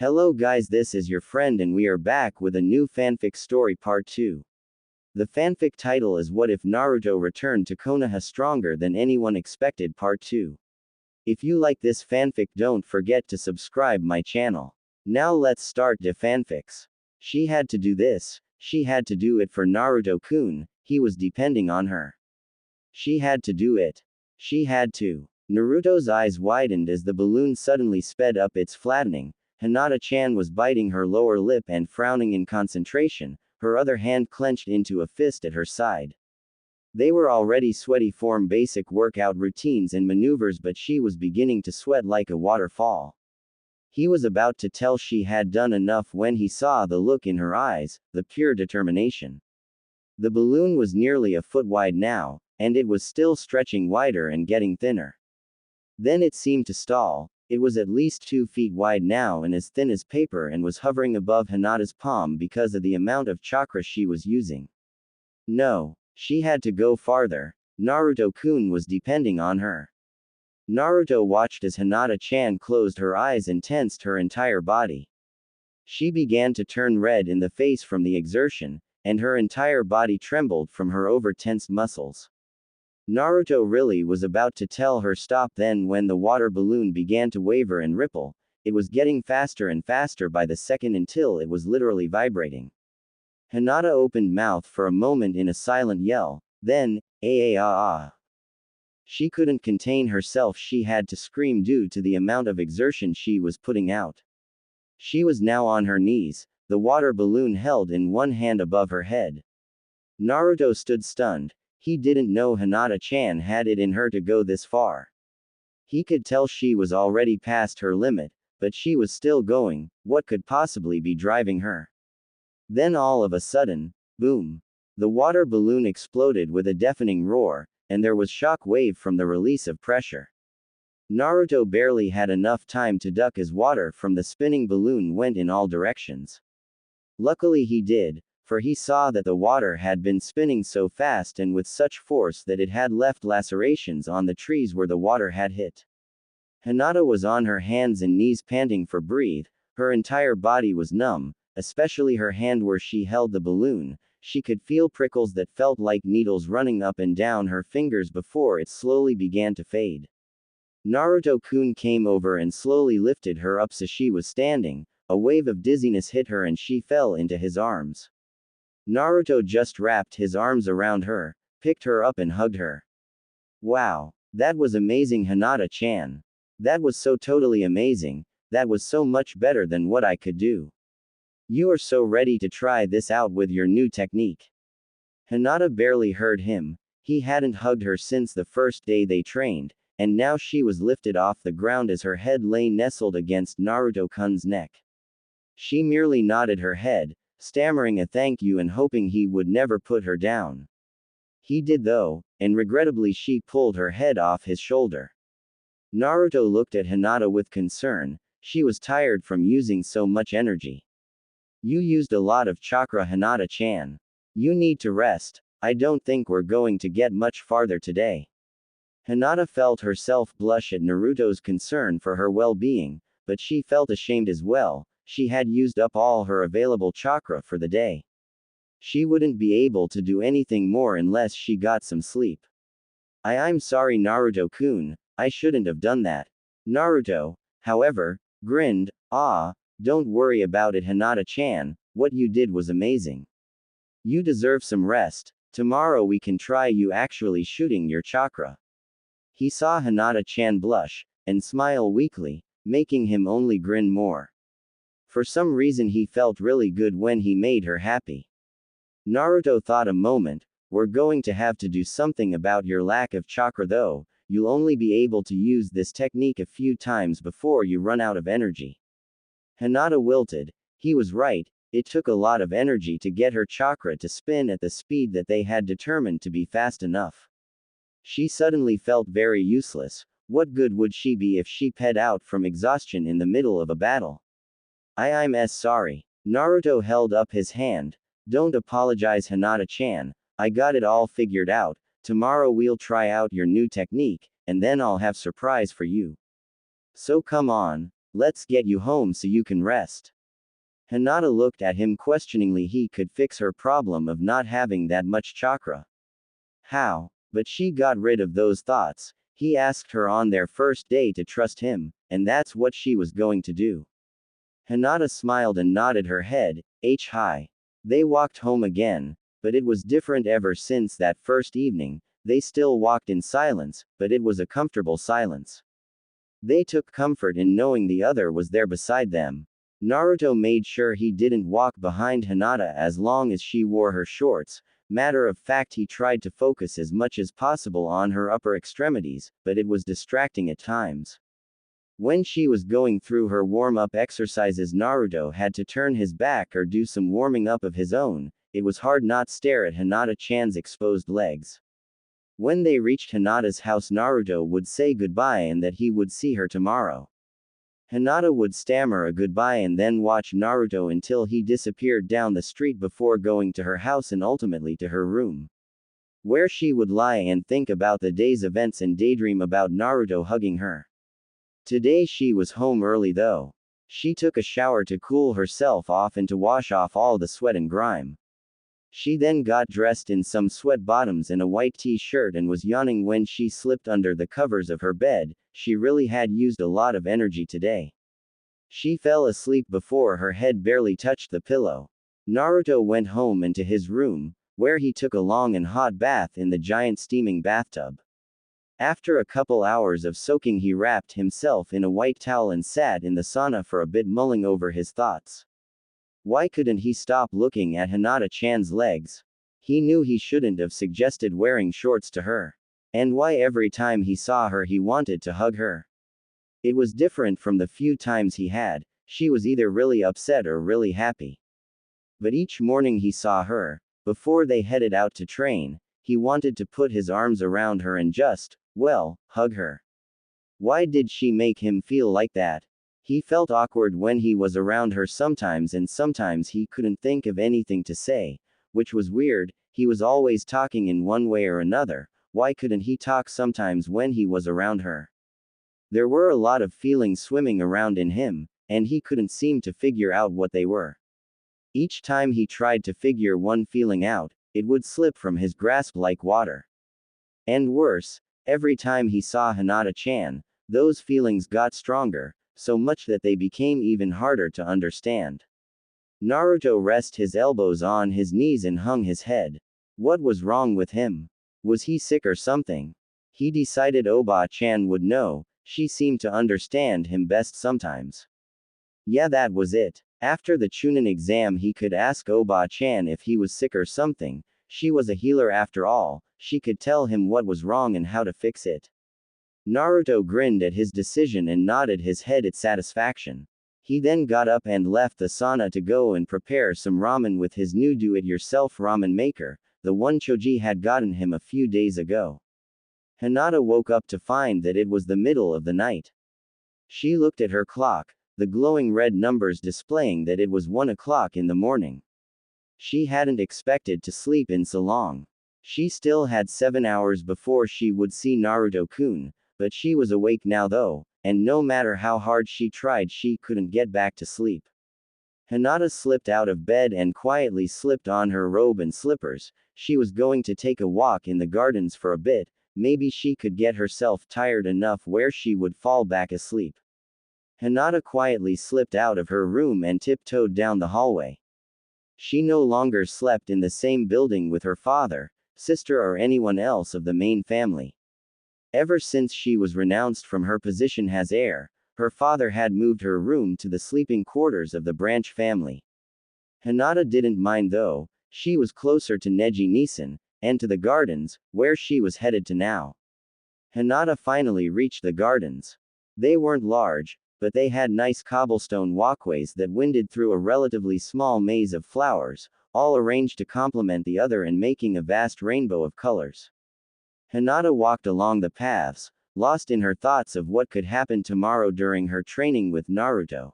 Hello guys, this is your friend and we are back with a new fanfic story part 2. The fanfic title is What If Naruto Returned to Konoha Stronger Than Anyone Expected part 2. If you like this fanfic, don't forget to subscribe my channel. Now let's start the fanfics. She had to do this, she had to do it for Naruto-kun, he was depending on her. She had to do it. She had to. Naruto's eyes widened as the balloon suddenly sped up its flattening. Hinata-chan was biting her lower lip and frowning in concentration, her other hand clenched into a fist at her side. They were already sweaty from basic workout routines and maneuvers, but she was beginning to sweat like a waterfall. He was about to tell she had done enough when he saw the look in her eyes, the pure determination. The balloon was nearly a foot wide now, and it was still stretching wider and getting thinner. Then it seemed to stall. It was at least 2 feet wide now and as thin as paper and was hovering above Hinata's palm because of the amount of chakra she was using. No, she had to go farther. Naruto-kun was depending on her. Naruto watched as Hinata-chan closed her eyes and tensed her entire body. She began to turn red in the face from the exertion, and her entire body trembled from her over-tensed muscles. Naruto really was about to tell her stop then when the water balloon began to waver and ripple. It was getting faster and faster by the second until it was literally vibrating. Hinata opened mouth for a moment in a silent yell, then, ah. She couldn't contain herself, she had to scream due to the amount of exertion she was putting out. She was now on her knees, the water balloon held in one hand above her head. Naruto stood stunned. He didn't know Hinata-chan had it in her to go this far. He could tell she was already past her limit, but she was still going. What could possibly be driving her? Then all of a sudden, boom! The water balloon exploded with a deafening roar, and there was shock wave from the release of pressure. Naruto barely had enough time to duck as water from the spinning balloon went in all directions. Luckily he did, for he saw that the water had been spinning so fast and with such force that it had left lacerations on the trees where the water had hit. Hinata was on her hands and knees panting for breath, her entire body was numb, especially her hand where she held the balloon. She could feel prickles that felt like needles running up and down her fingers before it slowly began to fade. Naruto-kun came over and slowly lifted her up as she was standing. A wave of dizziness hit her and she fell into his arms. Naruto just wrapped his arms around her, picked her up and hugged her. Wow, that was amazing, Hinata-chan. That was so totally amazing, that was so much better than what I could do. You are so ready to try this out with your new technique. Hinata barely heard him. He hadn't hugged her since the first day they trained, and now she was lifted off the ground as her head lay nestled against Naruto-kun's neck. She merely nodded her head, stammering a thank you and hoping he would never put her down. He did though, and regrettably she pulled her head off his shoulder. Naruto looked at Hinata with concern. She was tired from using so much energy. You used a lot of chakra, Hinata-chan. You need to rest. I don't think we're going to get much farther today. Hinata felt herself blush at Naruto's concern for her well-being, but she felt ashamed as well. She had used up all her available chakra for the day. She wouldn't be able to do anything more unless she got some sleep. I'm sorry, Naruto-kun, I shouldn't have done that. Naruto, however, grinned. Don't worry about it, Hinata-chan, what you did was amazing. You deserve some rest. Tomorrow we can try you actually shooting your chakra. He saw Hinata-chan blush, and smile weakly, making him only grin more. For some reason he felt really good when he made her happy. Naruto thought a moment. We're going to have to do something about your lack of chakra though. You'll only be able to use this technique a few times before you run out of energy. Hinata wilted. He was right, it took a lot of energy to get her chakra to spin at the speed that they had determined to be fast enough. She suddenly felt very useless. What good would she be if she ped out from exhaustion in the middle of a battle? I'm sorry. Naruto held up his hand. Don't apologize, Hinata-chan, I got it all figured out. Tomorrow we'll try out your new technique, and then I'll have surprise for you. So come on, Let's get you home so you can rest. Hinata looked at him questioningly. He could fix her problem of not having that much chakra. How? But she got rid of those thoughts. He asked her on their first day to trust him, and that's what she was going to do. Hinata smiled and nodded her head. Hi. They walked home again, but it was different ever since that first evening. They still walked in silence, but it was a comfortable silence. They took comfort in knowing the other was there beside them. Naruto made sure he didn't walk behind Hinata as long as she wore her shorts. Matter of fact, he tried to focus as much as possible on her upper extremities, but it was distracting at times. When she was going through her warm-up exercises, Naruto had to turn his back or do some warming up of his own. It was hard not stare at Hinata-chan's exposed legs. When they reached Hinata's house, Naruto would say goodbye and that he would see her tomorrow. Hinata would stammer a goodbye and then watch Naruto until he disappeared down the street before going to her house and ultimately to her room, where she would lie and think about the day's events and daydream about Naruto hugging her. Today she was home early though. She took a shower to cool herself off and to wash off all the sweat and grime. She then got dressed in some sweat bottoms and a white t-shirt and was yawning when she slipped under the covers of her bed. She really had used a lot of energy today. She fell asleep before her head barely touched the pillow. Naruto went home and to his room, where he took a long and hot bath in the giant steaming bathtub. After a couple hours of soaking, he wrapped himself in a white towel and sat in the sauna for a bit, mulling over his thoughts. Why couldn't he stop looking at Hinata-chan's legs? He knew he shouldn't have suggested wearing shorts to her. And why every time he saw her he wanted to hug her? It was different from the few times he had. She was either really upset or really happy. But each morning he saw her, before they headed out to train, he wanted to put his arms around her and just, well, hug her. Why did she make him feel like that? He felt awkward when he was around her sometimes, and sometimes he couldn't think of anything to say, which was weird. He was always talking in one way or another. Why couldn't he talk sometimes when he was around her? There were a lot of feelings swimming around in him, and he couldn't seem to figure out what they were. Each time he tried to figure one feeling out, it would slip from his grasp like water. And worse, every time he saw Hinata-chan, those feelings got stronger, so much that they became even harder to understand. Naruto rested his elbows on his knees and hung his head. What was wrong with him? Was he sick or something? He decided Oba-chan would know. She seemed to understand him best sometimes. Yeah, that was it. After the Chunin exam he could ask Oba-chan if he was sick or something. She was a healer after all. She could tell him what was wrong and how to fix it. Naruto grinned at his decision and nodded his head at satisfaction. He then got up and left the sauna to go and prepare some ramen with his new do-it-yourself ramen maker, the one Choji had gotten him a few days ago. Hinata woke up to find that it was the middle of the night. She looked at her clock, the glowing red numbers displaying that it was 1 o'clock in the morning. She hadn't expected to sleep in so long. She still had 7 hours before she would see Naruto-kun, but she was awake now though, and no matter how hard she tried she couldn't get back to sleep. Hinata slipped out of bed and quietly slipped on her robe and slippers. She was going to take a walk in the gardens for a bit. Maybe she could get herself tired enough where she would fall back asleep. Hinata quietly slipped out of her room and tiptoed down the hallway. She no longer slept in the same building with her father, sister or anyone else of the main family. Ever since she was renounced from her position as heir, her father had moved her room to the sleeping quarters of the branch family. Hinata didn't mind though. She was closer to Neji-Nisan, and to the gardens, where she was headed to now. Hinata finally reached the gardens. They weren't large, but they had nice cobblestone walkways that winded through a relatively small maze of flowers, all arranged to complement the other and making a vast rainbow of colors. Hinata walked along the paths, lost in her thoughts of what could happen tomorrow during her training with Naruto.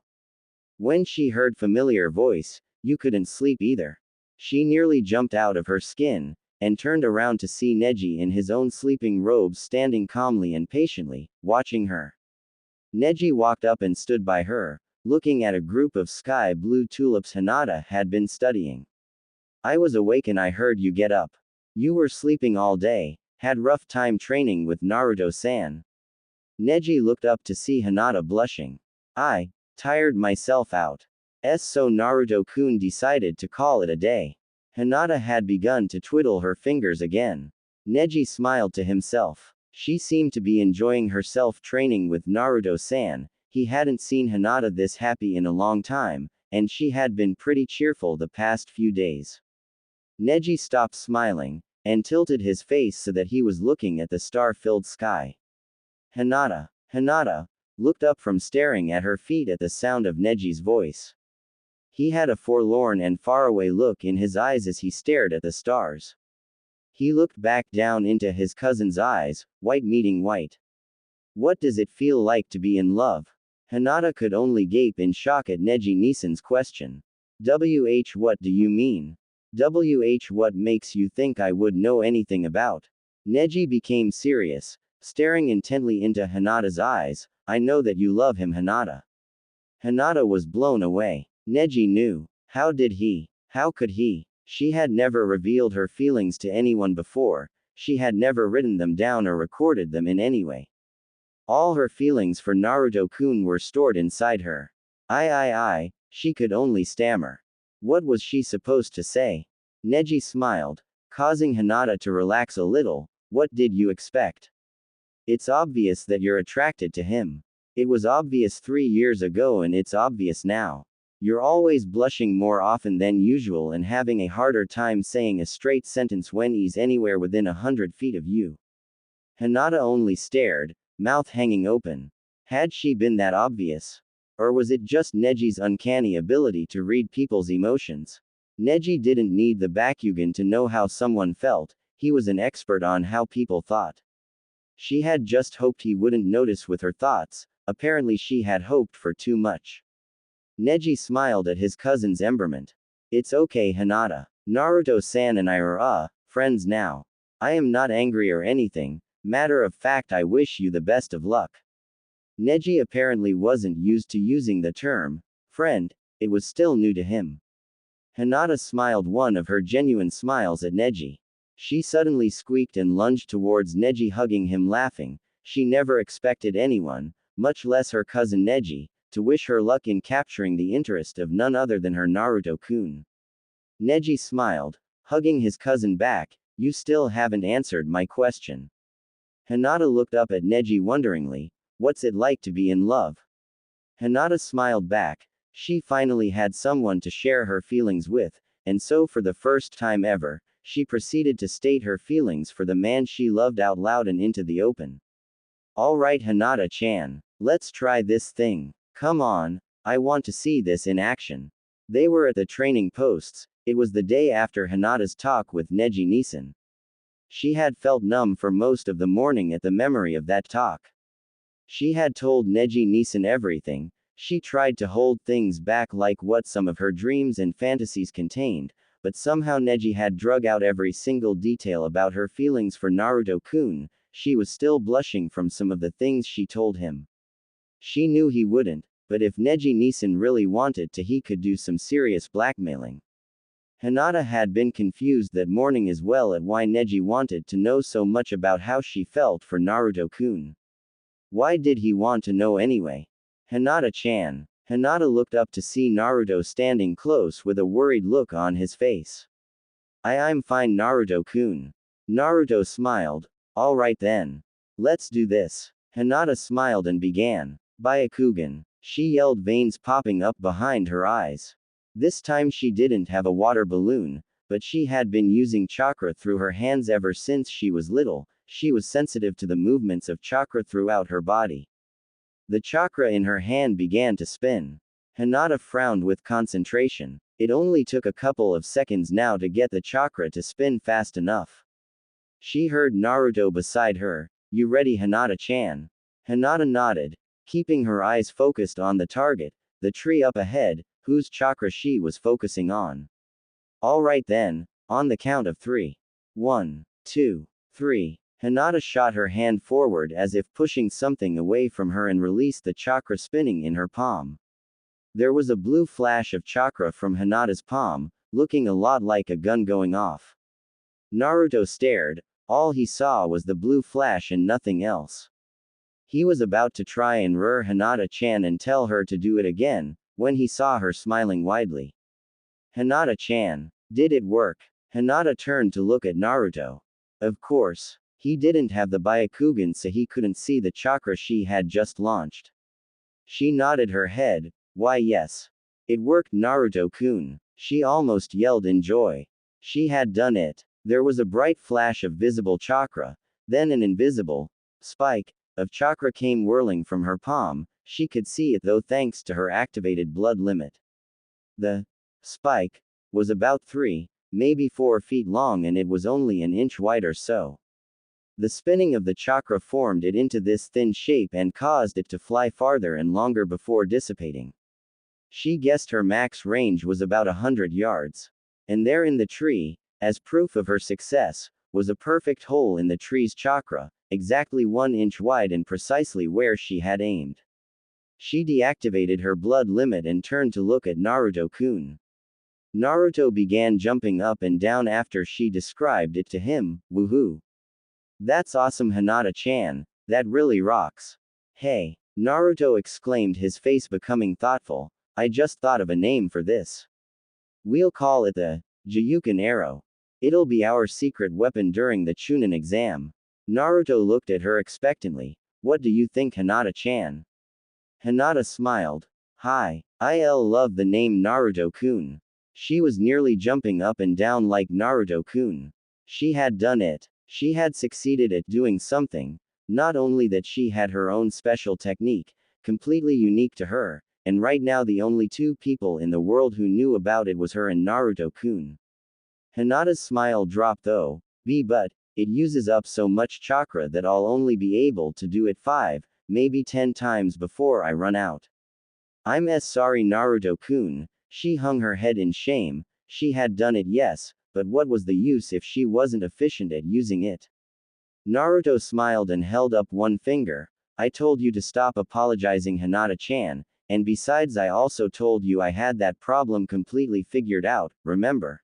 When she heard familiar voice, you couldn't sleep either. She nearly jumped out of her skin, and turned around to see Neji in his own sleeping robes standing calmly and patiently, watching her. Neji walked up and stood by her, looking at a group of sky blue tulips Hinata had been studying. I was awake and I heard you get up. You were sleeping all day, had rough time training with Naruto-san. Neji looked up to see Hinata blushing. I tired myself out. So Naruto-kun decided to call it a day. Hinata had begun to twiddle her fingers again. Neji smiled to himself. She seemed to be enjoying herself training with Naruto-san. He hadn't seen Hinata this happy in a long time, and she had been pretty cheerful the past few days. Neji stopped smiling, and tilted his face so that he was looking at the star-filled sky. Hinata looked up from staring at her feet at the sound of Neji's voice. He had a forlorn and faraway look in his eyes as he stared at the stars. He looked back down into his cousin's eyes, white meeting white. What does it feel like to be in love? Hinata could only gape in shock at Neji-Nisan's question. What do you mean? What makes you think I would know anything about? Neji became serious, staring intently into Hinata's eyes. I know that you love him, Hinata. Hinata was blown away. Neji knew. How did he? How could he? She had never revealed her feelings to anyone before. She had never written them down or recorded them in any way. All her feelings for Naruto-kun were stored inside her. She could only stammer. What was she supposed to say? Neji smiled, causing Hinata to relax a little. What did you expect? It's obvious that you're attracted to him. It was obvious 3 years ago and it's obvious now. You're always blushing more often than usual and having a harder time saying a straight sentence when he's anywhere within 100 feet of you. Hinata only stared, mouth hanging open. Had she been that obvious? Or was it just Neji's uncanny ability to read people's emotions? Neji didn't need the Bakugan to know how someone felt, he was an expert on how people thought. She had just hoped he wouldn't notice with her thoughts, apparently she had hoped for too much. Neji smiled at his cousin's embarrassment. It's okay, Hinata. Naruto-san and I are, friends now. I am not angry or anything, matter of fact I wish you the best of luck. Neji apparently wasn't used to using the term friend, it was still new to him. Hinata smiled one of her genuine smiles at Neji. She suddenly squeaked and lunged towards Neji, hugging him, laughing. She never expected anyone, much less her cousin Neji, to wish her luck in capturing the interest of none other than her Naruto-kun. Neji smiled, hugging his cousin back. You still haven't answered my question. Hinata looked up at Neji wonderingly. What's it like to be in love? Hinata smiled back. She finally had someone to share her feelings with, and so for the first time ever, she proceeded to state her feelings for the man she loved out loud and into the open. Alright, Hinata-chan. Let's try this thing. Come on, I want to see this in action. They were at the training posts. It was the day after Hinata's talk with Neji-Nisan. She had felt numb for most of the morning at the memory of that talk. She had told Neji-Nisan everything. She tried to hold things back like what some of her dreams and fantasies contained, but somehow Neji had drug out every single detail about her feelings for Naruto-kun. She was still blushing from some of the things she told him. She knew he wouldn't, but if Neji-Nisan really wanted to, he could do some serious blackmailing. Hinata had been confused that morning as well at why Neji wanted to know so much about how she felt for Naruto-kun. Why did he want to know anyway? Hinata-chan. Hinata looked up to see Naruto standing close with a worried look on his face. I'm fine, Naruto-kun. Naruto smiled. Alright then. Let's do this. Hinata smiled and began. Byakugan. She yelled, veins popping up behind her eyes. This time she didn't have a water balloon, but she had been using chakra through her hands ever since she was little. She was sensitive to the movements of chakra throughout her body. The chakra in her hand began to spin. Hinata frowned with concentration. It only took a couple of seconds now to get the chakra to spin fast enough. She heard Naruto beside her. You ready, Hinata-chan? Hinata nodded, keeping her eyes focused on the target, the tree up ahead, whose chakra she was focusing on. Alright then, on the count of 3. 1, 2, 3. Hinata shot her hand forward as if pushing something away from her and released the chakra spinning in her palm. There was a blue flash of chakra from Hinata's palm, looking a lot like a gun going off. Naruto stared. All he saw was the blue flash and nothing else. He was about to try and lure Hinata-chan and tell her to do it again, when he saw her smiling widely. Hinata-chan. Did it work? Hinata turned to look at Naruto. Of course. He didn't have the Byakugan, so he couldn't see the chakra she had just launched. She nodded her head. Why yes. It worked, Naruto-kun. She almost yelled in joy. She had done it. There was a bright flash of visible chakra, then an invisible spike of chakra came whirling from her palm. She could see it though thanks to her activated blood limit. The spike was about 3, maybe 4 feet long, and it was only an inch wide or so. The spinning of the chakra formed it into this thin shape and caused it to fly farther and longer before dissipating. She guessed her max range was about 100 yards. And there in the tree, as proof of her success, was a perfect hole in the tree's chakra, exactly 1 inch wide and precisely where she had aimed. She deactivated her blood limit and turned to look at Naruto-kun. Naruto began jumping up and down after she described it to him. Woohoo! That's awesome, Hinata-chan. That really rocks. Hey! Naruto exclaimed, his face becoming thoughtful. I just thought of a name for this. We'll call it the Jiyuken arrow. It'll be our secret weapon during the Chunin exam. Naruto looked at her expectantly. What do you think, Hinata-chan? Hinata smiled. Hi, I'll love the name Naruto-kun. She was nearly jumping up and down like Naruto-kun. She had done it. She had succeeded at doing something. Not only that, she had her own special technique, completely unique to her, and right now the only 2 people in the world who knew about it was her and Naruto-kun. Hinata's smile dropped though. But it uses up so much chakra that I'll only be able to do it 5, maybe 10 times before I run out. I'm sorry, Naruto-kun. She hung her head in shame. She had done it, yes, but what was the use if she wasn't efficient at using it? Naruto smiled and held up one finger. I told you to stop apologizing, Hinata-chan, and besides I also told you I had that problem completely figured out, remember?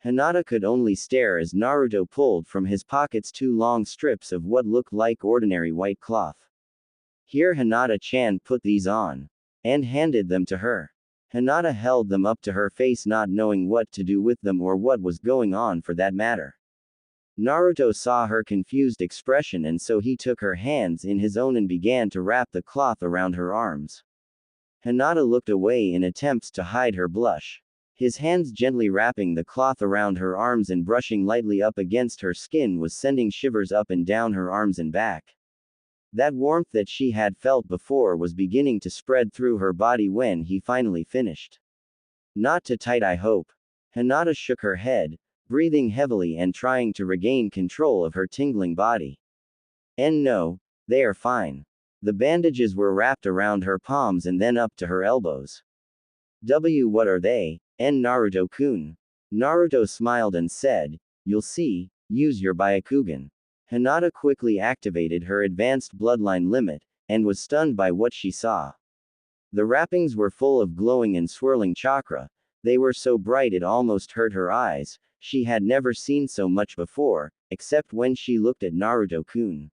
Hinata could only stare as Naruto pulled from his pockets 2 long strips of what looked like ordinary white cloth. Here, Hinata-chan, put these on. And handed them to her. Hinata held them up to her face, not knowing what to do with them or what was going on for that matter. Naruto saw her confused expression, and so he took her hands in his own and began to wrap the cloth around her arms. Hinata looked away in attempts to hide her blush. His hands gently wrapping the cloth around her arms and brushing lightly up against her skin was sending shivers up and down her arms and back. That warmth that she had felt before was beginning to spread through her body when he finally finished. Not too tight, I hope. Hinata shook her head, breathing heavily and trying to regain control of her tingling body. And no, they are fine. The bandages were wrapped around her palms and then up to her elbows. What are they? Naruto-kun. Naruto smiled and said, you'll see, use your Byakugan. Hinata quickly activated her advanced bloodline limit, and was stunned by what she saw. The wrappings were full of glowing and swirling chakra. They were so bright it almost hurt her eyes. She had never seen so much before, except when she looked at Naruto-kun.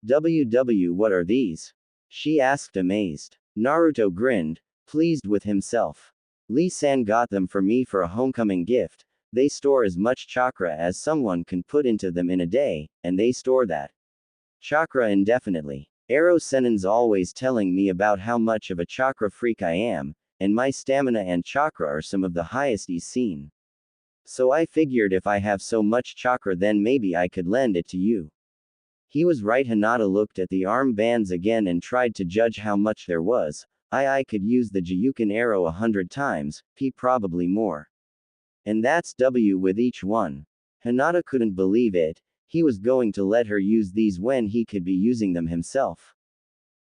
What are these? She asked, amazed. Naruto grinned, pleased with himself. Lee-san got them for me for a homecoming gift. They store as much chakra as someone can put into them in a day, and they store that chakra indefinitely. Arrow Sennin's always telling me about how much of a chakra freak I am, and my stamina and chakra are some of the highest he's seen. So I figured if I have so much chakra then maybe I could lend it to you. He was right. Hinata looked at the arm bands again and tried to judge how much there was. I could use the Jiyuken arrow 100 times, probably more. And that's with each one. Hinata couldn't believe it. He was going to let her use these when he could be using them himself.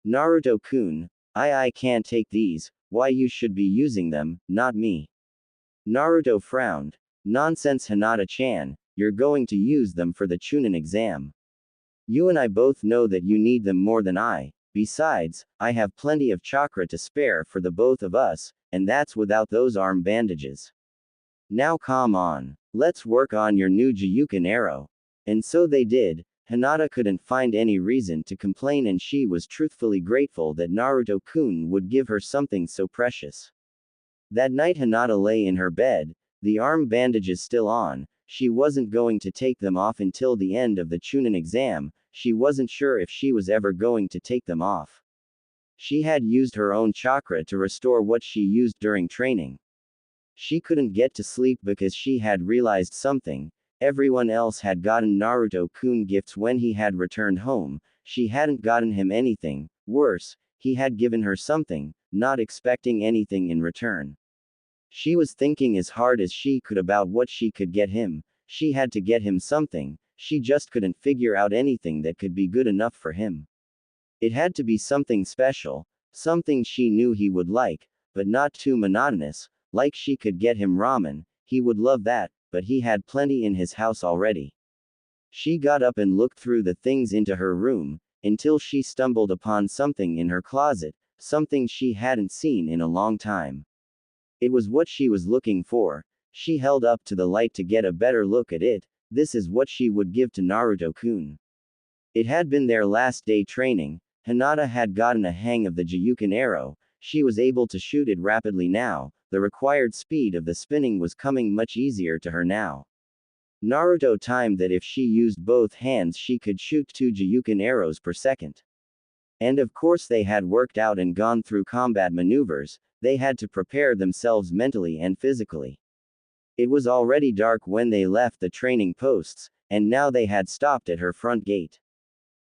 Naruto-kun, I can't take these. Why, you should be using them, not me. Naruto frowned. Nonsense, Hinata-chan, you're going to use them for the Chunin exam. You and I both know that you need them more than I. Besides, I have plenty of chakra to spare for the both of us, and that's without those arm bandages. Now come on. Let's work on your new Jiyuken arrow. And so they did. Hinata couldn't find any reason to complain, and she was truthfully grateful that Naruto-kun would give her something so precious. That night Hinata lay in her bed, the arm bandages still on. She wasn't going to take them off until the end of the Chunin exam. She wasn't sure if she was ever going to take them off. She had used her own chakra to restore what she used during training. She couldn't get to sleep because she had realized something. Everyone else had gotten Naruto-kun gifts when he had returned home. She hadn't gotten him anything. Worse, he had given her something, not expecting anything in return. She was thinking as hard as she could about what she could get him. She had to get him something. She just couldn't figure out anything that could be good enough for him. It had to be something special, something she knew he would like, but not too monotonous. Like she could get him ramen, he would love that, but he had plenty in his house already. She got up and looked through the things into her room, until she stumbled upon something in her closet, something she hadn't seen in a long time. It was what she was looking for. She held up to the light to get a better look at it. This is what she would give to Naruto-kun. It had been their last day training. Hinata had gotten a hang of the Jiyuken arrow. She was able to shoot it rapidly now. The required speed of the spinning was coming much easier to her now. Naruto timed that if she used both hands she could shoot 2 Jiyuken arrows per second. And of course they had worked out and gone through combat maneuvers. They had to prepare themselves mentally and physically. It was already dark when they left the training posts, and now they had stopped at her front gate.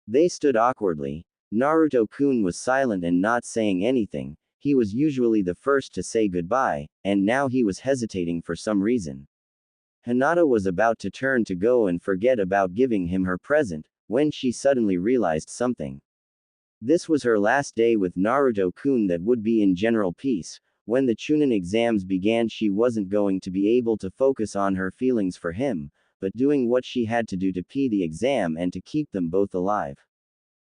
They stood awkwardly. Naruto-kun was silent and not saying anything. He was usually the first to say goodbye, and now he was hesitating for some reason. Hinata was about to turn to go and forget about giving him her present, when she suddenly realized something. This was her last day with Naruto-kun that would be in general peace. When the Chunin exams began she wasn't going to be able to focus on her feelings for him, but doing what she had to do to pee the exam and to keep them both alive.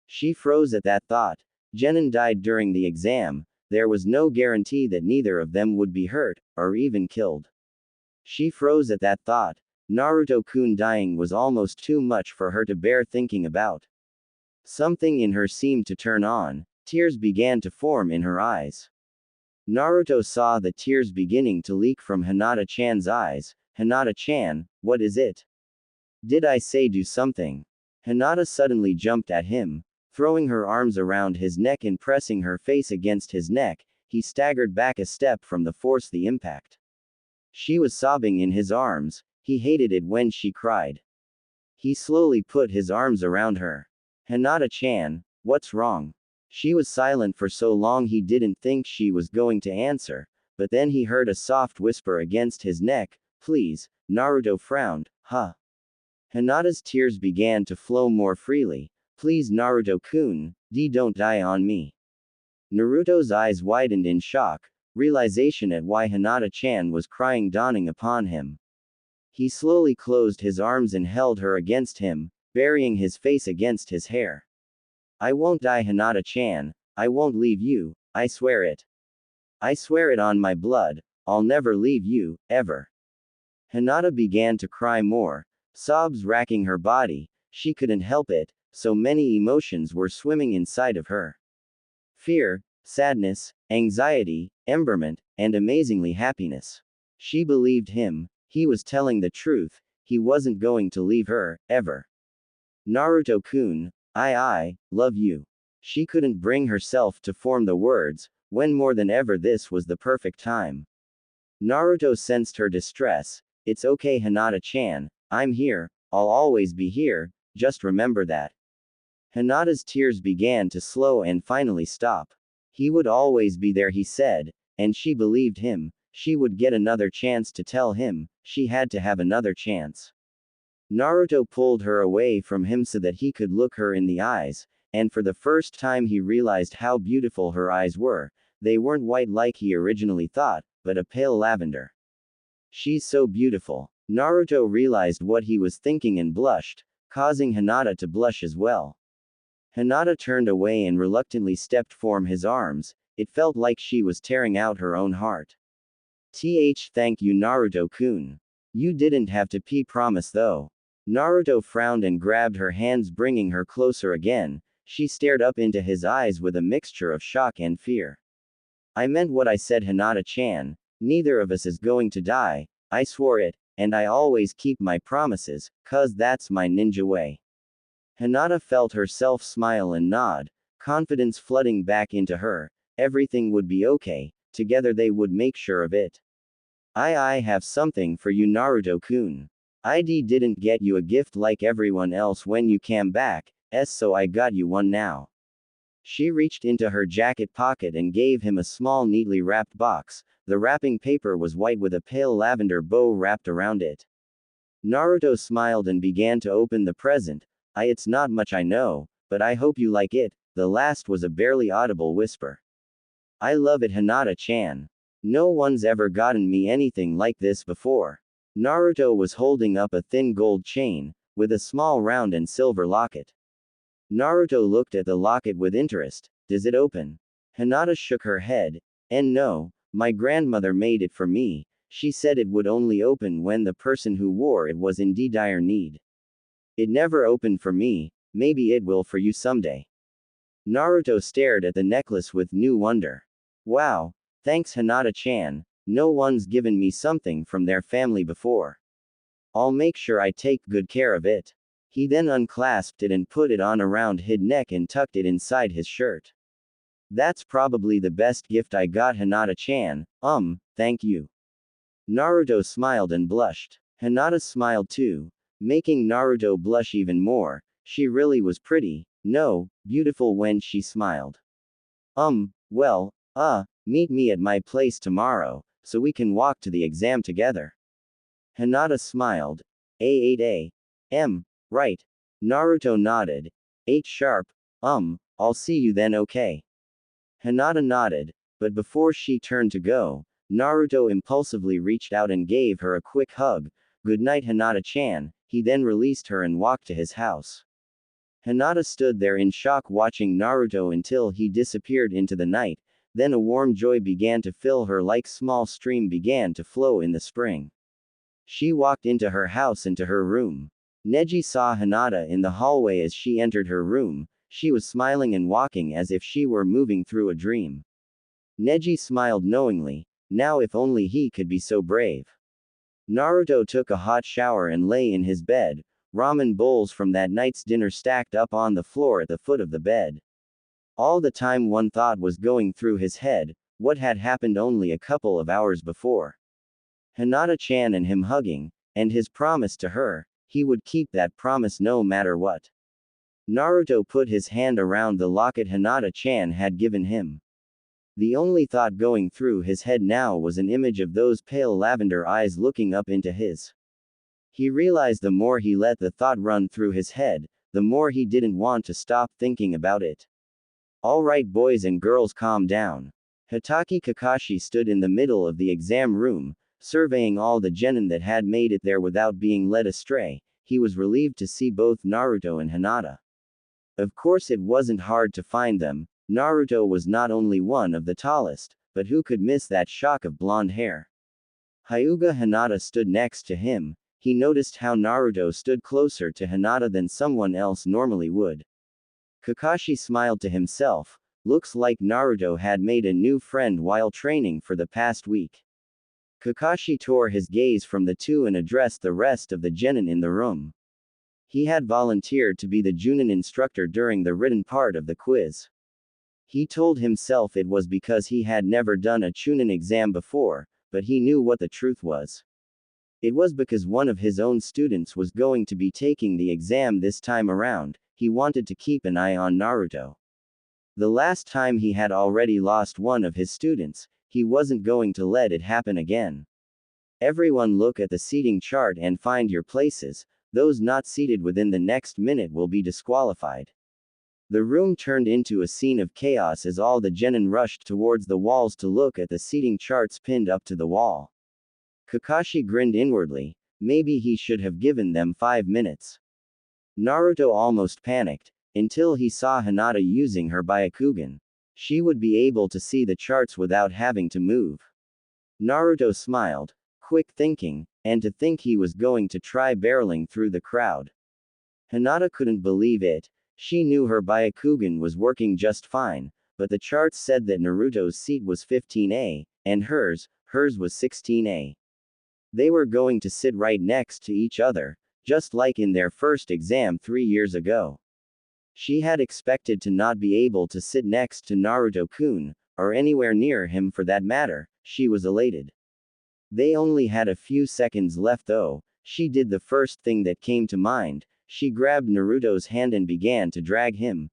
She froze at that thought. Genin died during the exam. There was no guarantee that neither of them would be hurt, or even killed. She froze at that thought. Naruto-kun dying was almost too much for her to bear thinking about. Something in her seemed to turn on. Tears began to form in her eyes. Naruto saw the tears beginning to leak from Hinata-chan's eyes. Hinata-chan, what is it? Did I say do something? Hinata suddenly jumped at him. Throwing her arms around his neck and pressing her face against his neck, he staggered back a step from the force the impact. She was sobbing in his arms. He hated it when she cried. He slowly put his arms around her. Hinata-chan, what's wrong? She was silent for so long he didn't think she was going to answer, but then he heard a soft whisper against his neck, please. Naruto frowned, huh? Hinata's tears began to flow more freely. Please Naruto-kun, don't die on me. Naruto's eyes widened in shock, realization at why Hinata-chan was crying dawning upon him. He slowly closed his arms and held her against him, burying his face against his hair. I won't die Hinata-chan, I won't leave you, I swear it. I swear it on my blood, I'll never leave you, ever. Hinata began to cry more, sobs racking her body. She couldn't help it, so many emotions were swimming inside of her. Fear, sadness, anxiety, emberment, and amazingly happiness. She believed him. He was telling the truth. He wasn't going to leave her, ever. Naruto-kun, I love you. She couldn't bring herself to form the words, when more than ever this was the perfect time. Naruto sensed her distress. It's okay Hinata-chan, I'm here, I'll always be here, just remember that. Hinata's tears began to slow and finally stop. He would always be there he said, and she believed him. She would get another chance to tell him, she had to have another chance. Naruto pulled her away from him so that he could look her in the eyes, and for the first time he realized how beautiful her eyes were. They weren't white like he originally thought, but a pale lavender. She's so beautiful. Naruto realized what he was thinking and blushed. causing Hinata to blush as well. Hinata turned away and reluctantly stepped from his arms. It felt like she was tearing out her own heart. Thank you Naruto-kun. You didn't have to promise though. Naruto frowned and grabbed her hands, bringing her closer again. She stared up into his eyes with a mixture of shock and fear. I meant what I said, Hinata-chan. Neither of us is going to die. I swore it, and I always keep my promises, 'cause that's my ninja way. Hinata felt herself smile and nod, confidence flooding back into her. Everything would be okay, together they would make sure of it. I have something for you Naruto-kun. I didn't get you a gift like everyone else when you came back, so I got you one now. She reached into her jacket pocket and gave him a small neatly wrapped box. The wrapping paper was white with a pale lavender bow wrapped around it. Naruto smiled and began to open the present. It's not much I know, but I hope you like it. The last was a barely audible whisper. I love it Hinata-chan. No one's ever gotten me anything like this before. Naruto was holding up a thin gold chain, with a small round and silver locket. Naruto looked at the locket with interest. Does it open? Hinata shook her head. And no, my grandmother made it for me. She said it would only open when the person who wore it was in dire need. It never opened for me, maybe it will for you someday. Naruto stared at the necklace with new wonder. Wow, thanks Hinata-chan, no one's given me something from their family before. I'll make sure I take good care of it. He then unclasped it and put it on around his neck and tucked it inside his shirt. That's probably the best gift I got Hinata-chan, thank you. Naruto smiled and blushed. Hinata smiled too, making Naruto blush even more. She really was pretty, no, beautiful when she smiled. Meet me at my place tomorrow, so we can walk to the exam together. Hinata smiled. 8 a.m. Right. Naruto nodded. 8 sharp. I'll see you then, okay? Hinata nodded, but before she turned to go, Naruto impulsively reached out and gave her a quick hug. Good night Hinata-chan. He then released her and walked to his house. Hinata stood there in shock watching Naruto until he disappeared into the night, then a warm joy began to fill her like small stream began to flow in the spring. She walked into her house and to her room. Neji saw Hinata in the hallway as she entered her room. She was smiling and walking as if she were moving through a dream. Neji smiled knowingly. Now if only he could be so brave. Naruto took a hot shower and lay in his bed, ramen bowls from that night's dinner stacked up on the floor at the foot of the bed. All the time one thought was going through his head, what had happened only a couple of hours before. Hinata-chan and him hugging, and his promise to her, he would keep that promise no matter what. Naruto put his hand around the locket Hinata-chan had given him. The only thought going through his head now was an image of those pale lavender eyes looking up into his. He realized the more he let the thought run through his head, the more he didn't want to stop thinking about it. Alright boys and girls, calm down. Hitaki Kakashi stood in the middle of the exam room, surveying all the genin that had made it there without being led astray. He was relieved to see both Naruto and Hinata. Of course it wasn't hard to find them. Naruto was not only one of the tallest, but who could miss that shock of blonde hair? Hyuga Hinata stood next to him. He noticed how Naruto stood closer to Hinata than someone else normally would. Kakashi smiled to himself. Looks like Naruto had made a new friend while training for the past week. Kakashi tore his gaze from the two and addressed the rest of the genin in the room. He had volunteered to be the Junin instructor during the written part of the quiz. He told himself it was because he had never done a Chunin exam before, but he knew what the truth was. It was because one of his own students was going to be taking the exam this time around. He wanted to keep an eye on Naruto. The last time he had already lost one of his students, he wasn't going to let it happen again. Everyone look at the seating chart and find your places. Those not seated within the next minute will be disqualified. The room turned into a scene of chaos as all the genin rushed towards the walls to look at the seating charts pinned up to the wall. Kakashi grinned inwardly. Maybe he should have given them 5 minutes. Naruto almost panicked, until he saw Hinata using her Byakugan. She would be able to see the charts without having to move. Naruto smiled, quick thinking, and to think he was going to try barreling through the crowd. Hinata couldn't believe it. She knew her Byakugan was working just fine, but the charts said that Naruto's seat was 15A, and hers was 16A. They were going to sit right next to each other, just like in their first exam 3 years ago. She had expected to not be able to sit next to Naruto-kun, or anywhere near him for that matter. She was elated. They only had a few seconds left though. She did the first thing that came to mind. She grabbed Naruto's hand and began to drag him,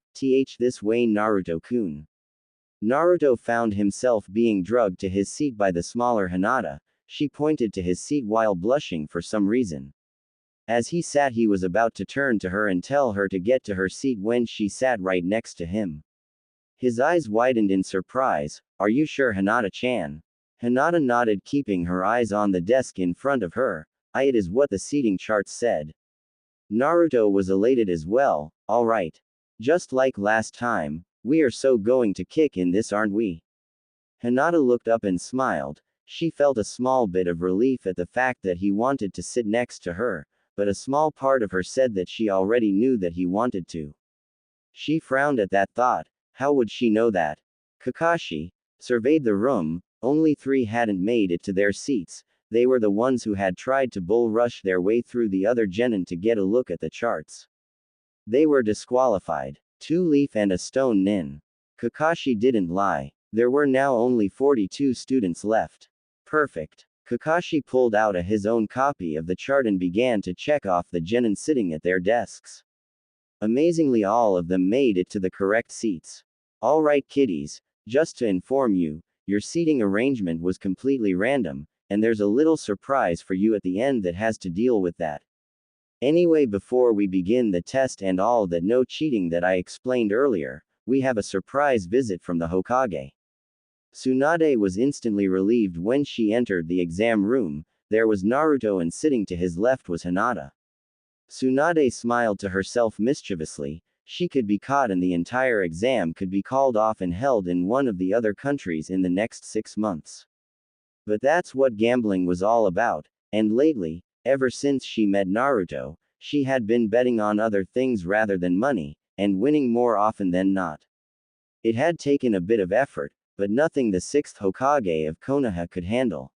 this way Naruto-kun. Naruto found himself being drugged to his seat by the smaller Hinata. She pointed to his seat while blushing for some reason. As he sat, he was about to turn to her and tell her to get to her seat when she sat right next to him. His eyes widened in surprise. Are you sure, Hinata-chan? Hinata nodded, keeping her eyes on the desk in front of her. It is what the seating charts said. Naruto was elated as well. All right. Just like last time, we are so going to kick in this, aren't we? Hinata looked up and smiled. She felt a small bit of relief at the fact that he wanted to sit next to her, but a small part of her said that she already knew that he wanted to. She frowned at that thought. How would she know that? Kakashi surveyed the room. Only 3 hadn't made it to their seats. They were the ones who had tried to bull rush their way through the other genin to get a look at the charts. They were disqualified. 2 leaf and a stone nin. Kakashi didn't lie. There were now only 42 students left. Perfect. Kakashi pulled out his own copy of the chart and began to check off the genin sitting at their desks. Amazingly, all of them made it to the correct seats. Alright kiddies, just to inform you, your seating arrangement was completely random, and there's a little surprise for you at the end that has to deal with that. Anyway, before we begin the test and all that no cheating that I explained earlier, we have a surprise visit from the Hokage. Tsunade was instantly relieved when she entered the exam room. There was Naruto and sitting to his left was Hinata. Tsunade smiled to herself mischievously. She could be caught and the entire exam could be called off and held in one of the other countries in the next 6 months. But that's what gambling was all about, and lately, ever since she met Naruto, she had been betting on other things rather than money, and winning more often than not. It had taken a bit of effort, but nothing the 6th Hokage of Konoha could handle.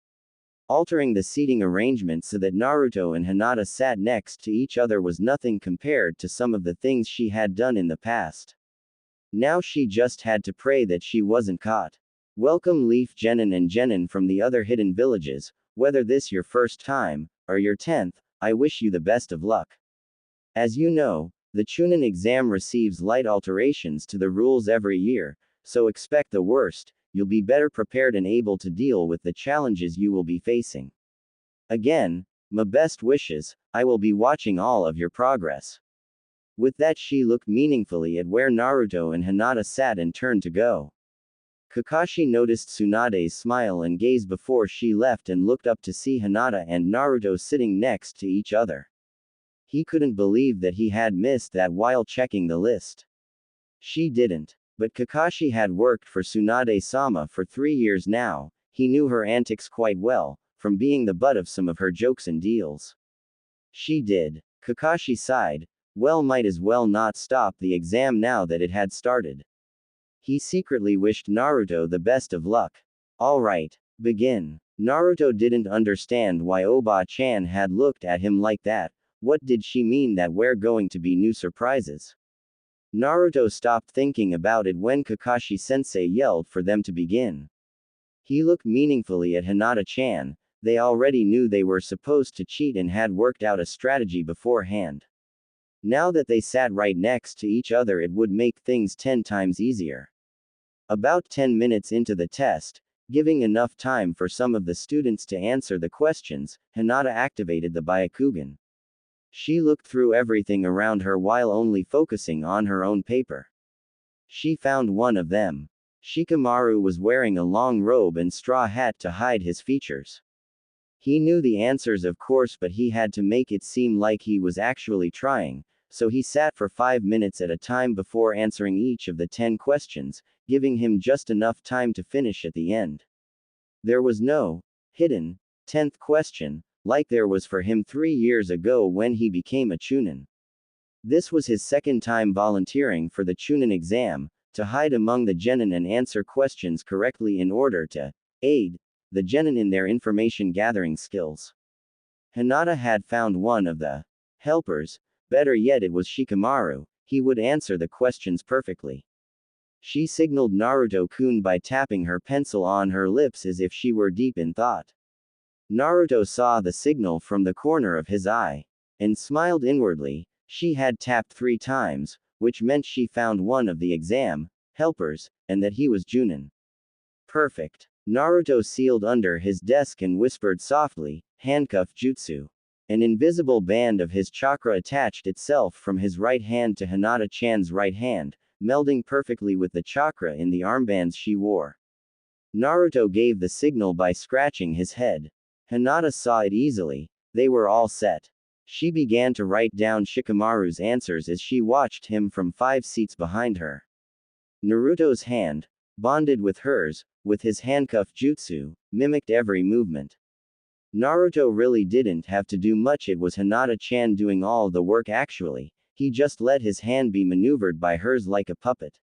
Altering the seating arrangement so that Naruto and Hinata sat next to each other was nothing compared to some of the things she had done in the past. Now she just had to pray that she wasn't caught. Welcome Leaf Genin and Genin from the other hidden villages. Whether this your first time, or your 10th, I wish you the best of luck. As you know, the Chunin exam receives light alterations to the rules every year, so expect the worst. You'll be better prepared and able to deal with the challenges you will be facing. Again, my best wishes. I will be watching all of your progress. With that, she looked meaningfully at where Naruto and Hinata sat and turned to go. Kakashi noticed Tsunade's smile and gaze before she left and looked up to see Hinata and Naruto sitting next to each other. He couldn't believe that he had missed that while checking the list. She didn't. But Kakashi had worked for Tsunade-sama for 3 years now. He knew her antics quite well, from being the butt of some of her jokes and deals. She did. Kakashi sighed. Well, might as well not stop the exam now that it had started. He secretly wished Naruto the best of luck. Alright, begin. Naruto didn't understand why Oba-chan had looked at him like that. What did she mean that we're going to be new surprises? Naruto stopped thinking about it when Kakashi-sensei yelled for them to begin. He looked meaningfully at Hinata-chan. They already knew they were supposed to cheat and had worked out a strategy beforehand. Now that they sat right next to each other, it would make things 10 times easier. About 10 minutes into the test, giving enough time for some of the students to answer the questions, Hinata activated the Byakugan. She looked through everything around her while only focusing on her own paper. She found one of them. Shikamaru was wearing a long robe and straw hat to hide his features. He knew the answers of course, but he had to make it seem like he was actually trying, so he sat for 5 minutes at a time before answering each of the 10 questions, giving him just enough time to finish at the end. There was no hidden 10th question, like there was for him 3 years ago when he became a chunin. This was his second time volunteering for the chunin exam, to hide among the genin and answer questions correctly in order to aid the genin in their information gathering skills. Hinata had found one of the helpers, better yet it was Shikamaru. He would answer the questions perfectly. She signaled Naruto-kun by tapping her pencil on her lips as if she were deep in thought. Naruto saw the signal from the corner of his eye, and smiled inwardly. She had tapped 3 times, which meant she found one of the exam helpers, and that he was Junin. Perfect. Naruto sealed under his desk and whispered softly, handcuff jutsu. An invisible band of his chakra attached itself from his right hand to Hinata-chan's right hand, melding perfectly with the chakra in the armbands she wore. Naruto gave the signal by scratching his head. Hinata saw it easily. They were all set. She began to write down Shikamaru's answers as she watched him from 5 seats behind her. Naruto's hand, bonded with hers, with his handcuff jutsu, mimicked every movement. Naruto really didn't have to do much, it was Hinata-chan doing all the work actually, he just let his hand be maneuvered by hers like a puppet.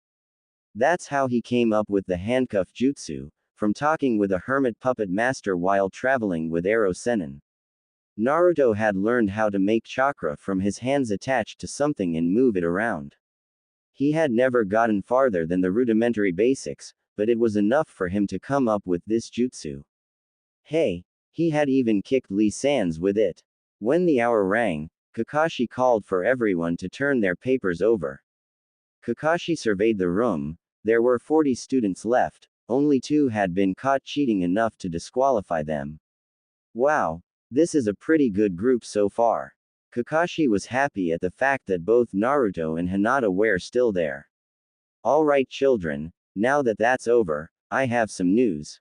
That's how he came up with the handcuff jutsu, from talking with a hermit puppet master while traveling with Ero Sennin. Naruto had learned how to make chakra from his hands attached to something and move it around. He had never gotten farther than the rudimentary basics, but it was enough for him to come up with this jutsu. Hey! He had even kicked Lee Sans with it. When the hour rang, Kakashi called for everyone to turn their papers over. Kakashi surveyed the room. There were 40 students left, only 2 had been caught cheating enough to disqualify them. Wow! This is a pretty good group so far. Kakashi was happy at the fact that both Naruto and Hinata were still there. Alright children, now that that's over, I have some news.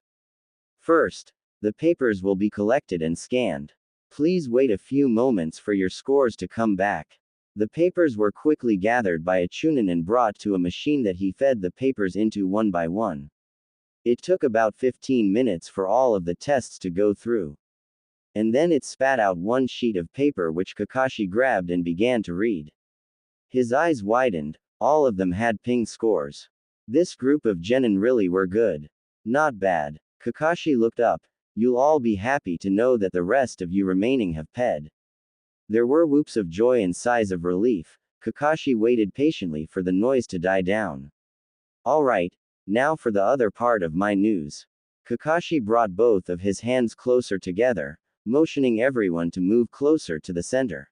First, the papers will be collected and scanned. Please wait a few moments for your scores to come back. The papers were quickly gathered by a chunin and brought to a machine that he fed the papers into one by one. It took about 15 minutes for all of the tests to go through. And then it spat out one sheet of paper which Kakashi grabbed and began to read. His eyes widened, all of them had ping scores. This group of genin really were good. Not bad. Kakashi looked up. You'll all be happy to know that the rest of you remaining have ped. There were whoops of joy and sighs of relief. Kakashi waited patiently for the noise to die down. Alright, now for the other part of my news. Kakashi brought both of his hands closer together, motioning everyone to move closer to the center.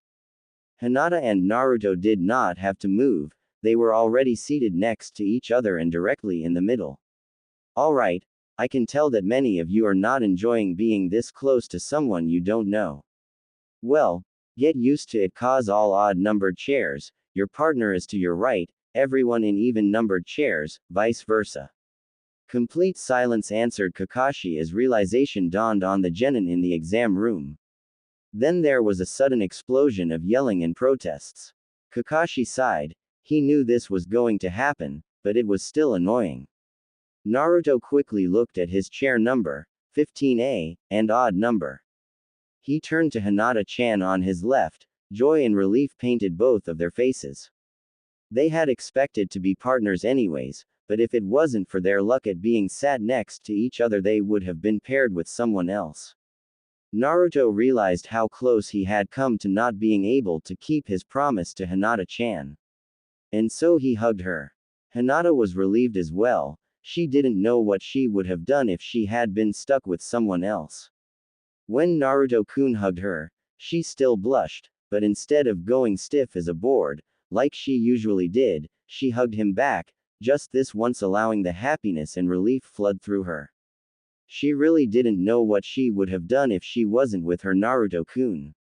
Hinata and Naruto did not have to move, they were already seated next to each other and directly in the middle. Alright, I can tell that many of you are not enjoying being this close to someone you don't know. Well, get used to it, cause all odd-numbered chairs, your partner is to your right, everyone in even-numbered chairs, vice versa. Complete silence, answered Kakashi as realization dawned on the genin in the exam room. Then there was a sudden explosion of yelling and protests. Kakashi sighed. He knew this was going to happen, but it was still annoying. Naruto quickly looked at his chair number, 15A, and odd number. He turned to Hinata-chan on his left. Joy and relief painted both of their faces. They had expected to be partners anyways, but if it wasn't for their luck at being sat next to each other, they would have been paired with someone else. Naruto realized how close he had come to not being able to keep his promise to Hinata-chan. And so he hugged her. Hinata was relieved as well. She didn't know what she would have done if she had been stuck with someone else. When Naruto-kun hugged her, she still blushed, but instead of going stiff as a board, like she usually did, she hugged him back, just this once, allowing the happiness and relief flood through her. She really didn't know what she would have done if she wasn't with her Naruto-kun.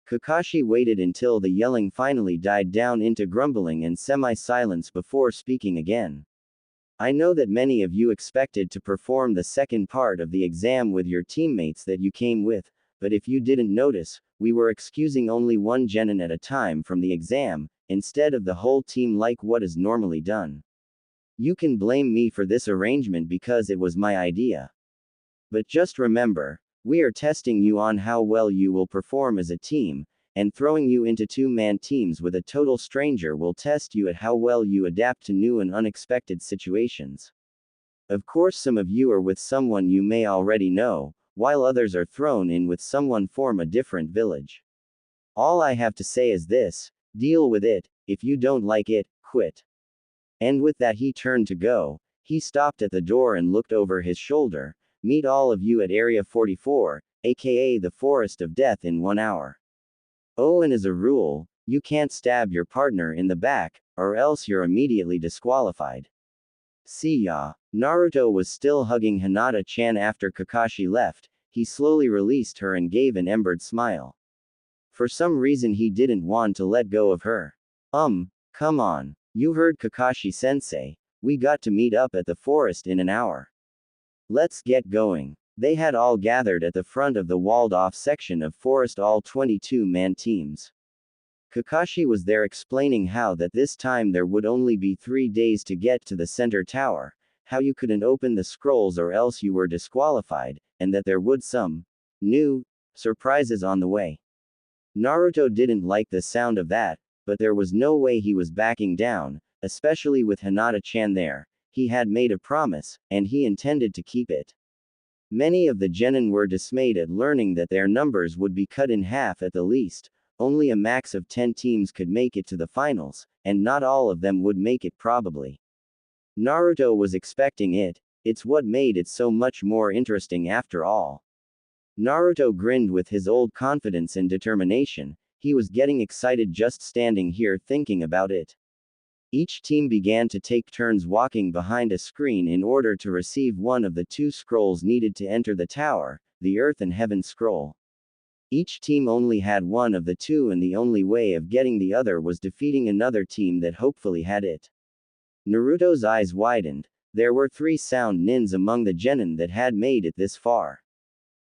Kakashi waited until the yelling finally died down into grumbling and semi-silence before speaking again. I know that many of you expected to perform the second part of the exam with your teammates that you came with, but if you didn't notice, we were excusing only one genin at a time from the exam, instead of the whole team like what is normally done. You can blame me for this arrangement because it was my idea. But just remember, we are testing you on how well you will perform as a team, and throwing you into two-man teams with a total stranger will test you at how well you adapt to new and unexpected situations. Of course, some of you are with someone you may already know, while others are thrown in with someone from a different village. All I have to say is this: deal with it. If you don't like it, quit. And with that, he turned to go. He stopped at the door and looked over his shoulder. Meet all of you at Area 44, aka the Forest of Death, in 1 hour. Oh, and as a rule, you can't stab your partner in the back, or else you're immediately disqualified. See ya. Naruto was still hugging Hinata-chan after Kakashi left. He slowly released her and gave an embered smile. For some reason he didn't want to let go of her. Come on. You heard Kakashi-sensei. We got to meet up at the forest in an hour. Let's get going. They had all gathered at the front of the walled-off section of forest, all 22-man teams. Kakashi was there explaining how that this time there would only be 3 days to get to the center tower, how you couldn't open the scrolls or else you were disqualified, and that there would some new surprises on the way. Naruto didn't like the sound of that, but there was no way he was backing down, especially with Hinata-chan there. He had made a promise, and he intended to keep it. Many of the genin were dismayed at learning that their numbers would be cut in half at the least. Only a max of 10 teams could make it to the finals, and not all of them would make it probably. Naruto was expecting it. It's what made it so much more interesting after all. Naruto grinned with his old confidence and determination. He was getting excited just standing here thinking about it. Each team began to take turns walking behind a screen in order to receive one of the 2 scrolls needed to enter the tower, the Earth and Heaven scroll. Each team only had one of the 2, and the only way of getting the other was defeating another team that hopefully had it. Naruto's eyes widened. There were 3 sound nins among the genin that had made it this far.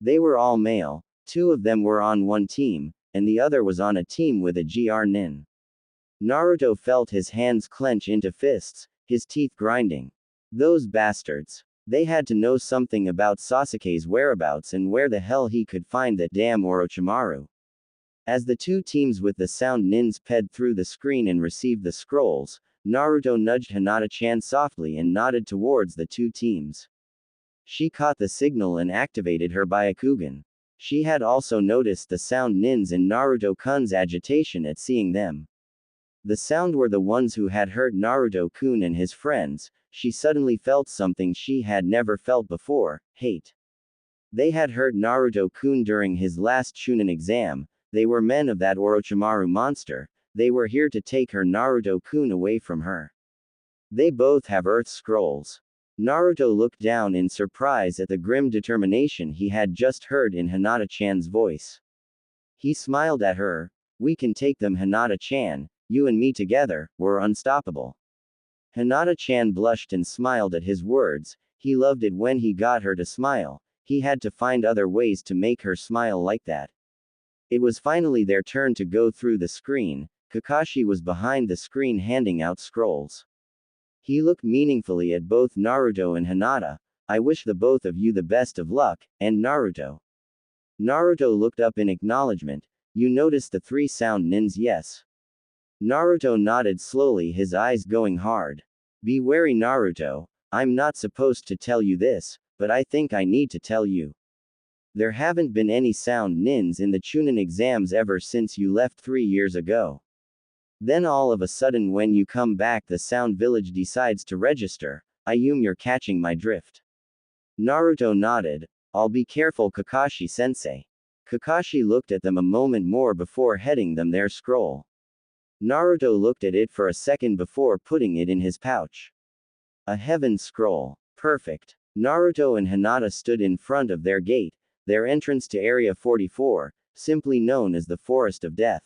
They were all male. 2 of them were on one team, and the other was on a team with a GR nin. Naruto felt his hands clench into fists, his teeth grinding. Those bastards. They had to know something about Sasuke's whereabouts and where the hell he could find that damn Orochimaru. As the 2 teams with the sound nins ped through the screen and received the scrolls, Naruto nudged Hinata-chan softly and nodded towards the 2 teams. She caught the signal and activated her Byakugan. She had also noticed the sound nins and Naruto-kun's agitation at seeing them. The sound were the ones who had hurt Naruto-kun and his friends. She suddenly felt something she had never felt before: hate. They had hurt Naruto-kun during his last Chunin exam. They were men of that Orochimaru monster. They were here to take her Naruto-kun away from her. They both have Earth scrolls. Naruto looked down in surprise at the grim determination he had just heard in Hinata-chan's voice. He smiled at her. We can take them, Hinata-chan. You and me together, we're unstoppable. Hinata-chan blushed and smiled at his words. He loved it when he got her to smile. He had to find other ways to make her smile like that. It was finally their turn to go through the screen. Kakashi was behind the screen handing out scrolls. He looked meaningfully at both Naruto and Hinata. I wish the both of you the best of luck, and Naruto. Naruto looked up in acknowledgement. You noticed the 3 sound nins, yes? Naruto nodded slowly, his eyes going hard. Be wary, Naruto. I'm not supposed to tell you this, but I think I need to tell you. There haven't been any sound nins in the Chunin exams ever since you left 3 years ago. Then all of a sudden when you come back the sound village decides to register. I assume you're catching my drift. Naruto nodded. I'll be careful, Kakashi-sensei. Kakashi looked at them a moment more before heading them their scroll. Naruto looked at it for a second before putting it in his pouch. A heaven scroll. Perfect. Naruto and Hinata stood in front of their gate, their entrance to Area 44, simply known as the Forest of Death.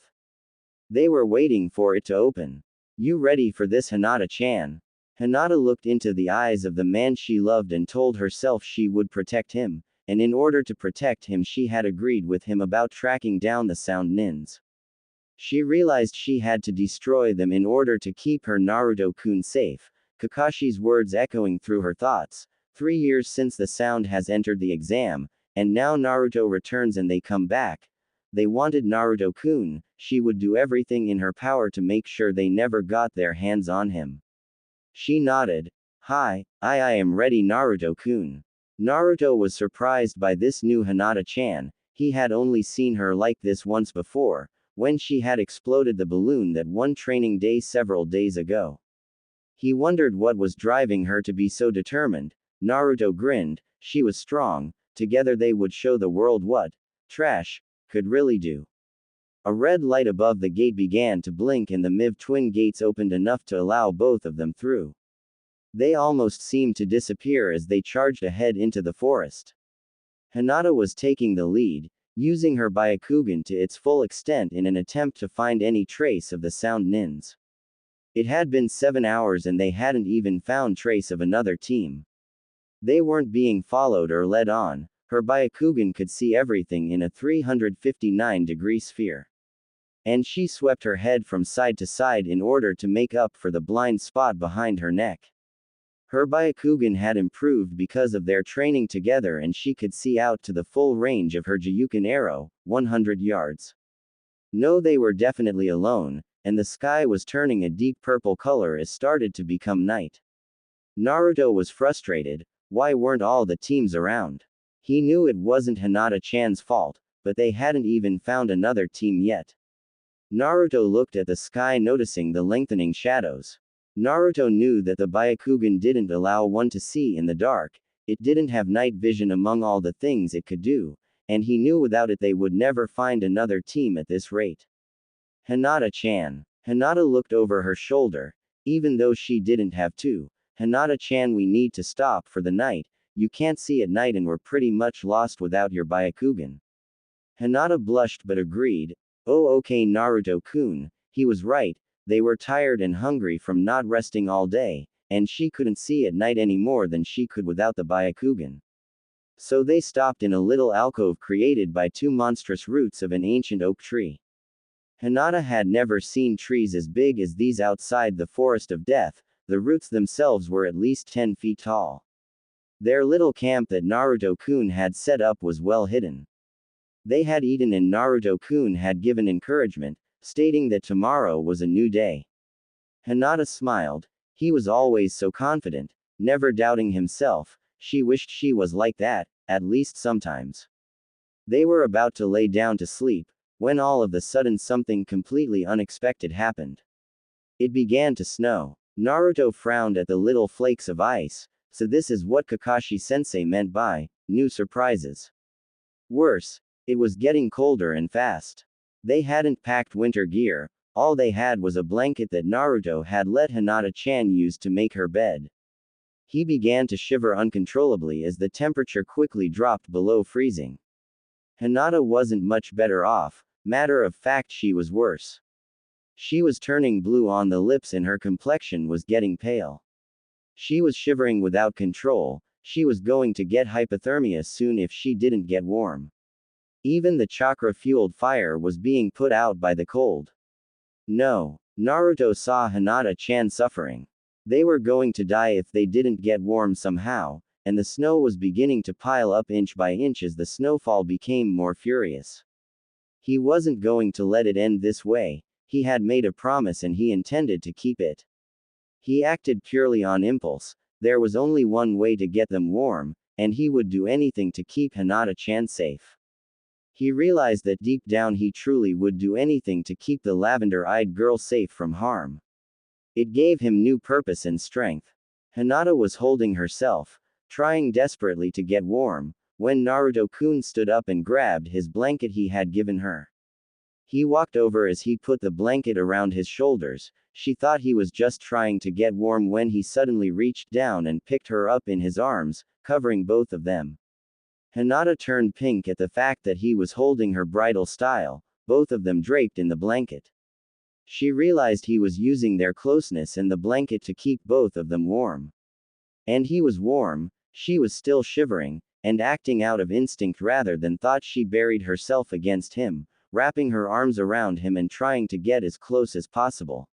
They were waiting for it to open. You ready for this, Hinata-chan? Hinata looked into the eyes of the man she loved and told herself she would protect him, and in order to protect him she had agreed with him about tracking down the sound nins. She realized she had to destroy them in order to keep her Naruto-kun safe, Kakashi's words echoing through her thoughts. 3 years since the sound has entered the exam, and now Naruto returns and they come back. They wanted Naruto-kun, she would do everything in her power to make sure they never got their hands on him. She nodded. Hi, I am ready Naruto-kun. Naruto was surprised by this new Hinata-chan. He had only seen her like this once before, when she had exploded the balloon that one training day several days ago. He wondered what was driving her to be so determined. Naruto grinned. She was strong. Together they would show the world what trash could really do. A red light above the gate began to blink and the MIV twin gates opened enough to allow both of them through. They almost seemed to disappear as they charged ahead into the forest. Hinata was taking the lead, using her Byakugan to its full extent in an attempt to find any trace of the sound nins. It had been 7 hours and they hadn't even found trace of another team. They weren't being followed or led on. Her Byakugan could see everything in a 359-degree sphere. And she swept her head from side to side in order to make up for the blind spot behind her neck. Her Byakugan had improved because of their training together and she could see out to the full range of her Jiyuken arrow, 100 yards. No, they were definitely alone, and the sky was turning a deep purple color as started to become night. Naruto was frustrated. Why weren't all the teams around? He knew it wasn't Hinata-chan's fault, but they hadn't even found another team yet. Naruto looked at the sky, noticing the lengthening shadows. Naruto knew that the Byakugan didn't allow one to see in the dark, it didn't have night vision among all the things it could do, and he knew without it they would never find another team at this rate. Hinata-chan. Hinata looked over her shoulder. Even though she didn't have to. Hinata-chan, we need to stop for the night, you can't see at night and we're pretty much lost without your Byakugan. Hinata blushed but agreed. Oh okay Naruto-kun, he was right, they were tired and hungry from not resting all day, and she couldn't see at night any more than she could without the Byakugan. So they stopped in a little alcove created by 2 monstrous roots of an ancient oak tree. Hinata had never seen trees as big as these outside the forest of death, the roots themselves were at least 10 feet tall. Their little camp that Naruto-kun had set up was well hidden. They had eaten and Naruto-kun had given encouragement, stating that tomorrow was a new day. Hinata smiled. He was always so confident, never doubting himself. She wished she was like that, at least sometimes. They were about to lay down to sleep, when all of a sudden something completely unexpected happened. It began to snow. Naruto frowned at the little flakes of ice. So this is what Kakashi-sensei meant by new surprises. Worse, it was getting colder and fast. They hadn't packed winter gear, all they had was a blanket that Naruto had let Hinata-chan use to make her bed. He began to shiver uncontrollably as the temperature quickly dropped below freezing. Hinata wasn't much better off, matter of fact she was worse. She was turning blue on the lips and her complexion was getting pale. She was shivering without control, she was going to get hypothermia soon if she didn't get warm. Even the chakra-fueled fire was being put out by the cold. No. Naruto saw Hinata-chan suffering. They were going to die if they didn't get warm somehow, and the snow was beginning to pile up inch by inch as the snowfall became more furious. He wasn't going to let it end this way, he had made a promise and he intended to keep it. He acted purely on impulse, there was only one way to get them warm, and he would do anything to keep Hinata-chan safe. He realized that deep down he truly would do anything to keep the lavender-eyed girl safe from harm. It gave him new purpose and strength. Hinata was holding herself, trying desperately to get warm, when Naruto-kun stood up and grabbed his blanket he had given her. He walked over as he put the blanket around his shoulders. She thought he was just trying to get warm when he suddenly reached down and picked her up in his arms, covering both of them. Hinata turned pink at the fact that he was holding her bridal style, both of them draped in the blanket. She realized he was using their closeness and the blanket to keep both of them warm. And he was warm, she was still shivering, and acting out of instinct rather than thought she buried herself against him, wrapping her arms around him and trying to get as close as possible.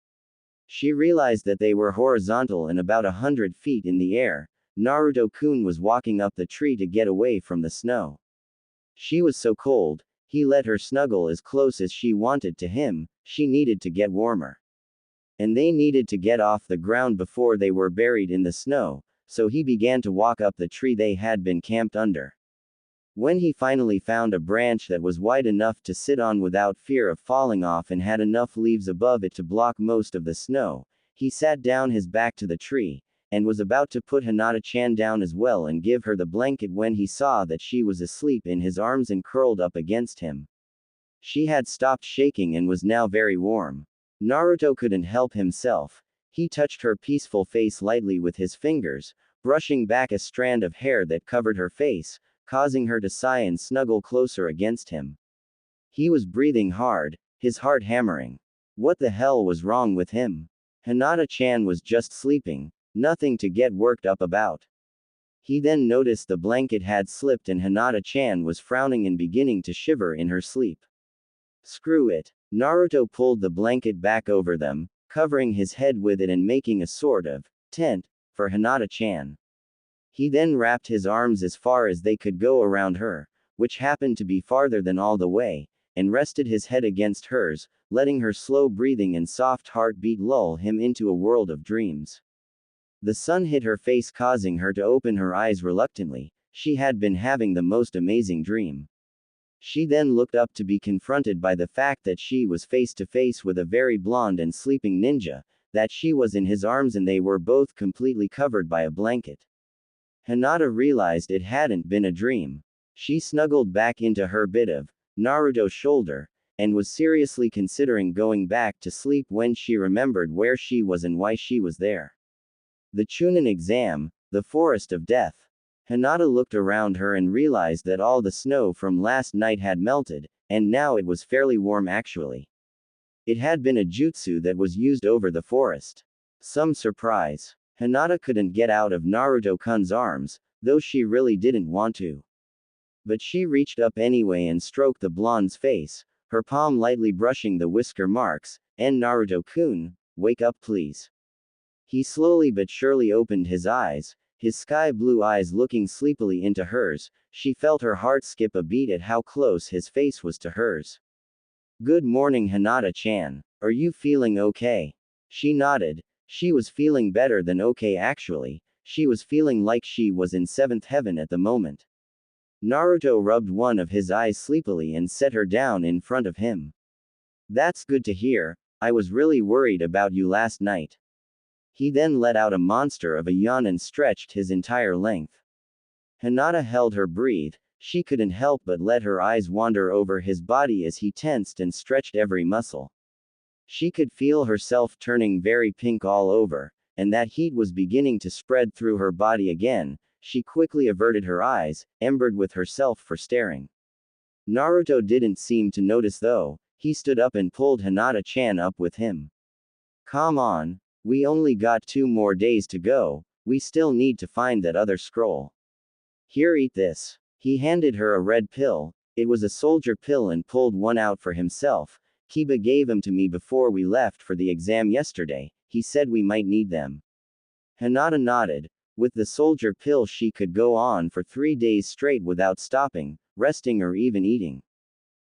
She realized that they were horizontal and about 100 feet in the air. Naruto-kun was walking up the tree to get away from the snow. She was so cold, he let her snuggle as close as she wanted to him. She needed to get warmer. And they needed to get off the ground before they were buried in the snow, so he began to walk up the tree they had been camped under. When he finally found a branch that was wide enough to sit on without fear of falling off and had enough leaves above it to block most of the snow, he sat down his back to the tree, and was about to put Hinata-chan down as well and give her the blanket when he saw that she was asleep in his arms and curled up against him. She had stopped shaking and was now very warm. Naruto couldn't help himself. He touched her peaceful face lightly with his fingers, brushing back a strand of hair that covered her face, causing her to sigh and snuggle closer against him. He was breathing hard, his heart hammering. What the hell was wrong with him? Hinata-chan was just sleeping, nothing to get worked up about. He then noticed the blanket had slipped and Hinata-chan was frowning and beginning to shiver in her sleep. Screw it. Naruto pulled the blanket back over them, covering his head with it and making a sort of tent for Hinata-chan. He then wrapped his arms as far as they could go around her, which happened to be farther than all the way, and rested his head against hers, letting her slow breathing and soft heartbeat lull him into a world of dreams. The sun hit her face, causing her to open her eyes reluctantly. She had been having the most amazing dream. She then looked up to be confronted by the fact that she was face to face with a very blonde and sleeping ninja, that she was in his arms and they were both completely covered by a blanket. Hinata realized it hadn't been a dream. She snuggled back into her bit of Naruto's shoulder, and was seriously considering going back to sleep when she remembered where she was and why she was there. The Chunin exam, the forest of death. Hinata looked around her and realized that all the snow from last night had melted, and now it was fairly warm actually. It had been a jutsu that was used over the forest. Some surprise. Hinata couldn't get out of Naruto-kun's arms, though she really didn't want to. But she reached up anyway and stroked the blonde's face, her palm lightly brushing the whisker marks, and Naruto-kun, wake up please. He slowly but surely opened his eyes, his sky blue eyes looking sleepily into hers. She felt her heart skip a beat at how close his face was to hers. Good morning Hinata-chan. Are you feeling okay? She nodded. She was feeling better than okay actually. She was feeling like she was in seventh heaven at the moment. Naruto rubbed one of his eyes sleepily and set her down in front of him. That's good to hear. I was really worried about you last night. He then let out a monster of a yawn and stretched his entire length. Hinata held her breath. She couldn't help but let her eyes wander over his body as he tensed and stretched every muscle. She could feel herself turning very pink all over, and that heat was beginning to spread through her body again. She quickly averted her eyes, embered with herself for staring. Naruto didn't seem to notice though. He stood up and pulled Hinata-chan up with him. Come on. We only got 2 more days to go. We still need to find that other scroll. Here, eat this. He handed her a red pill. It was a soldier pill and pulled one out for himself. Kiba gave them to me before we left for the exam yesterday. He said we might need them. Hinata nodded. With the soldier pill she could go on for 3 days straight without stopping, resting or even eating.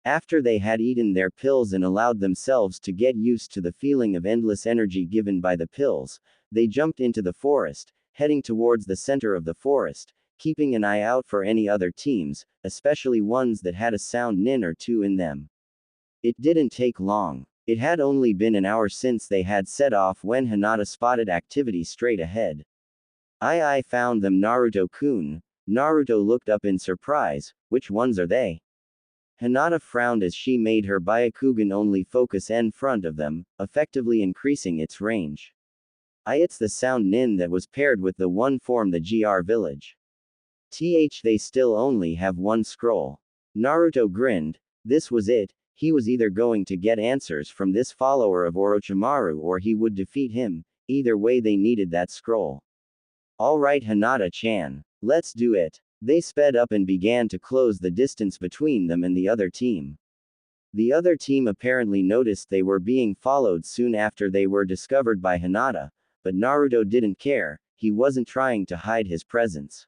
After they had eaten their pills and allowed themselves to get used to the feeling of endless energy given by the pills, they jumped into the forest, heading towards the center of the forest, keeping an eye out for any other teams, especially ones that had a sound nin or two in them. It didn't take long. It had only been an hour since they had set off when Hinata spotted activity straight ahead. I found them Naruto-kun. Naruto looked up in surprise. Which ones are they? Hinata frowned as she made her Byakugan only focus in front of them, effectively increasing its range. It's the sound nin that was paired with the one form the GR village. They still only have one scroll. Naruto grinned. This was it. He was either going to get answers from this follower of Orochimaru or he would defeat him. Either way they needed that scroll. Alright Hinata-chan. Let's do it. They sped up and began to close the distance between them and the other team. The other team apparently noticed they were being followed soon after they were discovered by Hinata, but Naruto didn't care, he wasn't trying to hide his presence.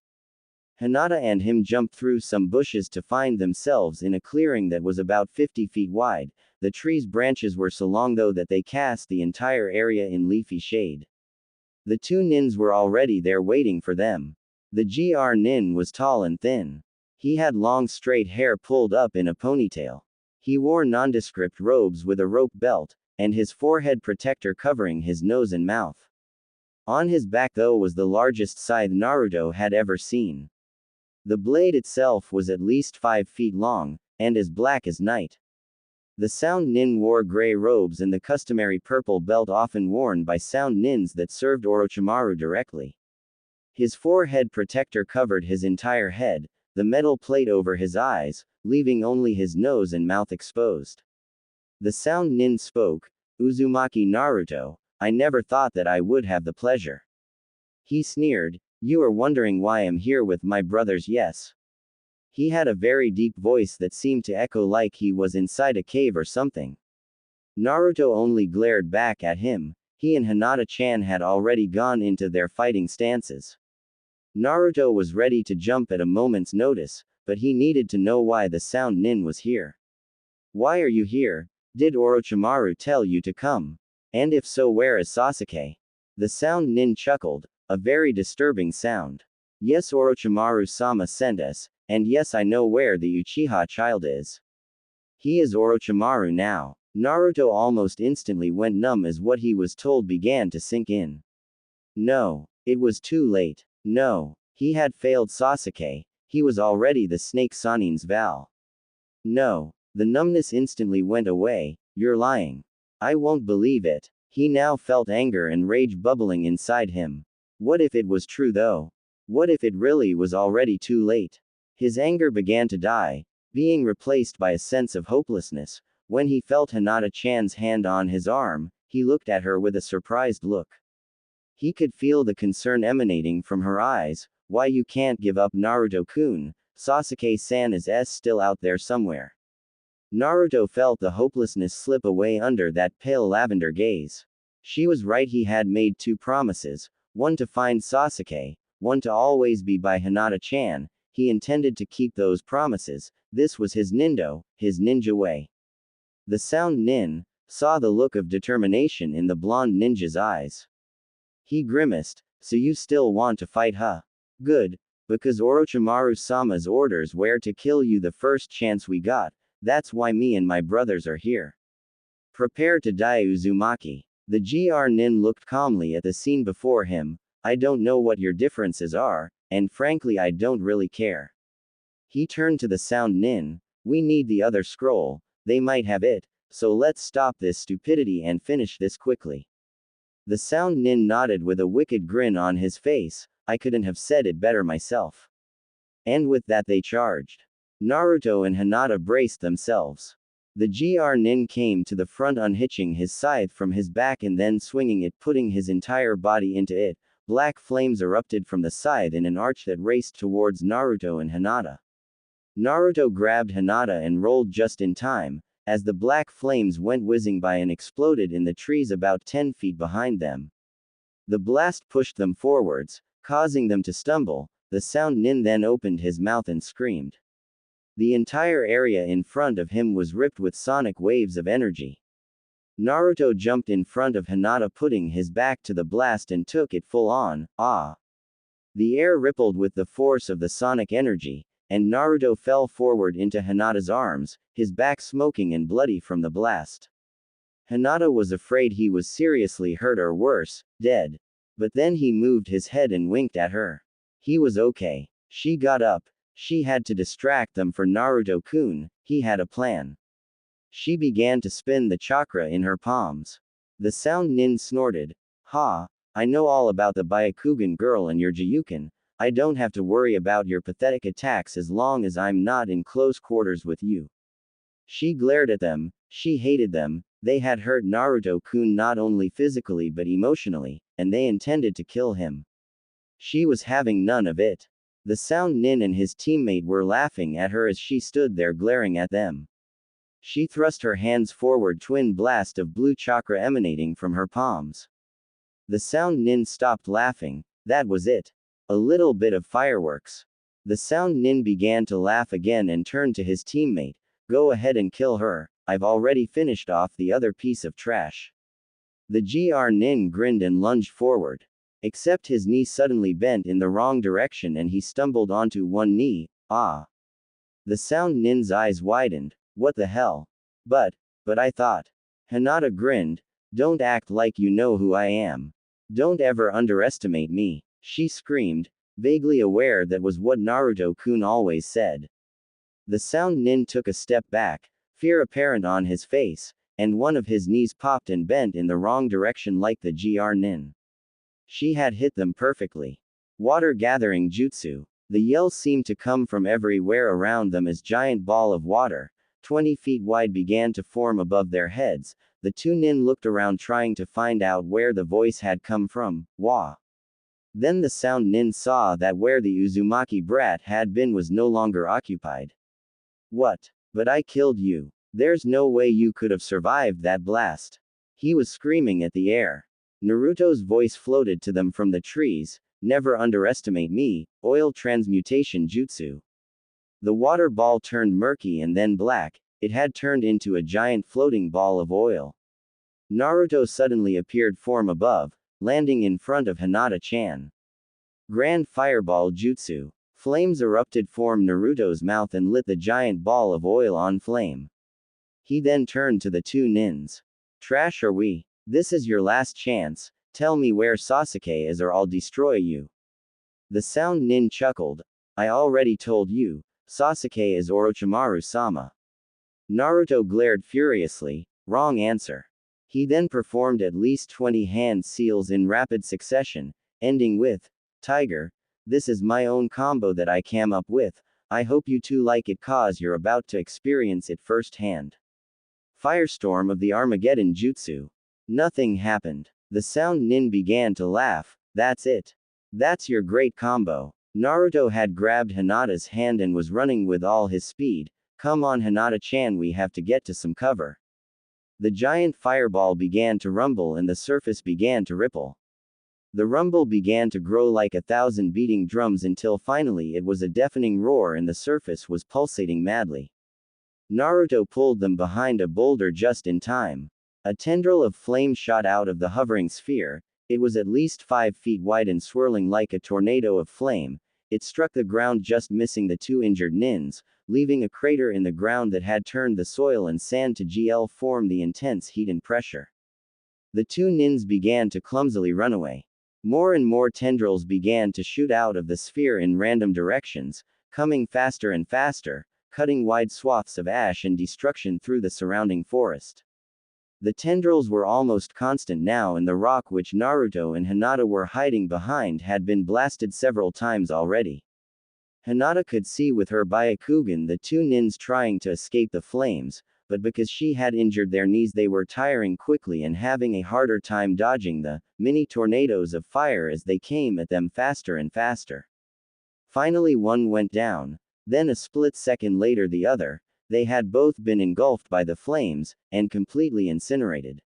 Hinata and him jumped through some bushes to find themselves in a clearing that was about 50 feet wide. The tree's branches were so long though that they cast the entire area in leafy shade. The two nins were already there waiting for them. The GR nin was tall and thin. He had long straight hair pulled up in a ponytail. He wore nondescript robes with a rope belt, and his forehead protector covering his nose and mouth. On his back though was the largest scythe Naruto had ever seen. The blade itself was at least 5 feet long, and as black as night. The Sound Nin wore gray robes and the customary purple belt often worn by Sound Nins that served Orochimaru directly. His forehead protector covered his entire head, the metal plate over his eyes, leaving only his nose and mouth exposed. The Sound Nin spoke, "Uzumaki Naruto, I never thought that I would have the pleasure." He sneered, "You are wondering why I'm here with my brothers, yes?" He had a very deep voice that seemed to echo like he was inside a cave or something. Naruto only glared back at him. He and Hinata-chan had already gone into their fighting stances. Naruto was ready to jump at a moment's notice, but he needed to know why the Sound Nin was here. "Why are you here? Did Orochimaru tell you to come? And if so, where is Sasuke?" The Sound Nin chuckled, a very disturbing sound. "Yes, Orochimaru-sama sent us, and yes, I know where the Uchiha child is. He is Orochimaru now." Naruto almost instantly went numb as what he was told began to sink in. No. It was too late. No. He had failed Sasuke. He was already the Snake Sanin's Val. No. The numbness instantly went away. "You're lying. I won't believe it." He now felt anger and rage bubbling inside him. What if it was true though? What if it really was already too late? His anger began to die, being replaced by a sense of hopelessness. When he felt Hinata-chan's hand on his arm, he looked at her with a surprised look. He could feel the concern emanating from her eyes. "Why you can't give up, Naruto-kun? Sasuke-san is still out there somewhere." Naruto felt the hopelessness slip away under that pale lavender gaze. She was right, he had made 2 promises, one to find Sasuke, one to always be by Hinata-chan. He intended to keep those promises. This was his nindo, his ninja way. The Sound Nin saw the look of determination in the blonde ninja's eyes. He grimaced. "So you still want to fight, huh? Good. Because Orochimaru-sama's orders were to kill you the first chance we got. That's why me and my brothers are here. Prepare to die, Uzumaki." The GR Nin looked calmly at the scene before him. "I don't know what your differences are, and frankly I don't really care." He turned to the Sound Nin. "We need the other scroll. They might have it, so let's stop this stupidity and finish this quickly." The Sound Nin nodded with a wicked grin on his face. "I couldn't have said it better myself." And with that they charged. Naruto and Hinata braced themselves. The GR Nin came to the front, unhitching his scythe from his back and then swinging it, putting his entire body into it. Black flames erupted from the scythe in an arch that raced towards Naruto and Hinata. Naruto grabbed Hinata and rolled just in time, as the black flames went whizzing by and exploded in the trees about 10 feet behind them. The blast pushed them forwards, causing them to stumble. The Sound Nin then opened his mouth and screamed. The entire area in front of him was ripped with sonic waves of energy. Naruto jumped in front of Hinata, putting his back to the blast and took it full on. The air rippled with the force of the sonic energy, and Naruto fell forward into Hinata's arms, his back smoking and bloody from the blast. Hinata was afraid he was seriously hurt or worse, dead. But then he moved his head and winked at her. He was okay. She got up. She had to distract them for Naruto-kun. He had a plan. She began to spin the chakra in her palms. The Sound Nin snorted. "Ha! I know all about the Byakugan girl and your Jiyuken. I don't have to worry about your pathetic attacks as long as I'm not in close quarters with you." She glared at them. She hated them. They had hurt Naruto-kun not only physically but emotionally, and they intended to kill him. She was having none of it. The Sound Nin and his teammate were laughing at her as she stood there glaring at them. She thrust her hands forward, twin blast of blue chakra emanating from her palms. The sound nin stopped laughing. That was it. A little bit of fireworks. The sound nin began to laugh again and turned to his teammate. Go ahead and kill her. I've already finished off the other piece of trash. The GR nin grinned and lunged forward. Except his knee suddenly bent in the wrong direction and he stumbled onto one knee. Ah. The sound nin's eyes widened. What the hell? But I thought. Hinata grinned. Don't act like you know who I am. Don't ever underestimate me, she screamed, vaguely aware that was what Naruto-kun always said. The sound nin took a step back, fear apparent on his face, and one of his knees popped and bent in the wrong direction like the GR nin. She had hit them perfectly. Water gathering jutsu. The yell seemed to come from everywhere around them as giant ball of water, 20 feet wide, began to form above their heads. The two nin looked around trying to find out where the voice had come from. Wah. Then the sound nin saw that where the Uzumaki brat had been was no longer occupied. What? But I killed you. There's no way you could have survived that blast. He was screaming at the air. Naruto's voice floated to them from the trees. Never underestimate me. Oil transmutation jutsu. The water ball turned murky and then black. It had turned into a giant floating ball of oil. Naruto suddenly appeared from above, landing in front of Hinata-chan. Grand Fireball Jutsu. Flames erupted from Naruto's mouth and lit the giant ball of oil on flame. He then turned to the two nins. Trash are we? This is your last chance. Tell me where Sasuke is or I'll destroy you. The sound nin chuckled. I already told you. Sasuke is Orochimaru-sama. Naruto glared furiously. Wrong answer. He then performed at least 20 hand seals in rapid succession, ending with, Tiger, this is my own combo that I came up with. I hope you two like it cause you're about to experience it firsthand. Firestorm of the Armageddon Jutsu. Nothing happened. The sound nin began to laugh. That's it. That's your great combo. Naruto had grabbed Hinata's hand and was running with all his speed. Come on Hinata-chan, we have to get to some cover. The giant fireball began to rumble and the surface began to ripple. The rumble began to grow like 1,000 beating drums until finally it was a deafening roar and the surface was pulsating madly. Naruto pulled them behind a boulder just in time. A tendril of flame shot out of the hovering sphere. It was at least 5 feet wide and swirling like a tornado of flame. It struck the ground, just missing the two injured nins, leaving a crater in the ground that had turned the soil and sand to gel from the intense heat and pressure. The two nins began to clumsily run away. More and more tendrils began to shoot out of the sphere in random directions, coming faster and faster, cutting wide swaths of ash and destruction through the surrounding forest. The tendrils were almost constant now, and the rock which Naruto and Hinata were hiding behind had been blasted several times already. Hinata could see with her Byakugan the two nins trying to escape the flames, but because she had injured their knees they were tiring quickly and having a harder time dodging the mini tornadoes of fire as they came at them faster and faster. Finally one went down, then a split second later the other. They had both been engulfed by the flames, and completely incinerated.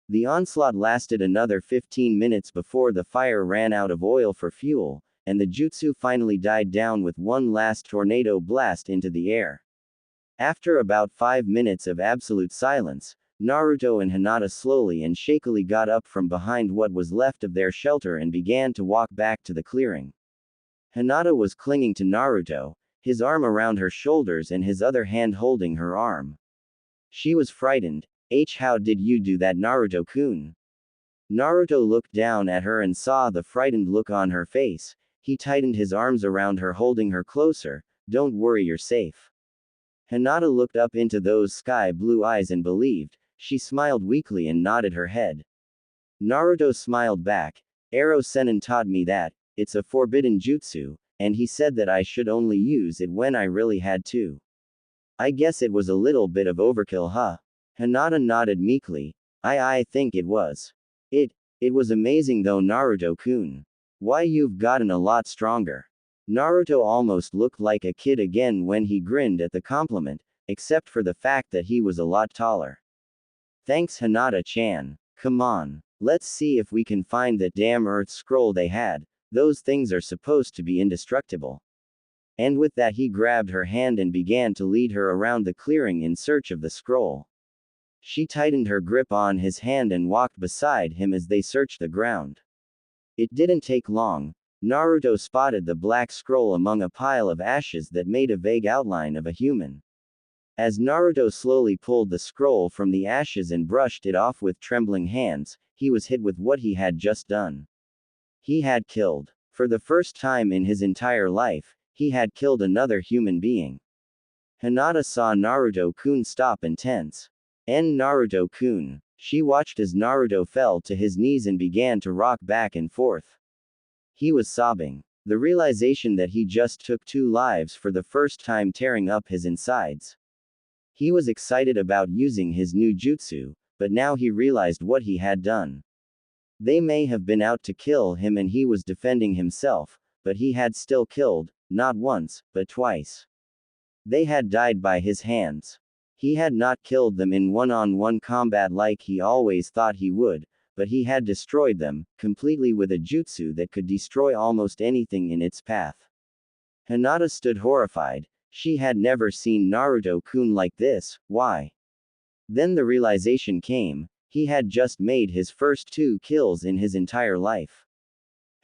The onslaught lasted another 15 minutes before the fire ran out of oil for fuel, and the jutsu finally died down with one last tornado blast into the air. After about 5 minutes of absolute silence, Naruto and Hinata slowly and shakily got up from behind what was left of their shelter and began to walk back to the clearing. Hinata was clinging to Naruto, his arm around her shoulders and his other hand holding her arm. She was frightened. How did you do that, Naruto-kun? Naruto looked down at her and saw the frightened look on her face. He tightened his arms around her, holding her closer. Don't worry, you're safe. Hinata looked up into those sky blue eyes and believed. She smiled weakly and nodded her head. Naruto smiled back. Ero Sennin taught me that it's a forbidden jutsu, and he said that I should only use it when I really had to. I guess it was a little bit of overkill, huh? Hinata nodded meekly. I think it was. It was amazing though, Naruto-kun. Why, you've gotten a lot stronger. Naruto almost looked like a kid again when he grinned at the compliment. except for the fact that he was a lot taller. Thanks Hinata-chan. Come on. Let's see if we can find that damn Earth scroll they had. Those things are supposed to be indestructible. And with that he grabbed her hand and began to lead her around the clearing in search of the scroll. She tightened her grip on his hand and walked beside him as they searched the ground. It didn't take long. Naruto spotted the black scroll among a pile of ashes that made a vague outline of a human. As Naruto slowly pulled the scroll from the ashes and brushed it off with trembling hands, he was hit with what he had just done. He had killed. For the first time in his entire life, he had killed another human being. Hinata saw Naruto-kun stop and tense. Naruto-kun. She watched as Naruto fell to his knees and began to rock back and forth. He was sobbing. The realization that he just took 2 lives for the first time tearing up his insides. He was excited about using his new jutsu, but now he realized what he had done. They may have been out to kill him and he was defending himself, but he had still killed, not once, but twice. They had died by his hands. He had not killed them in one-on-one combat like he always thought he would, but he had destroyed them, completely with a jutsu that could destroy almost anything in its path. Hinata stood horrified. She had never seen Naruto-kun like this. Why? Then the realization came, he had just made his first 2 kills in his entire life.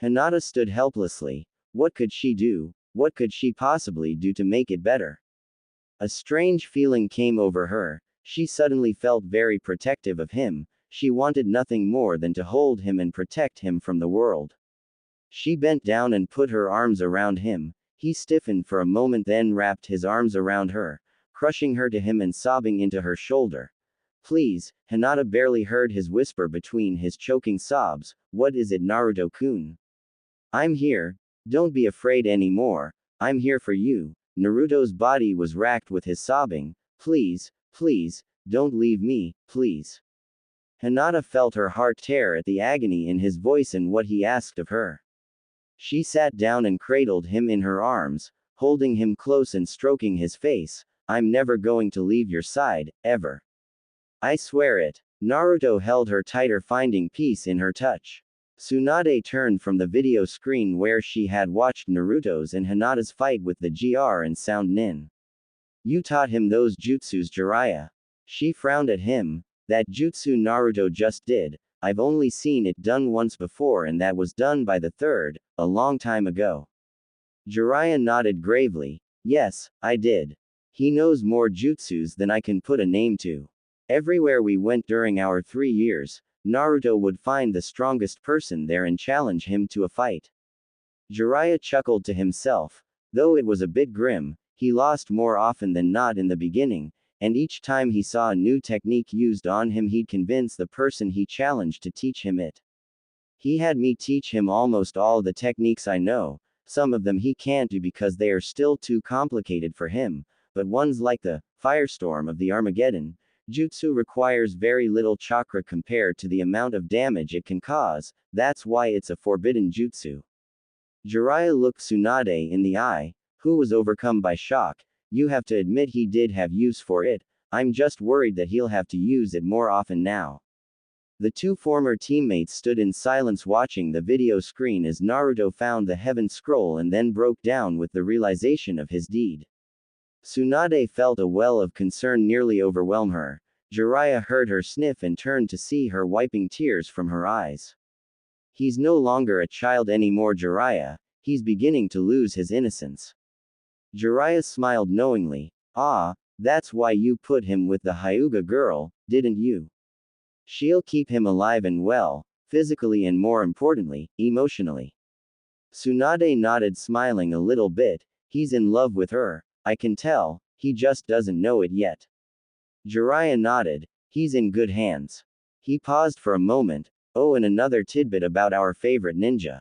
Hinata stood helplessly. What could she do? What could she possibly do to make it better? A strange feeling came over her. She suddenly felt very protective of him. She wanted nothing more than to hold him and protect him from the world. She bent down and put her arms around him. He stiffened for a moment, then wrapped his arms around her, crushing her to him and sobbing into her shoulder. Please, Hinata barely heard his whisper between his choking sobs. What is it, Naruto-kun? I'm here. Don't be afraid anymore. I'm here for you. Naruto's body was racked with his sobbing. Please, please, don't leave me, please. Hinata felt her heart tear at the agony in his voice and what he asked of her. She sat down and cradled him in her arms, holding him close and stroking his face. I'm never going to leave your side, ever. I swear it. Naruto held her tighter, finding peace in her touch. Tsunade turned from the video screen where she had watched Naruto's and Hinata's fight with the GR and Sound Nin. You taught him those jutsus, Jiraiya. She frowned at him. That jutsu Naruto just did, I've only seen it done once before and that was done by the 3rd, a long time ago. Jiraiya nodded gravely. Yes, I did. He knows more jutsus than I can put a name to. Everywhere we went during our 3 years, Naruto would find the strongest person there and challenge him to a fight. Jiraiya chuckled to himself. Though it was a bit grim, he lost more often than not in the beginning, and each time he saw a new technique used on him he'd convince the person he challenged to teach him it. He had me teach him almost all the techniques I know. Some of them he can't do because they are still too complicated for him, but ones like the Firestorm of the Armageddon jutsu requires very little chakra compared to the amount of damage it can cause. That's why it's a forbidden jutsu. Jiraiya looked Tsunade in the eye, who was overcome by shock. You have to admit he did have use for it. I'm just worried that he'll have to use it more often now. The 2 former teammates stood in silence watching the video screen as Naruto found the Heaven Scroll and then broke down with the realization of his deed. Tsunade felt a well of concern nearly overwhelm her. Jiraiya heard her sniff and turned to see her wiping tears from her eyes. He's no longer a child anymore, Jiraiya. He's beginning to lose his innocence. Jiraiya smiled knowingly. Ah, that's why you put him with the Hyuga girl, didn't you? She'll keep him alive and well, physically and more importantly, emotionally. Tsunade nodded, smiling a little bit. He's in love with her. I can tell, he just doesn't know it yet. Jiraiya nodded. He's in good hands. He paused for a moment. Oh, and another tidbit about our favorite ninja.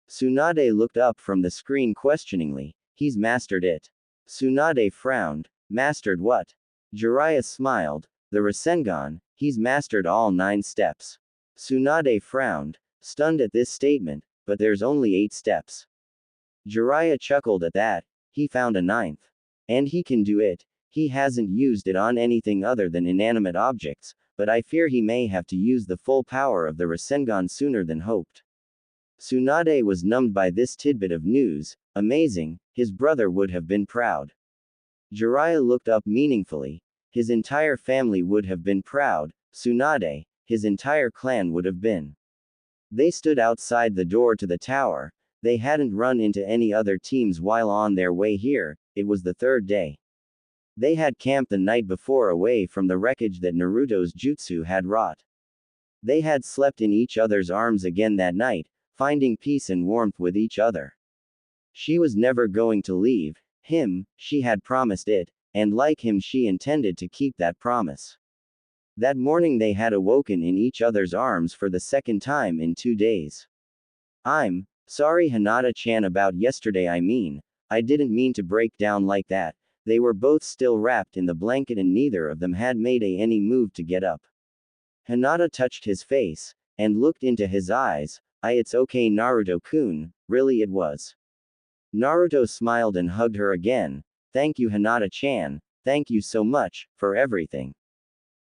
Tsunade looked up from the screen questioningly. He's mastered it. Tsunade frowned. Mastered what? Jiraiya smiled. The Rasengan. He's mastered all 9 steps. Tsunade frowned, stunned at this statement, but there's only 8 steps. Jiraiya chuckled at that. He found a 9th. And he can do it. He hasn't used it on anything other than inanimate objects, but I fear he may have to use the full power of the Rasengan sooner than hoped. Tsunade was numbed by this tidbit of news. Amazing, his brother would have been proud. Jiraiya looked up meaningfully. His entire family would have been proud. Tsunade, his entire clan would have been. They stood outside the door to the tower. They hadn't run into any other teams while on their way here. It was the third day. They had camped the night before away from the wreckage that Naruto's jutsu had wrought. They had slept in each other's arms again that night, finding peace and warmth with each other. She was never going to leave him, she had promised it, and like him she intended to keep that promise. That morning they had awoken in each other's arms for the second time in 2 days. I'm sorry Hinata-chan about yesterday. I didn't mean to break down like that. They were both still wrapped in the blanket and neither of them had made any move to get up. Hinata touched his face, and looked into his eyes. It's okay Naruto-kun, really it was. Naruto smiled and hugged her again. Thank you Hinata-chan, thank you so much, for everything.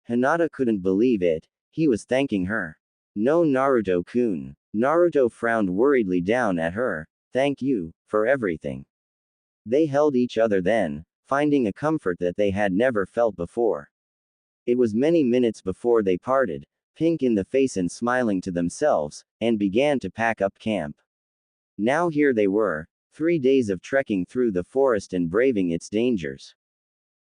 Hinata couldn't believe it, he was thanking her. No Naruto-kun. Naruto frowned worriedly down at her. Thank you, for everything. They held each other then, finding a comfort that they had never felt before. It was many minutes before they parted, pink in the face and smiling to themselves, and began to pack up camp. Now here they were, 3 days of trekking through the forest and braving its dangers.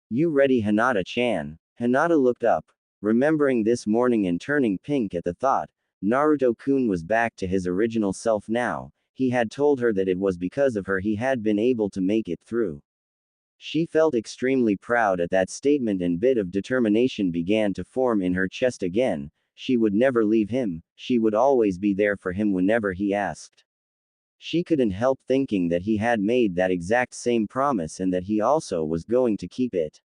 You ready Hinata-chan? Hinata looked up, remembering this morning and turning pink at the thought. Naruto-kun was back to his original self now. He had told her that it was because of her he had been able to make it through. She felt extremely proud at that statement and bit of determination began to form in her chest again. She would never leave him, she would always be there for him whenever he asked. She couldn't help thinking that he had made that exact same promise and that he also was going to keep it.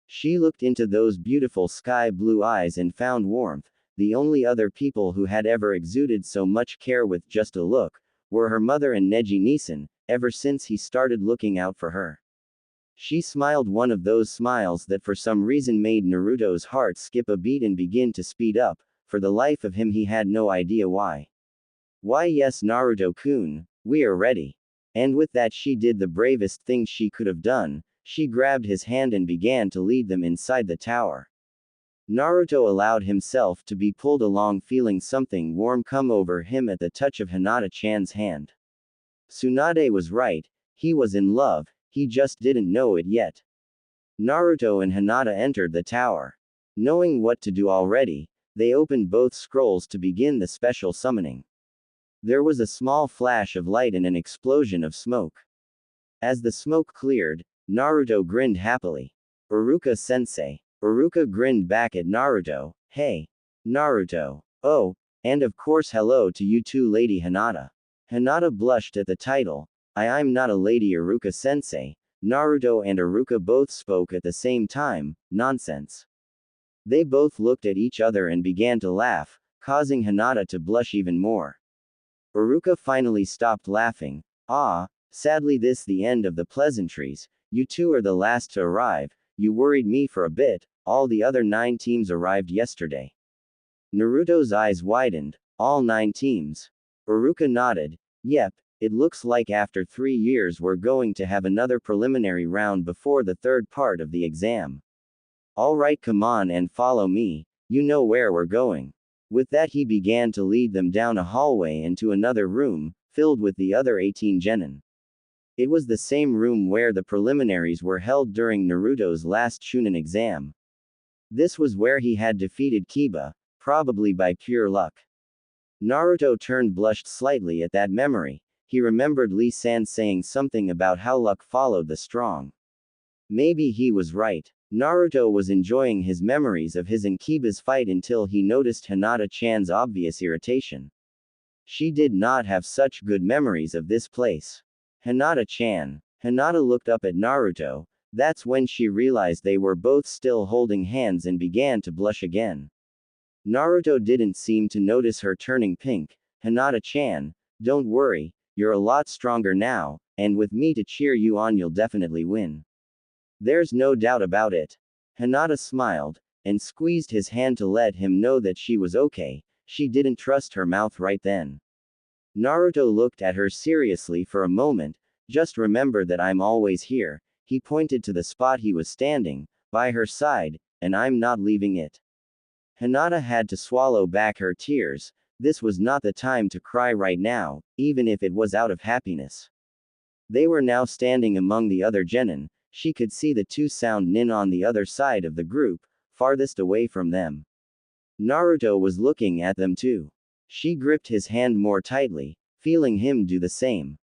She looked into those beautiful sky blue eyes and found warmth. The only other people who had ever exuded so much care with just a look were her mother and Neji Nisan, ever since he started looking out for her. She smiled one of those smiles that for some reason made Naruto's heart skip a beat and begin to speed up. For the life of him he had no idea why. Why yes Naruto-kun, we are ready. And with that she did the bravest thing she could have done. She grabbed his hand and began to lead them inside the tower. Naruto allowed himself to be pulled along feeling something warm come over him at the touch of Hinata-chan's hand. Tsunade was right, he was in love, he just didn't know it yet. Naruto and Hinata entered the tower. Knowing what to do already, they opened both scrolls to begin the special summoning. There was a small flash of light and an explosion of smoke. As the smoke cleared, Naruto grinned happily. Iruka-sensei. Iruka grinned back at Naruto. Hey. Naruto. Oh, and of course hello to you too Lady Hinata. Hinata blushed at the title. I'm not a lady Iruka-sensei. Naruto and Iruka both spoke at the same time. Nonsense. They both looked at each other and began to laugh, causing Hinata to blush even more. Iruka finally stopped laughing. Sadly this the end of the pleasantries. You two are the last to arrive. You worried me for a bit. All the other 9 teams arrived yesterday. Naruto's eyes widened. All 9 teams. Iruka nodded. Yep, it looks like after 3 years we're going to have another preliminary round before the third part of the exam. Alright, come on and follow me. You know where we're going. With that he began to lead them down a hallway into another room, filled with the other 18 genin. It was the same room where the preliminaries were held during Naruto's last Chunin exam. This was where he had defeated Kiba, probably by pure luck. Naruto blushed slightly at that memory. He remembered Lee-san saying something about how luck followed the strong. Maybe he was right. Naruto was enjoying his memories of his and Kiba's fight until he noticed Hinata-chan's obvious irritation. She did not have such good memories of this place. Hinata-chan. Hinata looked up at Naruto. That's when she realized they were both still holding hands and began to blush again. Naruto didn't seem to notice her turning pink. Hinata-chan, don't worry, you're a lot stronger now, and with me to cheer you on you'll definitely win. There's no doubt about it. Hinata smiled, and squeezed his hand to let him know that she was okay. She didn't trust her mouth right then. Naruto looked at her seriously for a moment. Just remember that I'm always here. He pointed to the spot he was standing, by her side, and I'm not leaving it. Hinata had to swallow back her tears. This was not the time to cry right now, even if it was out of happiness. They were now standing among the other genin. She could see the two sound nin on the other side of the group, farthest away from them. Naruto was looking at them too. She gripped his hand more tightly, feeling him do the same.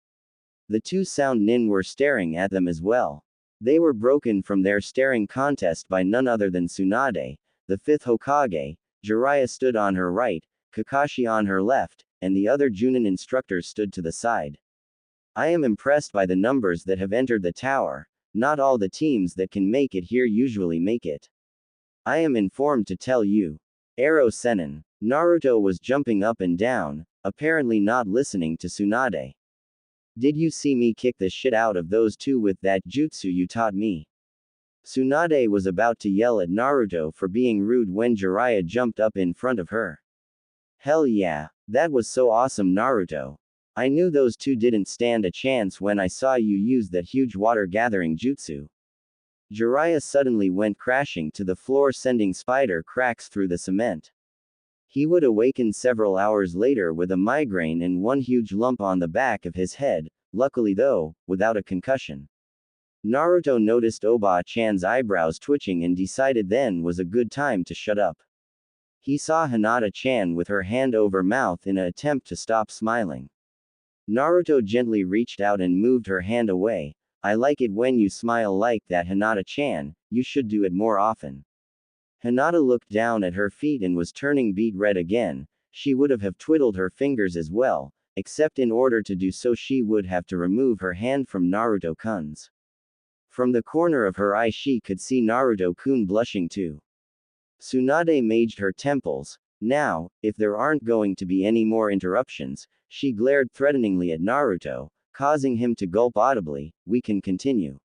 The two sound nin were staring at them as well. They were broken from their staring contest by none other than Tsunade, the fifth Hokage. Jiraiya stood on her right, Kakashi on her left, and the other Junin instructors stood to the side. I am impressed by the numbers that have entered the tower. Not all the teams that can make it here usually make it. I am informed to tell you. Arrow Sennin. Naruto was jumping up and down, apparently not listening to Tsunade. Did you see me kick the shit out of those two with that jutsu you taught me? Tsunade was about to yell at Naruto for being rude when Jiraiya jumped up in front of her. Hell yeah, that was so awesome, Naruto. I knew those two didn't stand a chance when I saw you use that huge water gathering jutsu. Jiraiya suddenly went crashing to the floor, sending spider cracks through the cement. He would awaken several hours later with a migraine and one huge lump on the back of his head, luckily though, without a concussion. Naruto noticed Oba-chan's eyebrows twitching and decided then was a good time to shut up. He saw Hinata-chan with her hand over mouth in an attempt to stop smiling. Naruto gently reached out and moved her hand away. I like it when you smile like that, Hinata-chan, you should do it more often. Hinata looked down at her feet and was turning beet red again. She would have twiddled her fingers as well, except in order to do so she would have to remove her hand from Naruto-kun's. From the corner of her eye she could see Naruto-kun blushing too. Tsunade maged her temples. Now, if there aren't going to be any more interruptions, she glared threateningly at Naruto, causing him to gulp audibly. We can continue.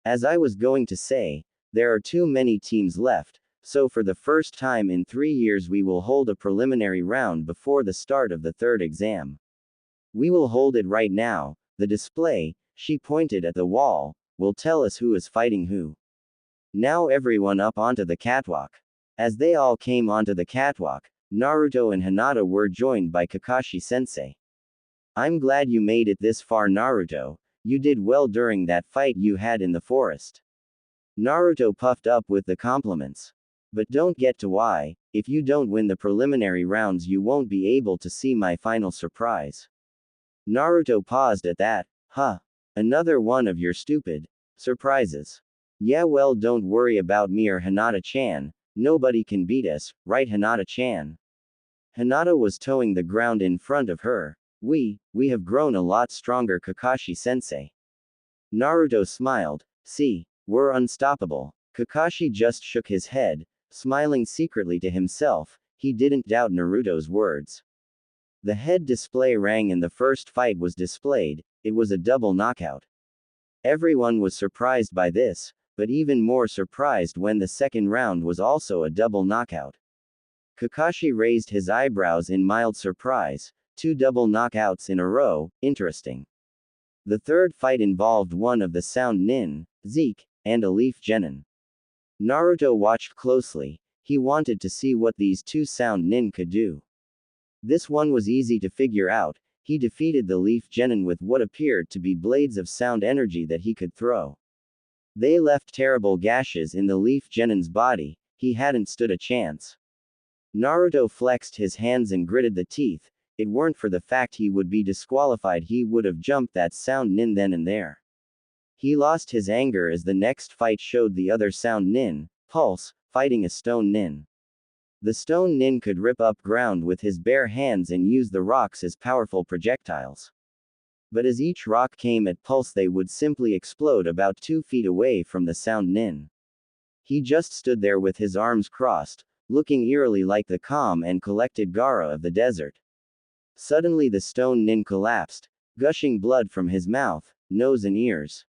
As I was going to say, there are too many teams left, so for the first time in 3 years we will hold a preliminary round before the start of the third exam. We will hold it right now. The display, she pointed at the wall, will tell us who is fighting who. Now everyone up onto the catwalk. As they all came onto the catwalk, Naruto and Hinata were joined by Kakashi-sensei. I'm glad you made it this far, Naruto. You did well during that fight you had in the forest. Naruto puffed up with the compliments. But don't get to why, if you don't win the preliminary rounds you won't be able to see my final surprise. Naruto paused at that. Huh. Another one of your stupid surprises. Yeah, well, don't worry about me or Hinata-chan. Nobody can beat us, right, Hinata-chan? Hinata was toeing the ground in front of her. We have grown a lot stronger, Kakashi-sensei. Naruto smiled. See, we're unstoppable. Kakashi just shook his head, smiling secretly to himself. He didn't doubt Naruto's words. The head display rang and the first fight was displayed. It was a double knockout. Everyone was surprised by this, but even more surprised when the second round was also a double knockout. Kakashi raised his eyebrows in mild surprise. 2 double knockouts in a row, interesting. The third fight involved one of the Sound Nin, Zeke, and a Leaf Genin. Naruto watched closely. He wanted to see what these 2 Sound Nin could do. This one was easy to figure out. He defeated the Leaf Genin with what appeared to be blades of sound energy that he could throw. They left terrible gashes in the Leaf Genin's body. He hadn't stood a chance. Naruto flexed his hands and gritted the teeth. It weren't for the fact he would be disqualified he would have jumped that Sound Nin then and there. He lost his anger as the next fight showed the other Sound Nin, Pulse, fighting a Stone Nin. The Stone Nin could rip up ground with his bare hands and use the rocks as powerful projectiles. But as each rock came at Pulse they would simply explode about 2 feet away from the Sound Nin. He just stood there with his arms crossed, looking eerily like the calm and collected Gaara of the desert. Suddenly the Stone Nin collapsed, gushing blood from his mouth, nose and ears.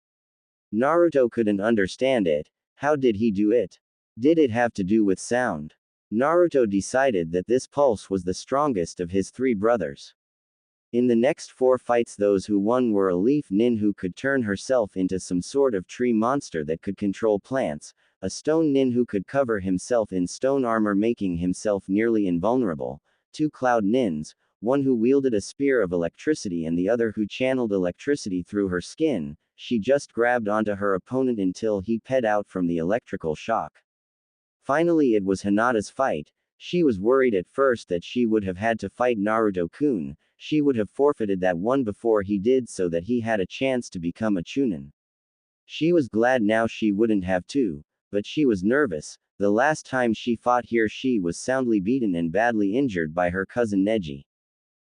Naruto couldn't understand it. How did he do it? Did it have to do with sound? Naruto decided that this pulse was the strongest of his three brothers. In the next 4 fights, those who won were a leaf nin who could turn herself into some sort of tree monster that could control plants, a stone nin who could cover himself in stone armor making himself nearly invulnerable, 2 cloud nins, one who wielded a spear of electricity and the other who channeled electricity through her skin. She just grabbed onto her opponent until he ped out from the electrical shock. Finally, it was Hinata's fight. She was worried at first that she would have had to fight Naruto-kun. She would have forfeited that one before he did so that he had a chance to become a chunin. She was glad now she wouldn't have to, but she was nervous. The last time she fought here she was soundly beaten and badly injured by her cousin Neji.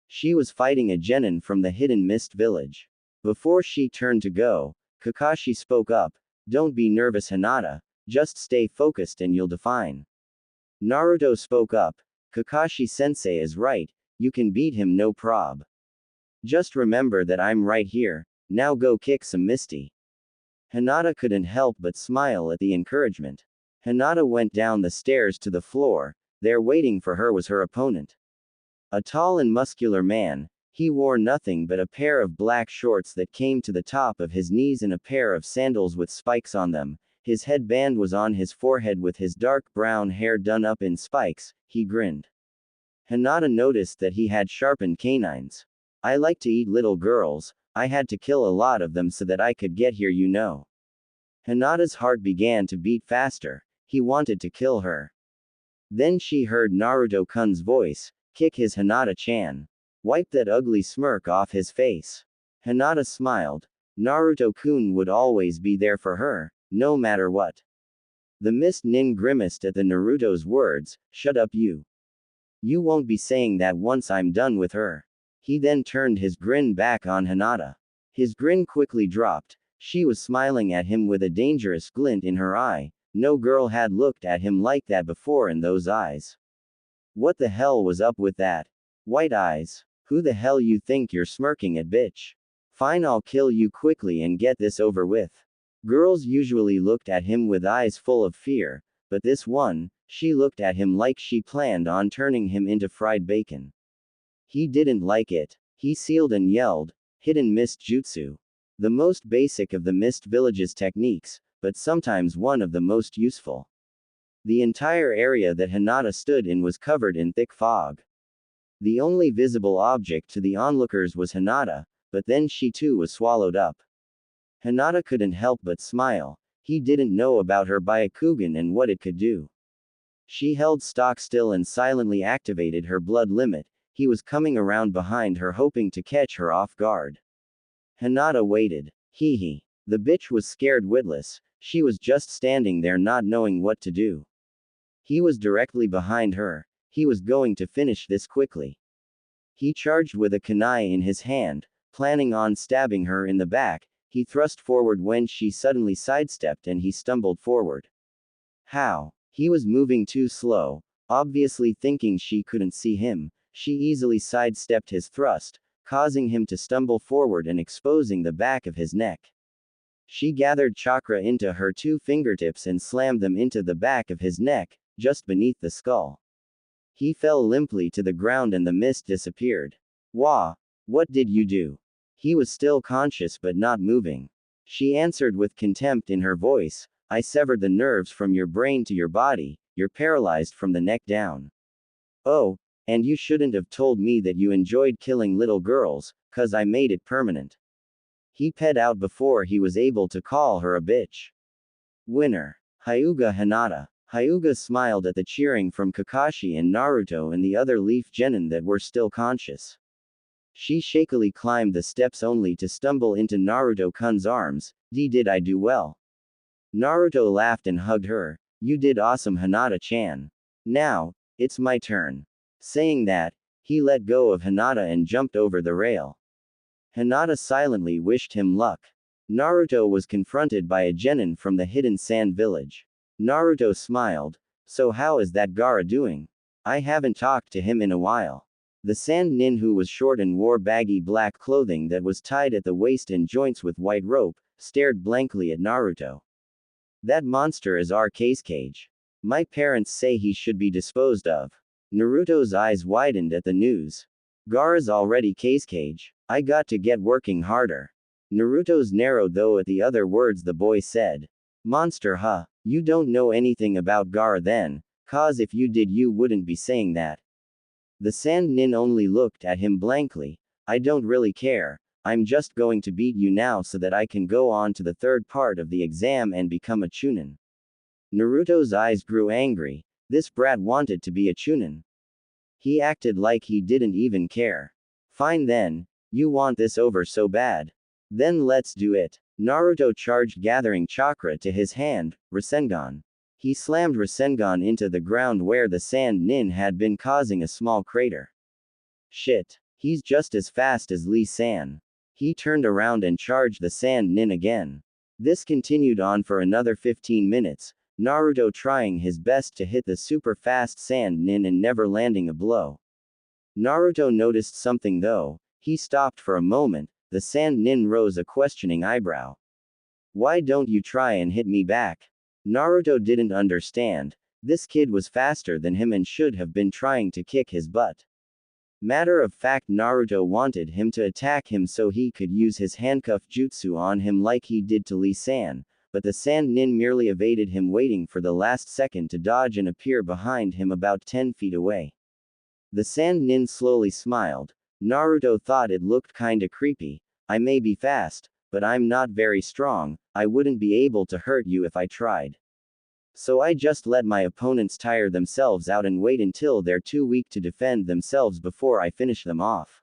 She was fighting a genin from the hidden mist village. Before she turned to go, Kakashi spoke up, "Don't be nervous, Hinata, just stay focused and you'll define." Naruto spoke up, "Kakashi-sensei is right, you can beat him no prob. Just remember that I'm right here, now go kick some Misty." Hinata couldn't help but smile at the encouragement. Hinata went down the stairs to the floor. There waiting for her was her opponent. A tall and muscular man, he wore nothing but a pair of black shorts that came to the top of his knees and a pair of sandals with spikes on them. His headband was on his forehead with his dark brown hair done up in spikes. He grinned. Hinata noticed that he had sharpened canines. "I like to eat little girls, I had to kill a lot of them so that I could get here, you know." Hinata's heart began to beat faster. He wanted to kill her. Then she heard Naruto-kun's voice, "Kick his Hinata-chan. Wipe that ugly smirk off his face." Hinata smiled. Naruto-kun would always be there for her, no matter what. The mist nin grimaced at the Naruto's words, "Shut up you. You won't be saying that once I'm done with her." He then turned his grin back on Hinata. His grin quickly dropped. She was smiling at him with a dangerous glint in her eye. No girl had looked at him like that before in those eyes. What the hell was up with that? White eyes. Who the hell you think you're smirking at, bitch? Fine, I'll kill you quickly and get this over with. Girls usually looked at him with eyes full of fear, but this one, she looked at him like she planned on turning him into fried bacon. He didn't like it. He sealed and yelled, "Hidden mist jutsu. The most basic of the mist village's techniques, but sometimes one of the most useful." The entire area that Hinata stood in was covered in thick fog. The only visible object to the onlookers was Hinata, but then she too was swallowed up. Hinata couldn't help but smile. He didn't know about her Byakugan and what it could do. She held stock still and silently activated her blood limit. He was coming around behind her hoping to catch her off guard. Hinata waited. Hee hee. The bitch was scared witless. She was just standing there not knowing what to do. He was directly behind her. He was going to finish this quickly. He charged with a kunai in his hand, planning on stabbing her in the back. He thrust forward when she suddenly sidestepped and he stumbled forward. How? He was moving too slow, obviously thinking she couldn't see him. She easily sidestepped his thrust, causing him to stumble forward and exposing the back of his neck. She gathered chakra into her 2 fingertips and slammed them into the back of his neck, just beneath the skull. He fell limply to the ground and the mist disappeared. "Wah! What did you do?" He was still conscious but not moving. She answered with contempt in her voice, "I severed the nerves from your brain to your body, you're paralyzed from the neck down. Oh, and you shouldn't have told me that you enjoyed killing little girls, 'cause I made it permanent." He ped out before he was able to call her a bitch. Winner. Hyuga Hinata. Hyuga smiled at the cheering from Kakashi and Naruto and the other leaf genin that were still conscious. She shakily climbed the steps only to stumble into Naruto-kun's arms. Did I do well?" Naruto laughed and hugged her. "You did awesome, Hinata-chan. Now, it's my turn." Saying that, he let go of Hinata and jumped over the rail. Hinata silently wished him luck. Naruto was confronted by a genin from the hidden sand village. Naruto smiled. "So how is that Gaara doing? I haven't talked to him in a while." The sand nin who was short and wore baggy black clothing that was tied at the waist and joints with white rope, stared blankly at Naruto. That monster is our cage. My parents say he should be disposed of. Naruto's eyes widened at the news. Gaara's already cage. I got to get working harder. Naruto's narrowed though at the other words the boy said. Monster huh? You don't know anything about Gaara then, cause if you did you wouldn't be saying that. The Sand Nin only looked at him blankly. I don't really care, I'm just going to beat you now so that I can go on to the third part of the exam and become a Chunin. Naruto's eyes grew angry. This brat wanted to be a Chunin. He acted like he didn't even care. Fine then, you want this over so bad. Then let's do it. Naruto charged gathering chakra to his hand, Rasengan. He slammed Rasengan into the ground where the Sand Nin had been causing a small crater. Shit. He's just as fast as Lee San. He turned around and charged the Sand Nin again. This continued on for another 15 minutes, Naruto trying his best to hit the super fast Sand Nin and never landing a blow. Naruto noticed something though. He stopped for a moment. The Sand Nin rose a questioning eyebrow. Why don't you try and hit me back? Naruto didn't understand. This kid was faster than him and should have been trying to kick his butt. Matter of fact, Naruto wanted him to attack him so he could use his handcuff jutsu on him like he did to Lee San, but the Sand Nin merely evaded him, waiting for the last second to dodge and appear behind him about 10 feet away. The Sand Nin slowly smiled. Naruto thought it looked kinda creepy. I may be fast, but I'm not very strong, I wouldn't be able to hurt you if I tried. So I just let my opponents tire themselves out and wait until they're too weak to defend themselves before I finish them off.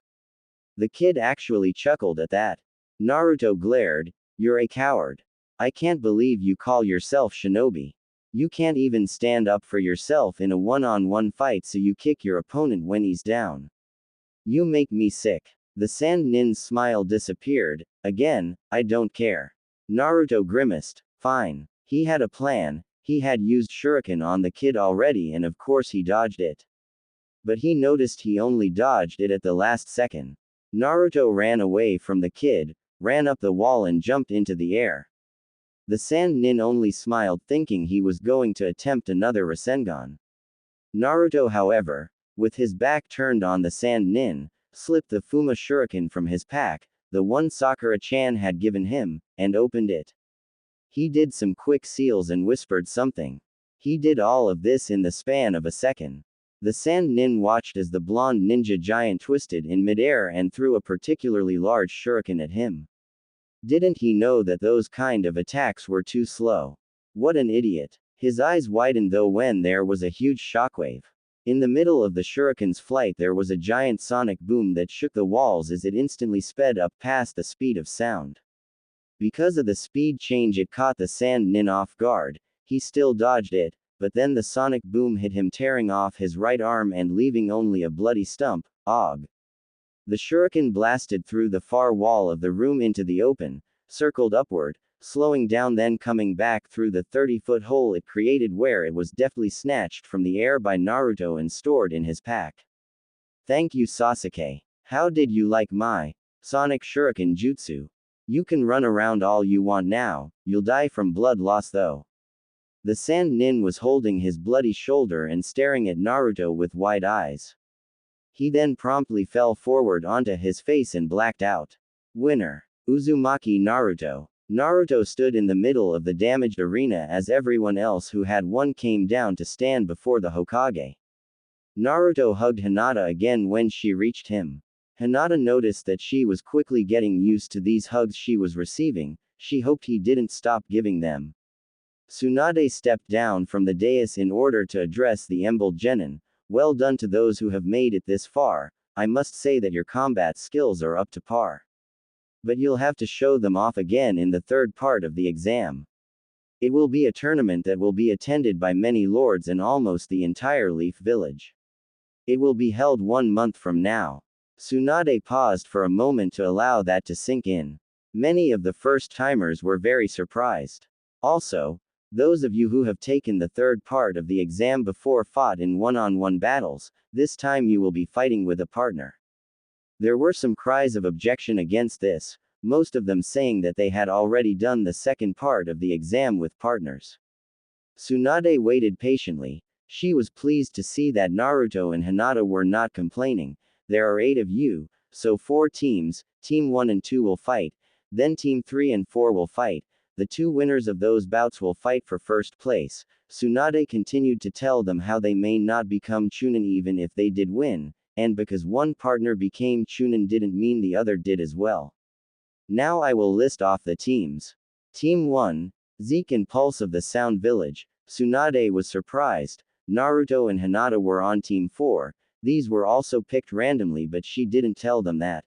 The kid actually chuckled at that. Naruto glared. You're a coward. I can't believe you call yourself shinobi. You can't even stand up for yourself in a one-on-one fight, so you kick your opponent when he's down. You make me sick. The Sand Nin's smile disappeared. Again, I don't care. Naruto grimaced. Fine. He had a plan. He had used shuriken on the kid already and of course he dodged it. But he noticed he only dodged it at the last second. Naruto ran away from the kid, ran up the wall and jumped into the air. The Sand Nin only smiled, thinking he was going to attempt another Rasengan. Naruto, however, with his back turned on the Sand Nin, slipped the Fuma shuriken from his pack, the one Sakura-chan had given him, and opened it. He did some quick seals and whispered something. He did all of this in the span of a second. The Sand Nin watched as the blonde ninja giant twisted in midair and threw a particularly large shuriken at him. Didn't he know that those kind of attacks were too slow? What an idiot. His eyes widened though when there was a huge shockwave. In the middle of the shuriken's flight there was a giant sonic boom that shook the walls as it instantly sped up past the speed of sound. Because of the speed change it caught the Sand Nin off guard. He still dodged it, but then the sonic boom hit him, tearing off his right arm and leaving only a bloody stump. Og. The shuriken blasted through the far wall of the room into the open, circled upward, slowing down, then coming back through the 30-foot hole it created, where it was deftly snatched from the air by Naruto and stored in his pack. Thank you, Sasuke. How did you like my sonic shuriken jutsu? You can run around all you want now, you'll die from blood loss though. The Sand Nin was holding his bloody shoulder and staring at Naruto with wide eyes. He then promptly fell forward onto his face and blacked out. Winner. Uzumaki Naruto. Naruto stood in the middle of the damaged arena as everyone else who had won came down to stand before the Hokage. Naruto hugged Hinata again when she reached him. Hinata noticed that she was quickly getting used to these hugs she was receiving. She hoped he didn't stop giving them. Tsunade stepped down from the dais in order to address the embled genin. Well done to those who have made it this far. I must say that your combat skills are up to par. But you'll have to show them off again in the third part of the exam. It will be a tournament that will be attended by many lords and almost the entire Leaf Village. It will be held 1 month from now. Tsunade paused for a moment to allow that to sink in. Many of the first-timers were very surprised. Also, those of you who have taken the third part of the exam before fought in one-on-one battles, this time you will be fighting with a partner. There were some cries of objection against this, most of them saying that they had already done the second part of the exam with partners. Tsunade waited patiently. She was pleased to see that Naruto and Hinata were not complaining. There are 8 of you, so 4 teams, Team 1 and 2 will fight, then Team 3 and 4 will fight. The 2 winners of those bouts will fight for first place. Tsunade continued to tell them how they may not become Chunin even if they did win, and because one partner became Chunin didn't mean the other did as well. Now I will list off the teams. Team 1, Zeke and Pulse of the Sound Village. Tsunade was surprised. Naruto and Hinata were on Team 4. These were also picked randomly, but she didn't tell them that.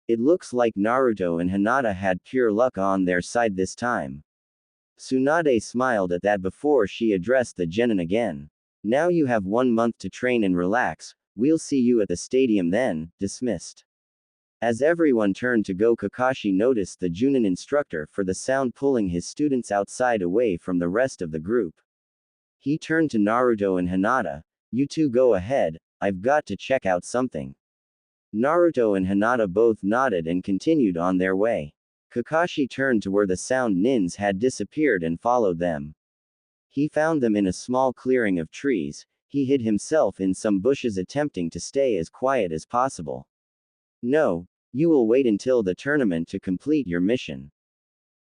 It looks like Naruto and Hinata had pure luck on their side this time. Tsunade smiled at that before she addressed the genin again. Now you have 1 month to train and relax. We'll see you at the stadium then. Dismissed. As everyone turned to go, Kakashi noticed the Junin instructor for the sound pulling his students outside away from the rest of the group. He turned to Naruto and Hinata. You two go ahead, I've got to check out something. Naruto and Hinata both nodded and continued on their way. Kakashi turned to where the sound nins had disappeared and followed them. He found them in a small clearing of trees. He hid himself in some bushes attempting to stay as quiet as possible. No, you will wait until the tournament to complete your mission.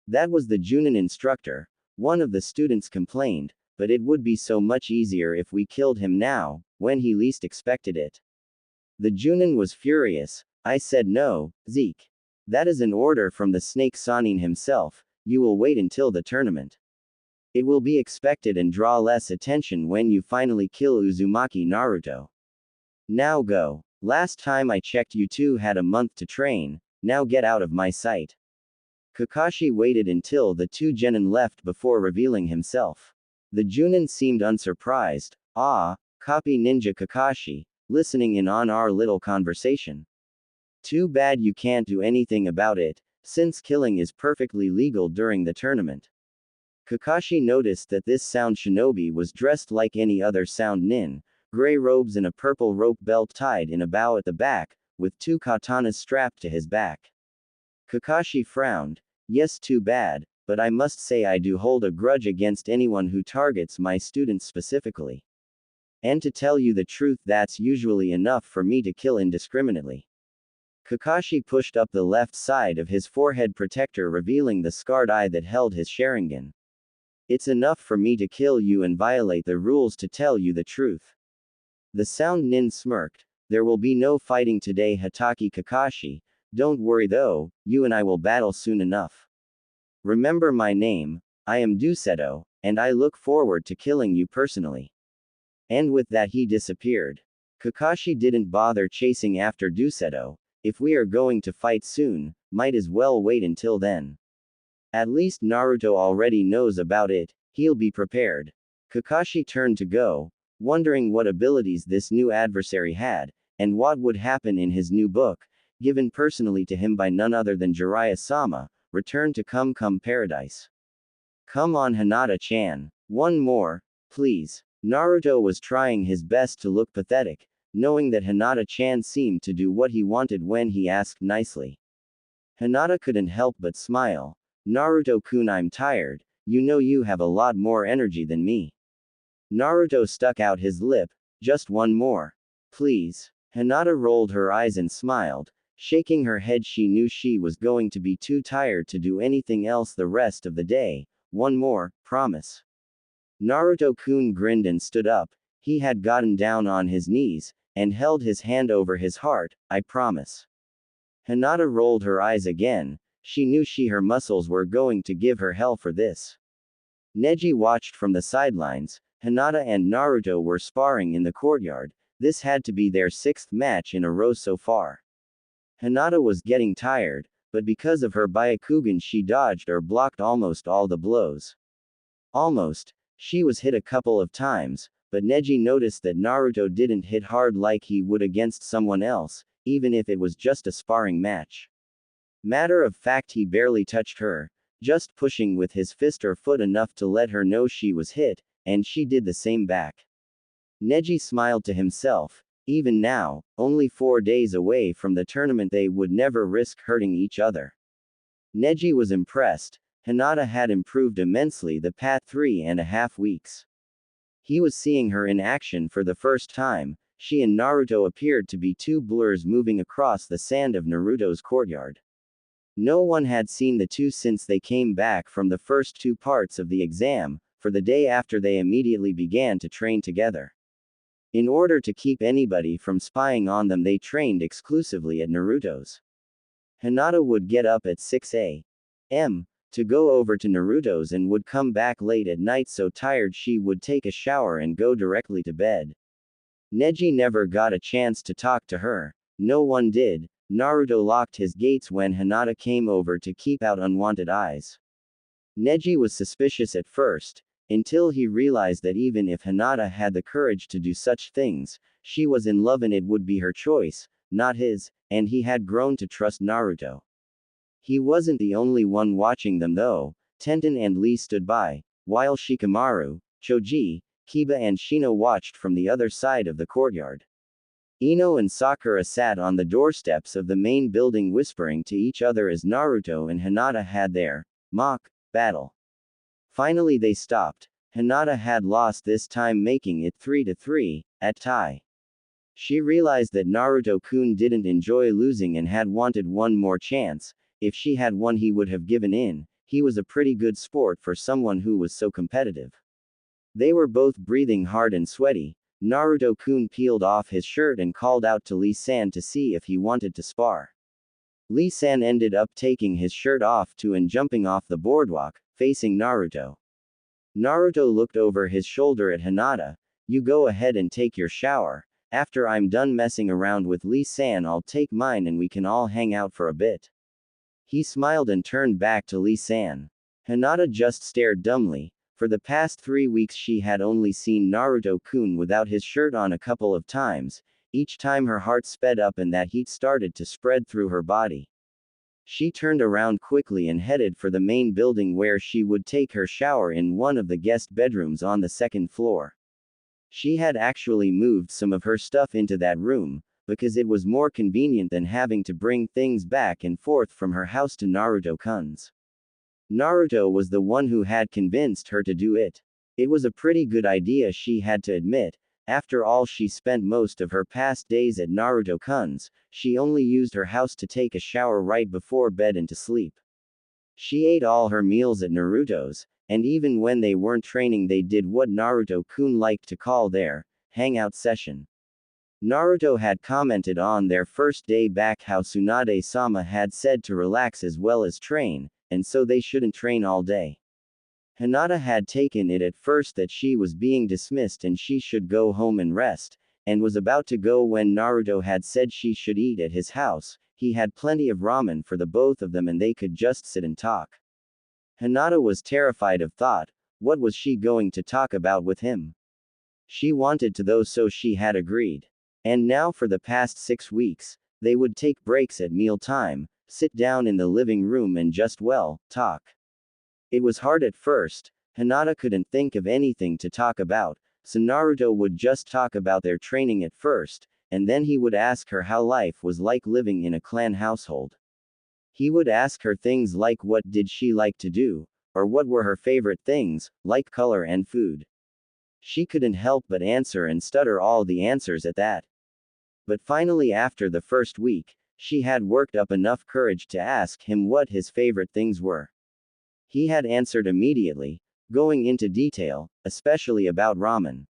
That was the Junin instructor. One of the students complained, but it would be so much easier if we killed him now, when he least expected it. The Junin was furious. I said no, Zeke. That is an order from the Snake Sanin himself. You will wait until the tournament. It will be expected and draw less attention when you finally kill Uzumaki Naruto. Now go. Last time I checked you two had a month to train, now get out of my sight. Kakashi waited until the 2 genin left before revealing himself. The Junin seemed unsurprised. Ah, copy Ninja Kakashi, listening in on our little conversation. Too bad you can't do anything about it, since killing is perfectly legal during the tournament. Kakashi noticed that this sound shinobi was dressed like any other sound nin, gray robes and a purple rope belt tied in a bow at the back, with 2 katanas strapped to his back. Kakashi frowned. Yes, too bad, but I must say I do hold a grudge against anyone who targets my students specifically. And to tell you the truth, that's usually enough for me to kill indiscriminately. Kakashi pushed up the left side of his forehead protector, revealing the scarred eye that held his Sharingan. It's enough for me to kill you and violate the rules to tell you the truth. The sound nin smirked. There will be no fighting today, Hatake Kakashi. Don't worry though, you and I will battle soon enough. Remember my name, I am Duseto, and I look forward to killing you personally. And with that he disappeared. Kakashi didn't bother chasing after Duseto. If we are going to fight soon, might as well wait until then. At least Naruto already knows about it, he'll be prepared. Kakashi turned to go, wondering what abilities this new adversary had, and what would happen in his new book, given personally to him by none other than Jiraiya-sama, Return to Come Paradise. Come on Hinata-chan. One more, please. Naruto was trying his best to look pathetic, knowing that Hinata-chan seemed to do what he wanted when he asked nicely. Hinata couldn't help but smile. Naruto-kun, I'm tired, you know you have a lot more energy than me. Naruto stuck out his lip. Just one more. Please. Hinata rolled her eyes and smiled. Shaking her head, she knew she was going to be too tired to do anything else the rest of the day. One more, promise. Naruto-kun grinned and stood up. He had gotten down on his knees, and held his hand over his heart. I promise. Hinata rolled her eyes again. She knew her muscles were going to give her hell for this. Neji watched from the sidelines. Hinata and Naruto were sparring in the courtyard. This had to be their 6th match in a row so far. Hinata was getting tired, but because of her Byakugan she dodged or blocked almost all the blows. Almost. She was hit a couple of times, but Neji noticed that Naruto didn't hit hard like he would against someone else, even if it was just a sparring match. Matter of fact, he barely touched her, just pushing with his fist or foot enough to let her know she was hit, and she did the same back. Neji smiled to himself. Even now, only 4 days away from the tournament, they would never risk hurting each other. Neji was impressed. Hinata had improved immensely the past 3.5 weeks. He was seeing her in action for the first time. She and Naruto appeared to be two blurs moving across the sand of Naruto's courtyard. No one had seen the two since they came back from the first two parts of the exam, for the day after they immediately began to train together. In order to keep anybody from spying on them, they trained exclusively at Naruto's. Hinata would get up at 6 a.m. to go over to Naruto's and would come back late at night so tired she would take a shower and go directly to bed. Neji never got a chance to talk to her. No one did. Naruto locked his gates when Hinata came over to keep out unwanted eyes. Neji was suspicious at first, until he realized that even if Hinata had the courage to do such things, she was in love and it would be her choice, not his, and he had grown to trust Naruto. He wasn't the only one watching them though. Tenten and Lee stood by, while Shikamaru, Choji, Kiba and Shino watched from the other side of the courtyard. Ino and Sakura sat on the doorsteps of the main building whispering to each other as Naruto and Hinata had their mock battle. Finally they stopped. Hinata had lost this time, making it 3-3 at tie. She realized that Naruto-kun didn't enjoy losing and had wanted one more chance. If she had won he would have given in. He was a pretty good sport for someone who was so competitive. They were both breathing hard and sweaty. Naruto-kun peeled off his shirt and called out to Lee-san to see if he wanted to spar. Lee-san ended up taking his shirt off too and jumping off the boardwalk, facing Naruto. Naruto looked over his shoulder at Hinata. You go ahead and take your shower. After I'm done messing around with Lee-san I'll take mine and we can all hang out for a bit. He smiled and turned back to Lee-san. Hinata just stared dumbly. For the past 3 weeks she had only seen Naruto-kun without his shirt on a couple of times. Each time her heart sped up and that heat started to spread through her body. She turned around quickly and headed for the main building where she would take her shower in one of the guest bedrooms on the second floor. She had actually moved some of her stuff into that room, because it was more convenient than having to bring things back and forth from her house to Naruto-kun's. Naruto was the one who had convinced her to do it. It was a pretty good idea, she had to admit. After all, she spent most of her past days at Naruto-kun's. She only used her house to take a shower right before bed and to sleep. She ate all her meals at Naruto's, and even when they weren't training they did what Naruto-kun liked to call their hangout session. Naruto had commented on their first day back how Tsunade-sama had said to relax as well as train, and so they shouldn't train all day. Hinata had taken it at first that she was being dismissed and she should go home and rest, and was about to go when Naruto had said she should eat at his house. He had plenty of ramen for the both of them and they could just sit and talk. Hinata was terrified of thought. What was she going to talk about with him? She wanted to though, so she had agreed. And now for the past 6 weeks, they would take breaks at meal time, sit down in the living room and just, well, talk. It was hard at first. Hinata couldn't think of anything to talk about, so Naruto would just talk about their training at first, and then he would ask her how life was like living in a clan household. He would ask her things like what did she like to do, or what were her favorite things, like color and food. She couldn't help but answer and stutter all the answers at that. But finally, after the first week, she had worked up enough courage to ask him what his favorite things were. He had answered immediately, going into detail, especially about ramen.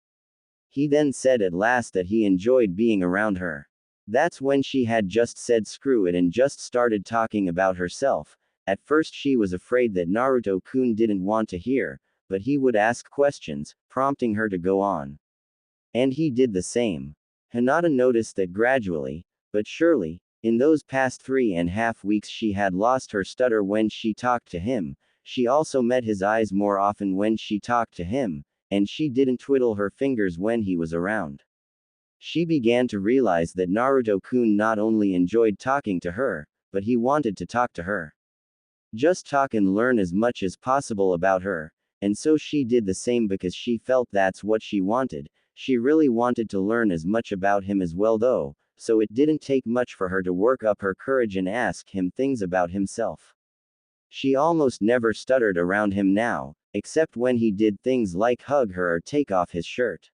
He then said at last that he enjoyed being around her. That's when she had just said screw it and just started talking about herself. At first she was afraid that Naruto-kun didn't want to hear, but he would ask questions, prompting her to go on. And he did the same. Hinata noticed that gradually, but surely, in those past 3.5 weeks she had lost her stutter when she talked to him. She also met his eyes more often when she talked to him, and she didn't twiddle her fingers when he was around. She began to realize that Naruto-kun not only enjoyed talking to her, but he wanted to talk to her. Just talk and learn as much as possible about her, and so she did the same because she felt that's what she wanted. She really wanted to learn as much about him as well though, so it didn't take much for her to work up her courage and ask him things about himself. She almost never stuttered around him now, except when he did things like hug her or take off his shirt.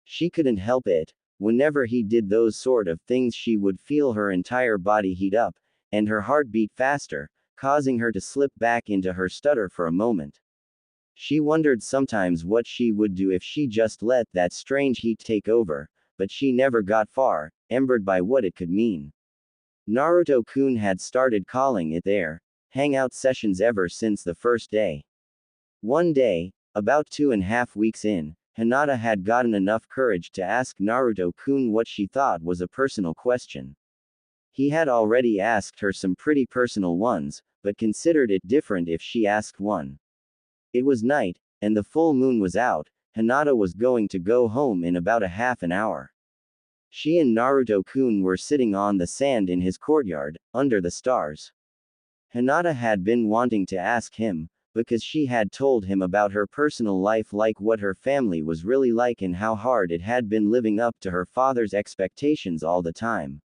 She couldn't help it. Whenever he did those sort of things, she would feel her entire body heat up, and her heart beat faster, causing her to slip back into her stutter for a moment. She wondered sometimes what she would do if she just let that strange heat take over, but she never got far, embered by what it could mean. Naruto-kun had started calling it their hangout sessions ever since the first day. One day, about 2.5 weeks in, Hinata had gotten enough courage to ask Naruto-kun what she thought was a personal question. He had already asked her some pretty personal ones, but considered it different if she asked one. It was night, and the full moon was out. Hinata was going to go home in about a half an hour. She and Naruto-kun were sitting on the sand in his courtyard, under the stars. Hinata had been wanting to ask him, because she had told him about her personal life, like what her family was really like and how hard it had been living up to her father's expectations all the time.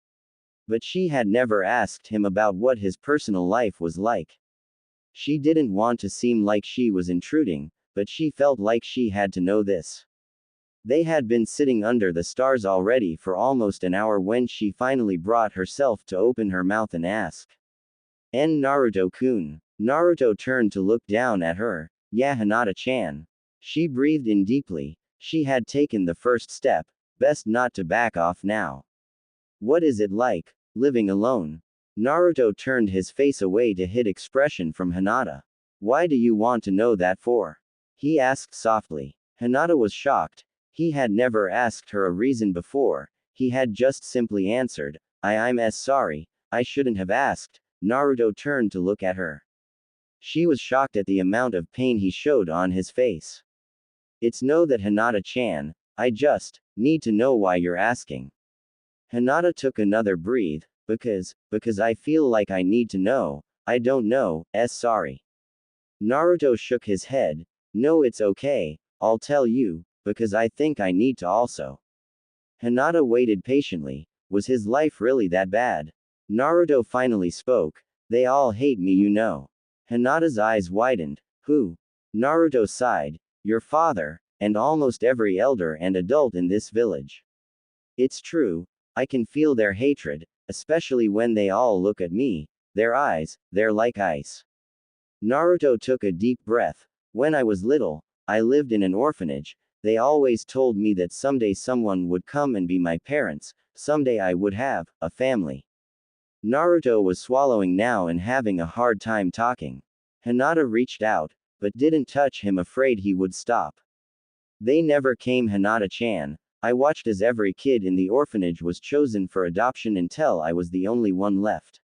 But she had never asked him about what his personal life was like. She didn't want to seem like she was intruding, but she felt like she had to know this. They had been sitting under the stars already for almost an hour when she finally brought herself to open her mouth and ask. Naruto-kun. Naruto turned to look down at her. Yeah, Hinata-chan. She breathed in deeply. She had taken the first step, best not to back off now. What is it like, living alone? Naruto turned his face away to hide expression from Hinata. Why do you want to know that for? He asked softly. Hinata was shocked. He had never asked her a reason before. He had just simply answered, I'm sorry, I shouldn't have asked. Naruto turned to look at her. She was shocked at the amount of pain he showed on his face. It's no that Hinata-chan, I just need to know why you're asking. Hinata took another breath. Because I feel like I need to know. I don't know, sorry. Naruto shook his head. No, it's okay, I'll tell you, because I think I need to also. Hinata waited patiently. Was his life really that bad? Naruto finally spoke. They all hate me, you know. Hinata's eyes widened. Who? Naruto sighed. Your father, and almost every elder and adult in this village. It's true, I can feel their hatred, especially when they all look at me. Their eyes, they're like ice. Naruto took a deep breath. When I was little, I lived in an orphanage. They always told me that someday someone would come and be my parents, someday I would have a family. Naruto was swallowing now and having a hard time talking. Hinata reached out, but didn't touch him, afraid he would stop. They never came, Hinata-chan. I watched as every kid in the orphanage was chosen for adoption until I was the only one left.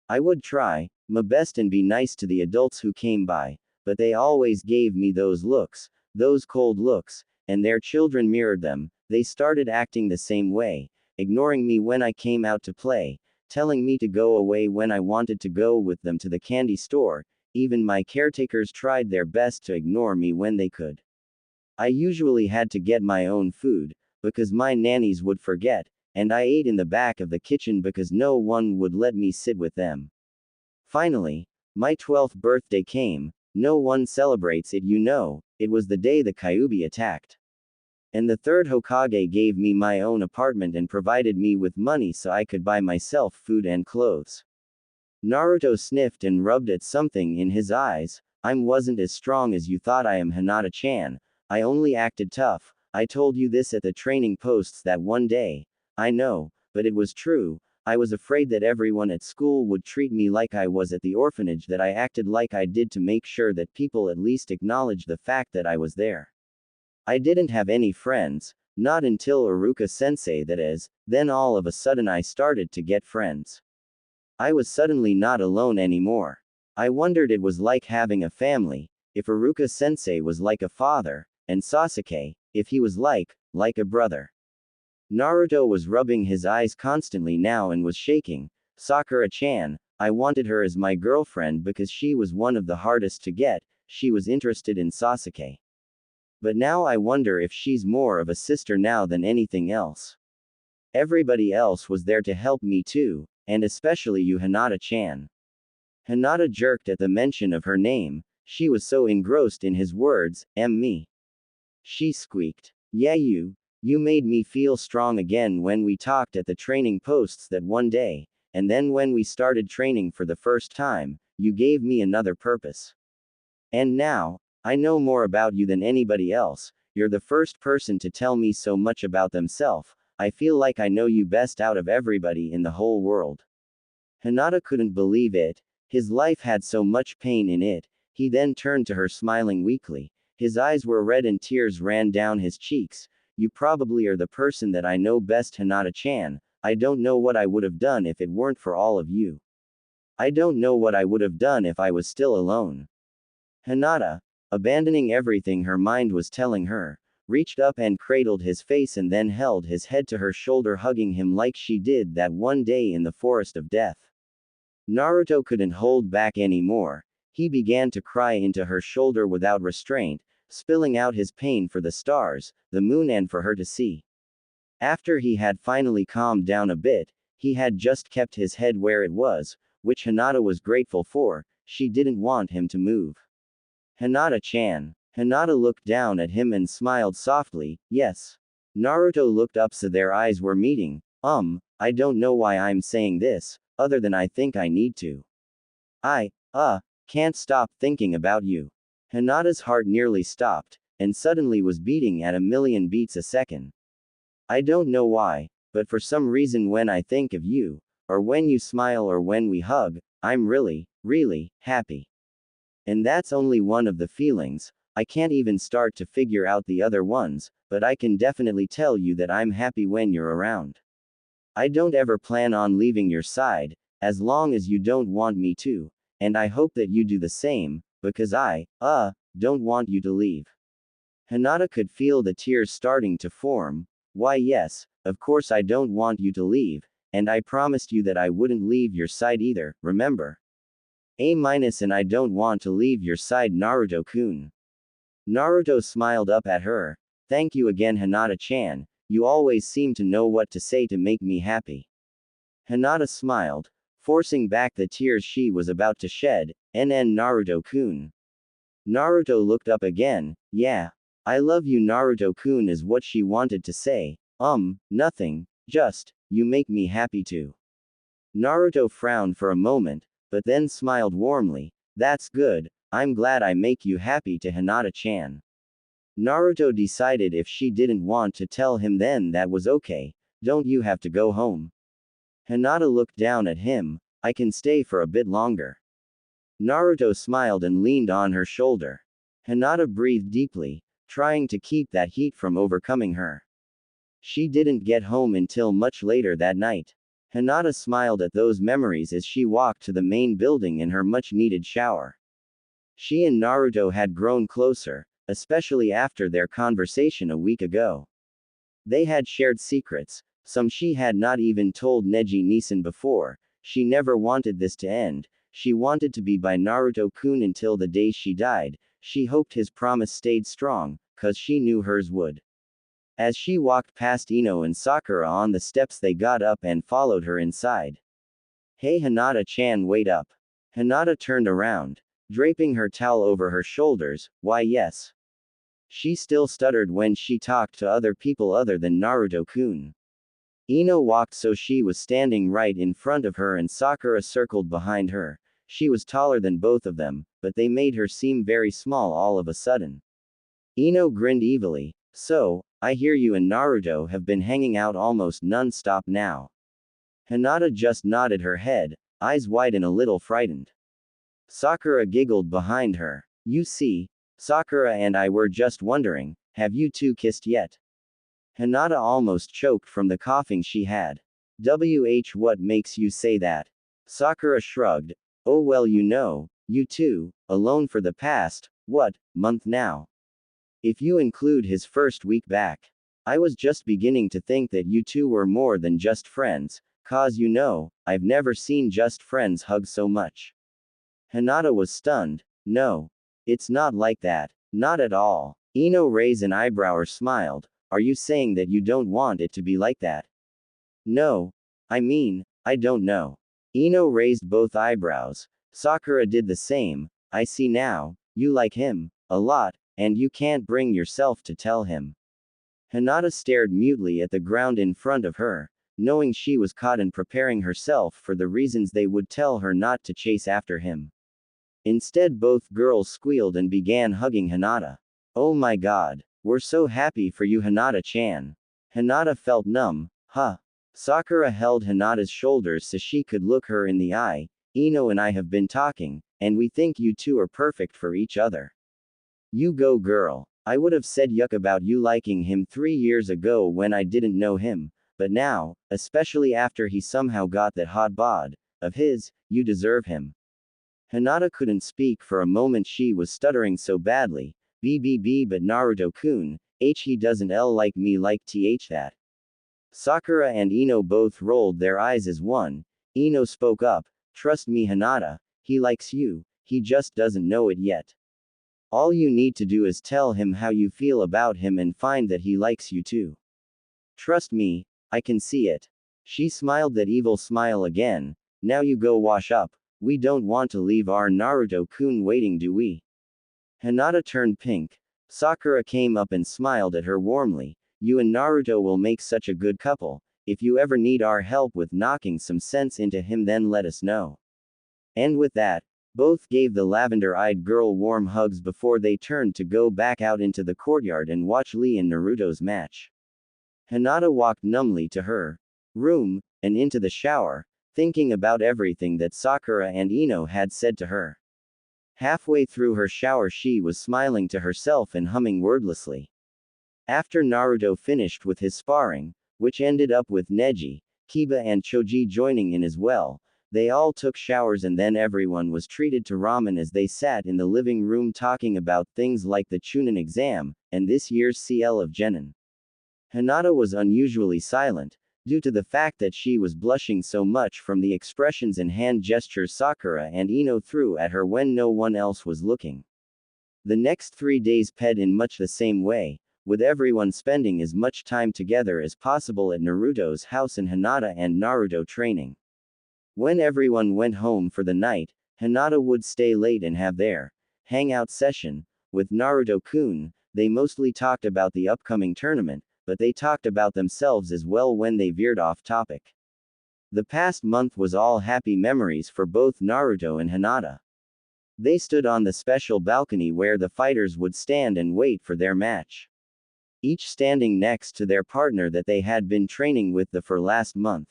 I would try my best and be nice to the adults who came by, but they always gave me those looks, those cold looks, and their children mirrored them. They started acting the same way, ignoring me when I came out to play, telling me to go away when I wanted to go with them to the candy store. Even my caretakers tried their best to ignore me when they could. I usually had to get my own food, because my nannies would forget, and I ate in the back of the kitchen because no one would let me sit with them. Finally, my 12th birthday came. No one celebrates it, you know. It was the day the Kyuubi attacked. And the third Hokage gave me my own apartment and provided me with money so I could buy myself food and clothes. Naruto sniffed and rubbed at something in his eyes. I wasn't as strong as you thought I am, Hinata-chan. I only acted tough. I told you this at the training posts that one day. I know, but it was true. I was afraid that everyone at school would treat me like I was at the orphanage, that I acted like I did to make sure that people at least acknowledged the fact that I was there. I didn't have any friends, not until Iruka-sensei, that is, then all of a sudden I started to get friends. I was suddenly not alone anymore. I wondered it was like having a family, if Iruka-sensei was like a father, and Sasuke, if he was like a brother. Naruto was rubbing his eyes constantly now and was shaking. Sakura-chan, I wanted her as my girlfriend because she was one of the hardest to get. She was interested in Sasuke. But now I wonder if she's more of a sister now than anything else. Everybody else was there to help me too, and especially you, Hinata-chan. Hinata jerked at the mention of her name. She was so engrossed in his words. Me. She squeaked. Yeah, you made me feel strong again when we talked at the training posts that one day, and then when we started training for the first time, you gave me another purpose. And now, I know more about you than anybody else. You're the first person to tell me so much about themselves. I feel like I know you best out of everybody in the whole world. Hinata couldn't believe it. His life had so much pain in it. He then turned to her smiling weakly. His eyes were red and tears ran down his cheeks. You probably are the person that I know best, Hinata-chan. I don't know what I would have done if it weren't for all of you. I don't know what I would have done if I was still alone. Hinata, abandoning everything her mind was telling her, reached up and cradled his face and then held his head to her shoulder, hugging him like she did that one day in the forest of death. Naruto couldn't hold back anymore. He began to cry into her shoulder without restraint, spilling out his pain for the stars, the moon, and for her to see. After he had finally calmed down a bit, he had just kept his head where it was, which Hinata was grateful for. She didn't want him to move. Hinata-chan. Hinata looked down at him and smiled softly. Yes. Naruto looked up so their eyes were meeting. I don't know why I'm saying this, other than I think I need to. I can't stop thinking about you. Hinata's heart nearly stopped, and suddenly was beating at 1,000,000 beats a second. I don't know why, but for some reason when I think of you, or when you smile or when we hug, I'm really, really happy. And that's only one of the feelings. I can't even start to figure out the other ones, but I can definitely tell you that I'm happy when you're around. I don't ever plan on leaving your side, as long as you don't want me to, and I hope that you do the same, because I don't want you to leave. Hinata could feel the tears starting to form. Why, yes, of course I don't want you to leave, and I promised you that I wouldn't leave your side either, remember? And I don't want to leave your side, Naruto-kun. Naruto smiled up at her. Thank you again, Hinata-chan, you always seem to know what to say to make me happy. Hinata smiled, forcing back the tears she was about to shed. Naruto-kun. Naruto looked up again. Yeah. I love you, Naruto-kun, is what she wanted to say. Nothing. Just, you make me happy too. Naruto frowned for a moment, but then smiled warmly. That's good. I'm glad I make you happy, to Hinata-chan. Naruto decided if she didn't want to tell him, then that was okay. Don't you have to go home? Hinata looked down at him. I can stay for a bit longer. Naruto smiled and leaned on her shoulder. Hinata breathed deeply, trying to keep that heat from overcoming her. She didn't get home until much later that night. Hinata smiled at those memories as she walked to the main building in her much-needed shower. She and Naruto had grown closer, especially after their conversation a week ago. They had shared secrets, some she had not even told Neji-Nisan before. She never wanted this to end. She wanted to be by Naruto-kun until the day she died. She hoped his promise stayed strong, 'cause she knew hers would. As she walked past Ino and Sakura on the steps, they got up and followed her inside. Hey, Hinata-chan, wait up. Hinata turned around, draping her towel over her shoulders. Why, yes. She still stuttered when she talked to other people other than Naruto-kun. Ino walked so she was standing right in front of her and Sakura circled behind her. She was taller than both of them, but they made her seem very small all of a sudden. Ino grinned evilly. So, I hear you and Naruto have been hanging out almost non-stop now. Hinata just nodded her head, eyes wide and a little frightened. Sakura giggled behind her. You see, Sakura and I were just wondering, have you two kissed yet? Hinata almost choked from the coughing she had. What makes you say that? Sakura shrugged. Oh well, you two, alone for the past, month now? If you include his first week back. I was just beginning to think that you two were more than just friends, 'cause I've never seen just friends hug so much. Hinata was stunned. No. It's not like that. Not at all. Ino raised an eyebrow or smiled. Are you saying that you don't want it to be like that? No. I mean, I don't know. Ino raised both eyebrows. Sakura did the same. I see now, you like him, a lot, and you can't bring yourself to tell him. Hinata stared mutely at the ground in front of her, knowing she was caught and preparing herself for the reasons they would tell her not to chase after him. Instead, both girls squealed and began hugging Hinata. Oh my god. We're so happy for you, Hinata-chan. Hinata felt numb. Huh. Sakura held Hinata's shoulders so she could look her in the eye. Ino and I have been talking, and we think you two are perfect for each other. You go, girl. I would have said yuck about you liking him 3 years ago when I didn't know him, but now, especially after he somehow got that hot bod of his, you deserve him. Hinata couldn't speak for a moment, she was stuttering so badly. BBB, but Naruto-kun, he doesn't like me like that. Sakura and Ino both rolled their eyes as one. Ino spoke up, trust me Hinata, he likes you, he just doesn't know it yet. All you need to do is tell him how you feel about him and find that he likes you too. Trust me, I can see it. She smiled that evil smile again. Now you go wash up, we don't want to leave our Naruto-kun waiting, do we? Hinata turned pink. Sakura came up and smiled at her warmly. You and Naruto will make such a good couple. If you ever need our help with knocking some sense into him, then let us know. And with that, both gave the lavender-eyed girl warm hugs before they turned to go back out into the courtyard and watch Lee and Naruto's match. Hinata walked numbly to her room, and into the shower, thinking about everything that Sakura and Ino had said to her. Halfway through her shower she was smiling to herself and humming wordlessly. After Naruto finished with his sparring, which ended up with Neji, Kiba and Choji joining in as well, they all took showers and then everyone was treated to ramen as they sat in the living room talking about things like the Chunin exam, and this year's CL of Genin. Hinata was unusually silent, due to the fact that she was blushing so much from the expressions and hand gestures Sakura and Ino threw at her when no one else was looking. The next 3 days ped in much the same way, with everyone spending as much time together as possible at Naruto's house and Hinata and Naruto training. When everyone went home for the night, Hinata would stay late and have their hangout session with Naruto-kun. They mostly talked about the upcoming tournament, but they talked about themselves as well when they veered off topic. The past month was all happy memories for both Naruto and Hinata. They stood on the special balcony where the fighters would stand and wait for their match. Each standing next to their partner that they had been training with for last month.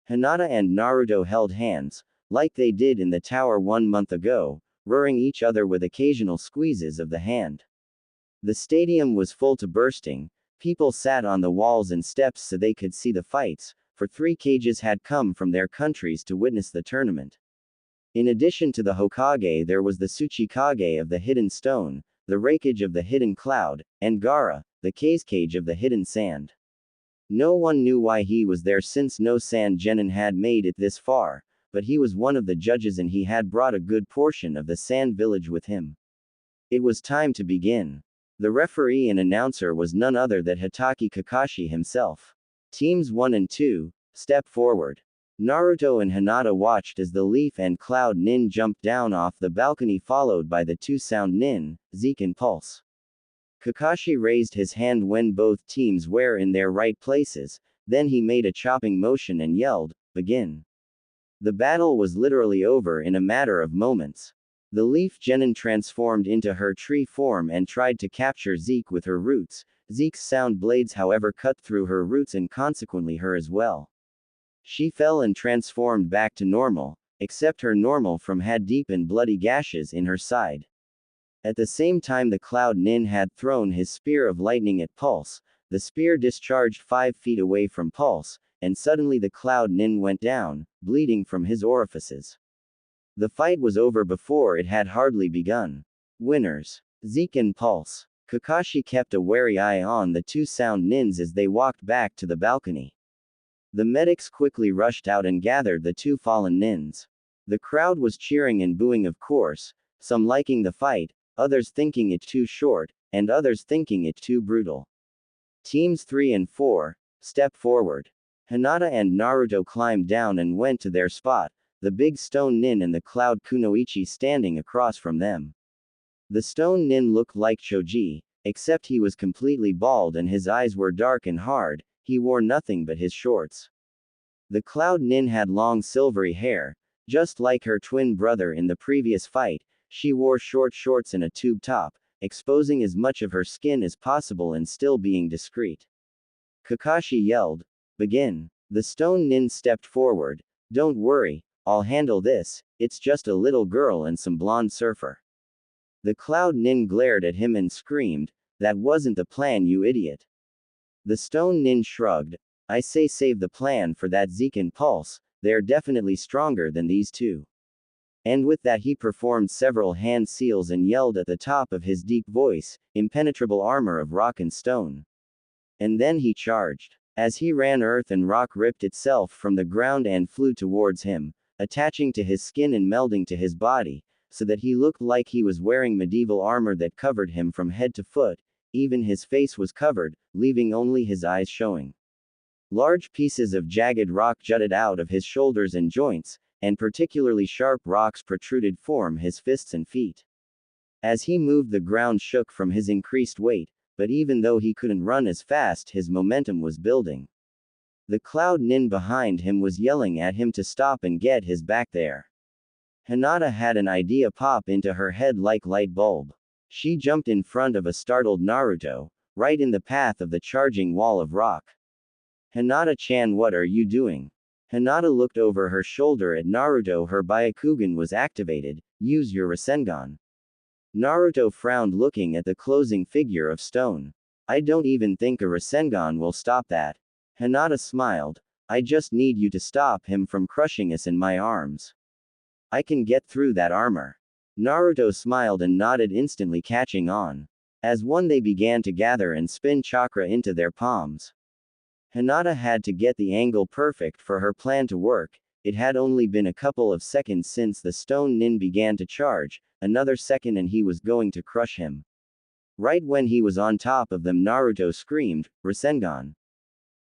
Hinata and Naruto held hands, like they did in the tower 1 month ago, rowing each other with occasional squeezes of the hand. The stadium was full to bursting. People sat on the walls and steps so they could see the fights, for 3 cages had come from their countries to witness the tournament. In addition to the Hokage, there was the Tsuchikage of the Hidden Stone, the Raikage of the Hidden Cloud, and Gaara, the Kazekage of the Hidden Sand. No one knew why he was there since no Sand Genin had made it this far, but he was one of the judges and he had brought a good portion of the Sand Village with him. It was time to begin. The referee and announcer was none other than Hitaki Kakashi himself. Teams 1 and 2, step forward. Naruto and Hinata watched as the Leaf and Cloud Nin jumped down off the balcony followed by the 2 Sound Nin, Zeke and Pulse. Kakashi raised his hand when both teams were in their right places, then he made a chopping motion and yelled, "Begin." The battle was literally over in a matter of moments. The Leaf Genin transformed into her tree form and tried to capture Zeke with her roots. Zeke's sound blades however cut through her roots and consequently her as well. She fell and transformed back to normal, except her normal form had deep and bloody gashes in her side. At the same time the Cloud Nin had thrown his spear of lightning at Pulse. The spear discharged 5 feet away from Pulse, and suddenly the Cloud Nin went down, bleeding from his orifices. The fight was over before it had hardly begun. Winners: Zeke and Pulse. Kakashi kept a wary eye on the 2 Sound Nins as they walked back to the balcony. The medics quickly rushed out and gathered the 2 fallen Nins. The crowd was cheering and booing, of course, some liking the fight, others thinking it too short, and others thinking it too brutal. Teams 3 and 4, step forward. Hinata and Naruto climbed down and went to their spot. the big stone nin and the cloud kunoichi standing across from them. The stone nin looked like Choji, except he was completely bald and his eyes were dark and hard. He wore nothing but his shorts. The cloud nin had long silvery hair, just like her twin brother in the previous fight. She wore short shorts and a tube top, exposing as much of her skin as possible and still being discreet. Kakashi yelled, "Begin." The stone nin stepped forward. "Don't worry, I'll handle this, it's just a little girl and some blonde surfer." The cloud nin glared at him and screamed, "That wasn't the plan, you idiot." The stone nin shrugged, "I say save the plan for that Zeke and Pulse, they're definitely stronger than these two." And with that he performed several hand seals and yelled at the top of his deep voice, "Impenetrable armor of rock and stone." And then he charged. As he ran, earth and rock ripped itself from the ground and flew towards him, attaching to his skin and melding to his body, so that he looked like he was wearing medieval armor that covered him from head to foot. Even his face was covered, leaving only his eyes showing. Large pieces of jagged rock jutted out of his shoulders and joints, and particularly sharp rocks protruded from his fists and feet. As he moved, the ground shook from his increased weight, but even though he couldn't run as fast, his momentum was building. The cloud nin behind him was yelling at him to stop and get his back there. Hinata had an idea pop into her head like light bulb. She jumped in front of a startled Naruto, right in the path of the charging wall of rock. "Hinata-chan, what are you doing?" Hinata looked over her shoulder at Naruto. Her Byakugan was activated. "Use your Rasengan." Naruto frowned, looking at the closing figure of stone. "I don't even think a Rasengan will stop that." Hinata smiled. "I just need you to stop him from crushing us in my arms. I can get through that armor." Naruto smiled and nodded, instantly catching on. As one they began to gather and spin chakra into their palms. Hinata had to get the angle perfect for her plan to work. It had only been a couple of seconds since the stone nin began to charge, another second and he was going to crush him. Right when he was on top of them, Naruto screamed, "Rasengan!"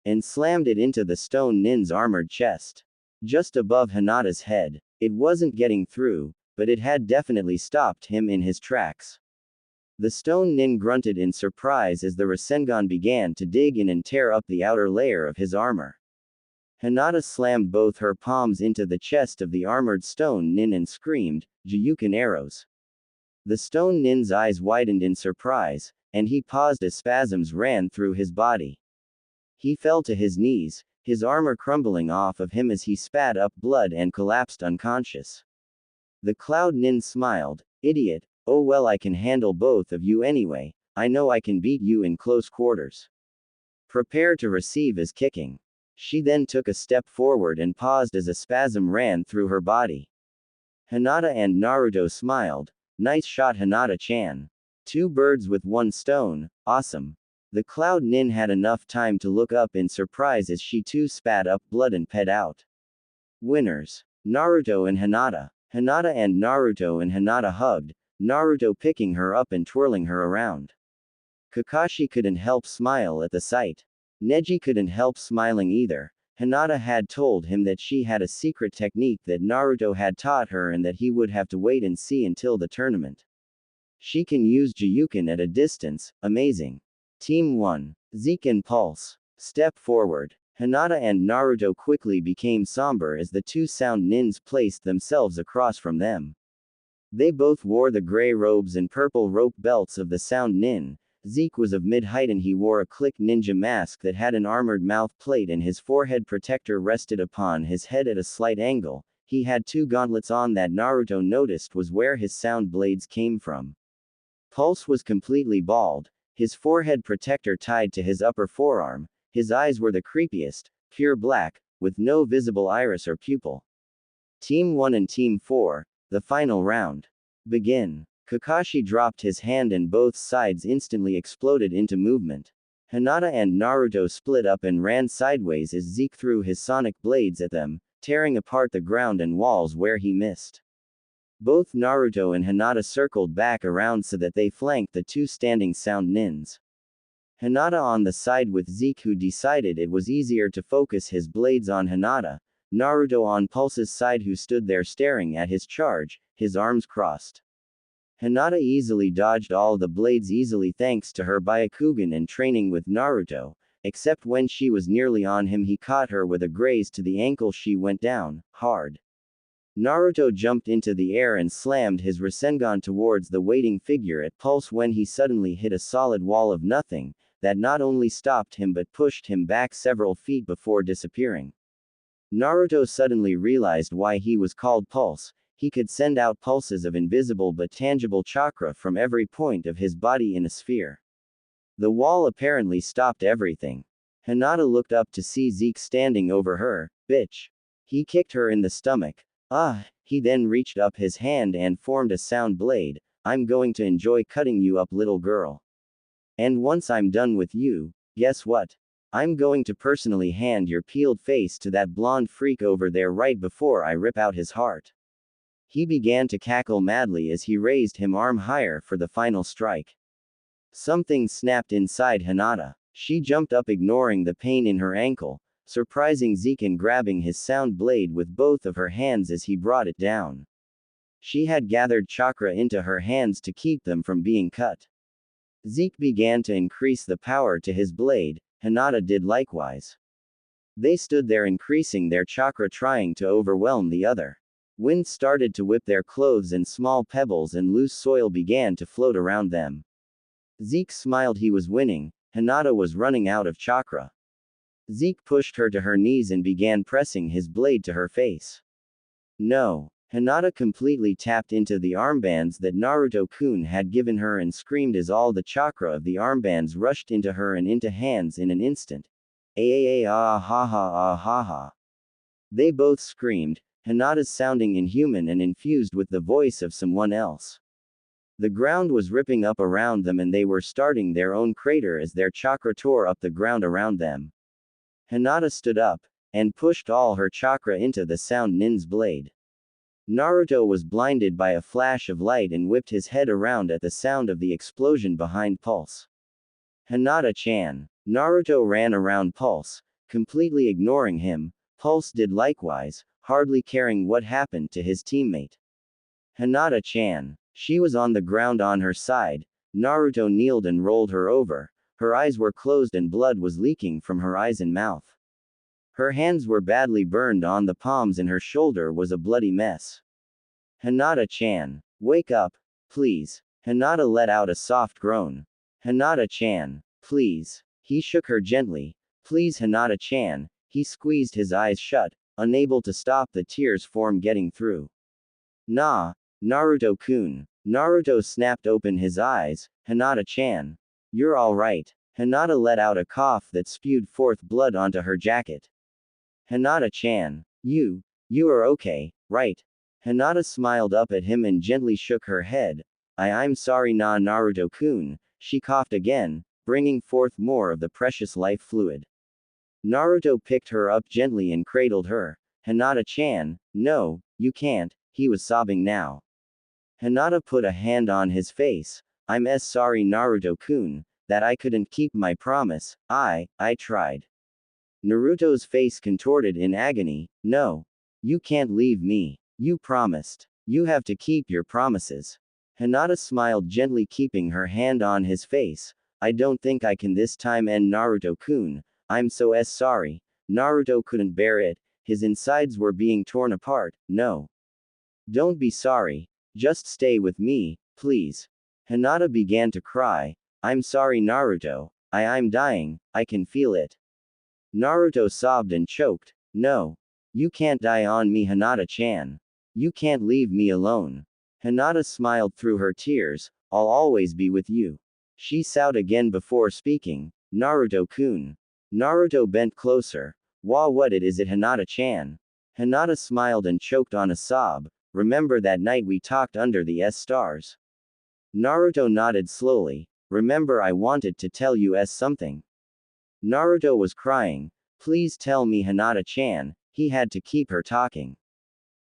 and slammed it into the stone nin's armored chest. Just above Hinata's head. It wasn't getting through, but it had definitely stopped him in his tracks. The stone nin grunted in surprise as the Rasengan began to dig in and tear up the outer layer of his armor. Hinata slammed both her palms into the chest of the armored stone nin and screamed, "Juyuken arrows!" The stone nin's eyes widened in surprise, and he paused as spasms ran through his body. He fell to his knees, his armor crumbling off of him as he spat up blood and collapsed unconscious. The cloud nin smiled, "Idiot, oh well, I can handle both of you anyway, I know I can beat you in close quarters. Prepare to receive his kicking." She then took a step forward and paused as a spasm ran through her body. Hinata and Naruto smiled. "Nice shot, Hinata-chan. Two birds with one stone, awesome." The cloud nin had enough time to look up in surprise as she too spat up blood and ped out. Winners. Naruto and Hinata. Hinata and Hinata hugged, Naruto picking her up and twirling her around. Kakashi couldn't help smile at the sight. Neji couldn't help smiling either. Hinata had told him that she had a secret technique that Naruto had taught her and that he would have to wait and see until the tournament. She can use Juyuken at a distance, amazing. Team 1. Zeke and Pulse. Step forward. Hinata and Naruto quickly became somber as the two sound nins placed themselves across from them. They both wore the gray robes and purple rope belts of the sound nin. Zeke was of mid-height and he wore a click ninja mask that had an armored mouth plate and his forehead protector rested upon his head at a slight angle. He had two gauntlets on that Naruto noticed was where his sound blades came from. Pulse was completely bald, his forehead protector tied to his upper forearm. His eyes were the creepiest, pure black, with no visible iris or pupil. Team 1 and Team 4, the final round. Begin. Kakashi dropped his hand and both sides instantly exploded into movement. Hinata and Naruto split up and ran sideways as Zeke threw his sonic blades at them, tearing apart the ground and walls where he missed. Both Naruto and Hinata circled back around so that they flanked the two standing sound nins. Hinata on the side with Zeke, who decided it was easier to focus his blades on Hinata. Naruto on Pulse's side who stood there staring at his charge, his arms crossed. Hinata easily dodged all the blades easily thanks to her Byakugan and training with Naruto, except when she was nearly on him he caught her with a graze to the ankle she went down, hard. Naruto jumped into the air and slammed his Rasengan towards the waiting figure at Pulse when he suddenly hit a solid wall of nothing, that not only stopped him but pushed him back several feet before disappearing. Naruto suddenly realized why he was called Pulse. He could send out pulses of invisible but tangible chakra from every point of his body in a sphere. The wall apparently stopped everything. Hinata looked up to see Zeke standing over her. Bitch. He kicked her in the stomach. He then reached up his hand and formed a sound blade. I'm going to enjoy cutting you up, little girl. And once I'm done with you, guess what? I'm going to personally hand your peeled face to that blonde freak over there right before I rip out his heart. He began to cackle madly as he raised his arm higher for the final strike. Something snapped inside Hinata. She jumped up ignoring the pain in her ankle, surprising Zeke and grabbing his sound blade with both of her hands as he brought it down. She had gathered chakra into her hands to keep them from being cut. Zeke began to increase the power to his blade, Hinata did likewise. They stood there increasing their chakra trying to overwhelm the other. Wind started to whip their clothes and small pebbles and loose soil began to float around them. Zeke smiled, he was winning, Hinata was running out of chakra. Zeke pushed her to her knees and began pressing his blade to her face. No. Hinata completely tapped into the armbands that Naruto-kun had given her and screamed as all the chakra of the armbands rushed into her and into hands in an instant. Ah ha ha ah ha ha. They both screamed, Hinata's sounding inhuman and infused with the voice of someone else. The ground was ripping up around them and they were starting their own crater as their chakra tore up the ground around them. Hinata stood up, and pushed all her chakra into the sound nin's blade. Naruto was blinded by a flash of light and whipped his head around at the sound of the explosion behind Pulse. Hinata-chan. Naruto ran around Pulse, completely ignoring him. Pulse did likewise, hardly caring what happened to his teammate. Hinata-chan. She was on the ground on her side. Naruto kneeled and rolled her over. Her eyes were closed and blood was leaking from her eyes and mouth. Her hands were badly burned on the palms and her shoulder was a bloody mess. Hinata-chan. Wake up, please. Hinata let out a soft groan. Hinata-chan. Please. He shook her gently. Please, Hinata-chan. He squeezed his eyes shut, unable to stop the tears from getting through. Nah. Naruto-kun. Naruto snapped open his eyes. Hinata-chan. You're alright. Hinata let out a cough that spewed forth blood onto her jacket. Hinata-chan. You are okay, right? Hinata smiled up at him and gently shook her head. I'm sorry nah Naruto-kun. She coughed again, bringing forth more of the precious life fluid. Naruto picked her up gently and cradled her. Hinata-chan, no, you can't, he was sobbing now. Hinata put a hand on his face. I'm sorry Naruto-kun, that I couldn't keep my promise. I tried. Naruto's face contorted in agony. No. You can't leave me. You promised. You have to keep your promises. Hinata smiled gently, keeping her hand on his face. I don't think I can this time end Naruto-kun. I'm so sorry. Naruto couldn't bear it. His insides were being torn apart. No. Don't be sorry. Just stay with me, please. Hinata began to cry. I'm sorry Naruto. I'm dying, I can feel it. Naruto sobbed and choked. No. You can't die on me Hinata-chan. You can't leave me alone. Hinata smiled through her tears. I'll always be with you. She sobbed again before speaking. Naruto-kun. Naruto bent closer. What is it Hinata-chan? Hinata smiled and choked on a sob. Remember that night we talked under the stars? Naruto nodded slowly. Remember I wanted to tell you something. Naruto was crying. Please tell me Hinata-chan. He had to keep her talking.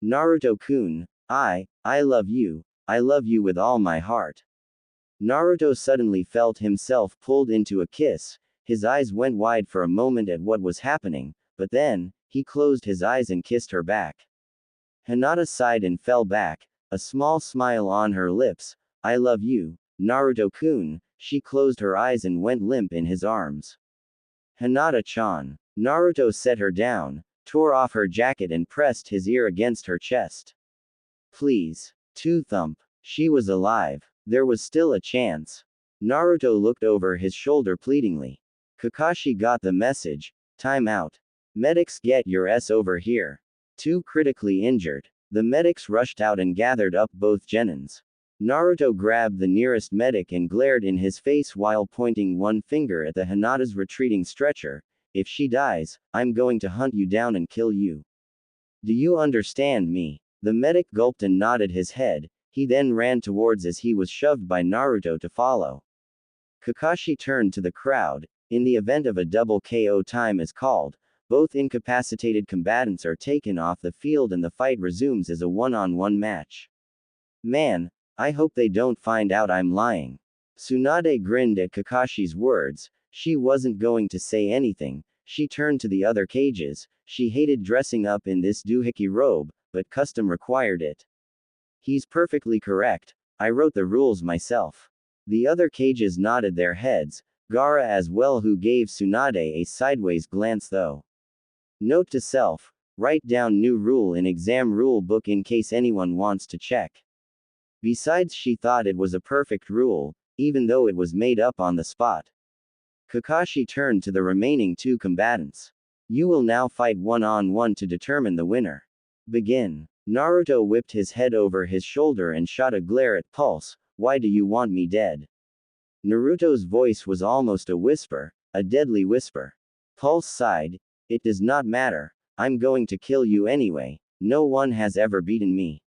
Naruto-kun. I love you. I love you with all my heart. Naruto suddenly felt himself pulled into a kiss. His eyes went wide for a moment at what was happening, But then, he closed his eyes and kissed her back. Hinata sighed and fell back, a small smile on her lips. I love you, Naruto-kun. She closed her eyes and went limp in his arms. Hinata-chan. Naruto set her down, tore off her jacket and pressed his ear against her chest. Please. Two thump. She was alive. There was still a chance. Naruto looked over his shoulder pleadingly. Kakashi got the message. Time out. Medics, get your S over here. Two critically injured. The medics rushed out and gathered up both genins. Naruto grabbed the nearest medic and glared in his face while pointing one finger at the Hinata's retreating stretcher. If she dies, I'm going to hunt you down and kill you. Do you understand me? The medic gulped and nodded his head. He then ran towards as he was shoved by Naruto to follow. Kakashi turned to the crowd. In the event of a double KO, time is called. Both incapacitated combatants are taken off the field and the fight resumes as a one-on-one match. Man, I hope they don't find out I'm lying. Tsunade grinned at Kakashi's words. She wasn't going to say anything. She turned to the other cages. She hated dressing up in this doohickey robe, but custom required it. He's perfectly correct. I wrote the rules myself. The other cages nodded their heads, Gaara as well, who gave Tsunade a sideways glance though. Note to self, write down new rule in exam rule book in case anyone wants to check. Besides, she thought it was a perfect rule, even though it was made up on the spot. Kakashi turned to the remaining two combatants. You will now fight one-on-one to determine the winner. Begin. Naruto whipped his head over his shoulder and shot a glare at Pulse. Why do you want me dead? Naruto's voice was almost a whisper, a deadly whisper. Pulse sighed. It does not matter. I'm going to kill you anyway. No one has ever beaten me.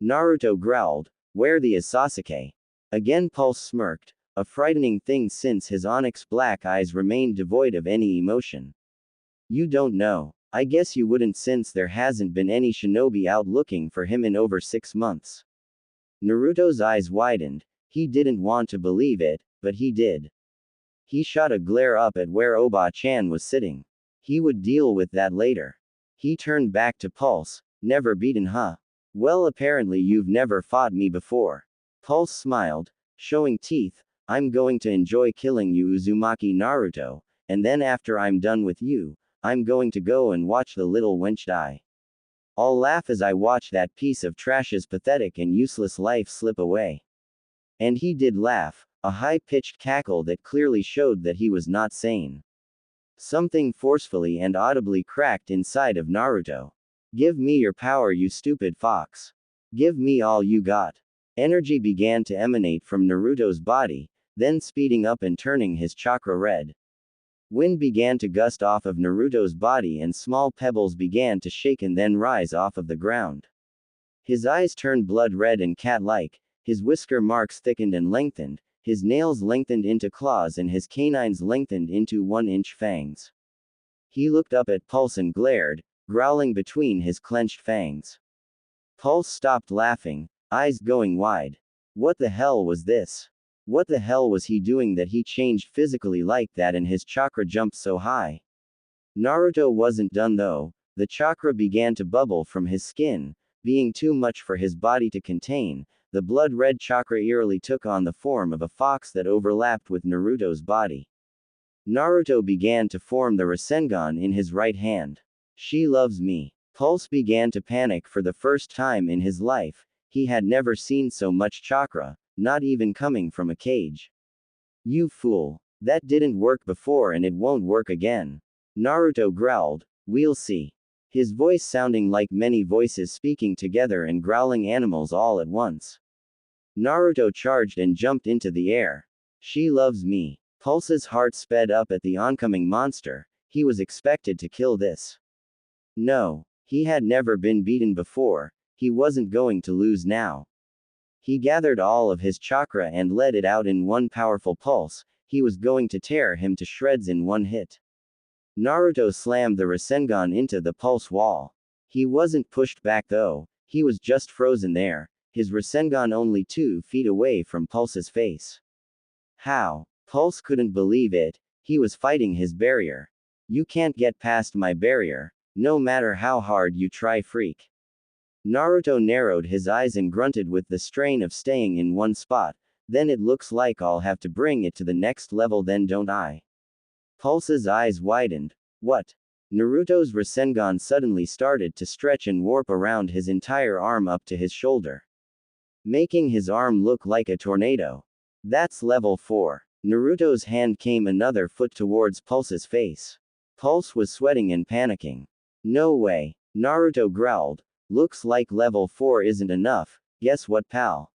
Naruto growled. Where the is Sasuke? Again Pulse smirked, a frightening thing since his onyx black eyes remained devoid of any emotion. You don't know. I guess you wouldn't since there hasn't been any shinobi out looking for him in over 6 months. Naruto's eyes widened. He didn't want to believe it, but he did. He shot a glare up at where Oba-chan was sitting. He would deal with that later. He turned back to Pulse. Never beaten, huh? Well, apparently you've never fought me before. Pulse smiled, showing teeth. I'm going to enjoy killing you, Uzumaki Naruto, and then after I'm done with you, I'm going to go and watch the little wench die. I'll laugh as I watch that piece of trash's pathetic and useless life slip away. And he did laugh, a high-pitched cackle that clearly showed that he was not sane. Something forcefully and audibly cracked inside of Naruto. Give me your power, you stupid fox. Give me all you got. Energy began to emanate from Naruto's body, then speeding up and turning his chakra red. Wind began to gust off of Naruto's body and small pebbles began to shake and then rise off of the ground. His eyes turned blood red and cat-like, his whisker marks thickened and lengthened, his nails lengthened into claws and his canines lengthened into 1-inch fangs. He looked up at Pulse and glared, growling between his clenched fangs. Pulse stopped laughing, eyes going wide. What the hell was this? What the hell was he doing that he changed physically like that and his chakra jumped so high? Naruto wasn't done though. The chakra began to bubble from his skin, being too much for his body to contain. The blood-red chakra eerily took on the form of a fox that overlapped with Naruto's body. Naruto began to form the Rasengan in his right hand. She loves me. Pulse began to panic for the first time in his life. He had never seen so much chakra, not even coming from a cage. You fool. That didn't work before and it won't work again. Naruto growled. We'll see. His voice sounding like many voices speaking together and growling animals all at once. Naruto charged and jumped into the air. She loves me. Pulse's heart sped up at the oncoming monster. He was expected to kill this. No. He had never been beaten before. He wasn't going to lose now. He gathered all of his chakra and let it out in one powerful pulse. He was going to tear him to shreds in one hit. Naruto slammed the Rasengan into the pulse wall. He wasn't pushed back though. He was just frozen there, his Rasengan only 2 feet away from Pulse's face. How? Pulse couldn't believe it. He was fighting his barrier. You can't get past my barrier, no matter how hard you try, freak. Naruto narrowed his eyes and grunted with the strain of staying in one spot. Then it looks like I'll have to bring it to the next level then, don't I? Pulse's eyes widened. What? Naruto's Rasengan suddenly started to stretch and warp around his entire arm up to his shoulder, making his arm look like a tornado. That's level 4. Naruto's hand came another foot towards Pulse's face. Pulse was sweating and panicking. No way. Naruto growled. Looks like level 4 isn't enough. Guess what, pal?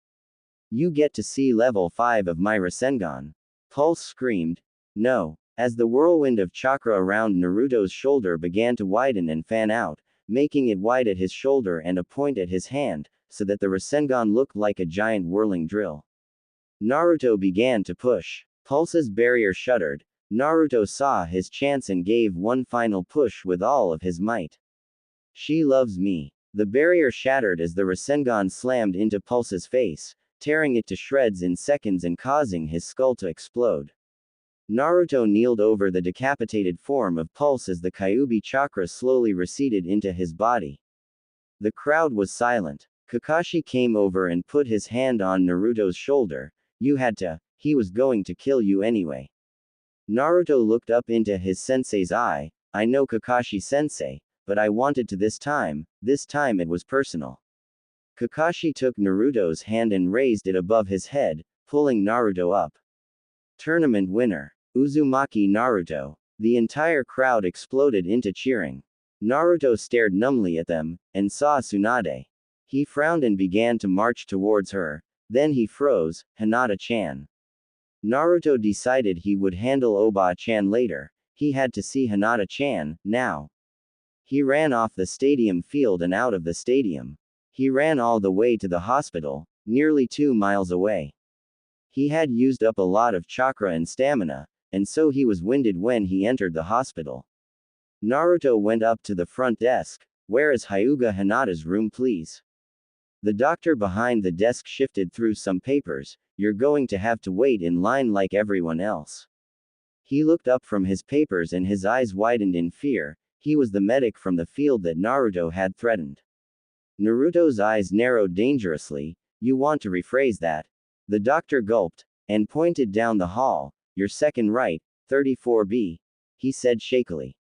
You get to see level 5 of my Rasengan. Pulse screamed. No. As the whirlwind of chakra around Naruto's shoulder began to widen and fan out, making it wide at his shoulder and a point at his hand, so that the Rasengan looked like a giant whirling drill. Naruto began to push. Pulse's barrier shuddered. Naruto saw his chance and gave one final push with all of his might. She loves me. The barrier shattered as the Rasengan slammed into Pulse's face, tearing it to shreds in seconds and causing his skull to explode. Naruto kneeled over the decapitated form of Pulse as the Kyuubi chakra slowly receded into his body. The crowd was silent. Kakashi came over and put his hand on Naruto's shoulder. You had to. He was going to kill you anyway. Naruto looked up into his sensei's eye. I know, Kakashi-sensei, but I wanted to this time it was personal. Kakashi took Naruto's hand and raised it above his head, pulling Naruto up. Tournament winner. Uzumaki Naruto. The entire crowd exploded into cheering. Naruto stared numbly at them, and saw Tsunade. He frowned and began to march towards her. Then he froze. Hinata-chan. Naruto decided he would handle Oba-chan later. He had to see Hinata-chan, now. He ran off the stadium field and out of the stadium. He ran all the way to the hospital, nearly 2 miles away. He had used up a lot of chakra and stamina, and so he was winded when he entered the hospital. Naruto went up to the front desk. Where is Hyuga Hinata's room, please? The doctor behind the desk shifted through some papers. You're going to have to wait in line like everyone else. He looked up from his papers and his eyes widened in fear. He was the medic from the field that Naruto had threatened. Naruto's eyes narrowed dangerously. You want to rephrase that? The doctor gulped, and pointed down the hall. Your second right, 34B, he said shakily.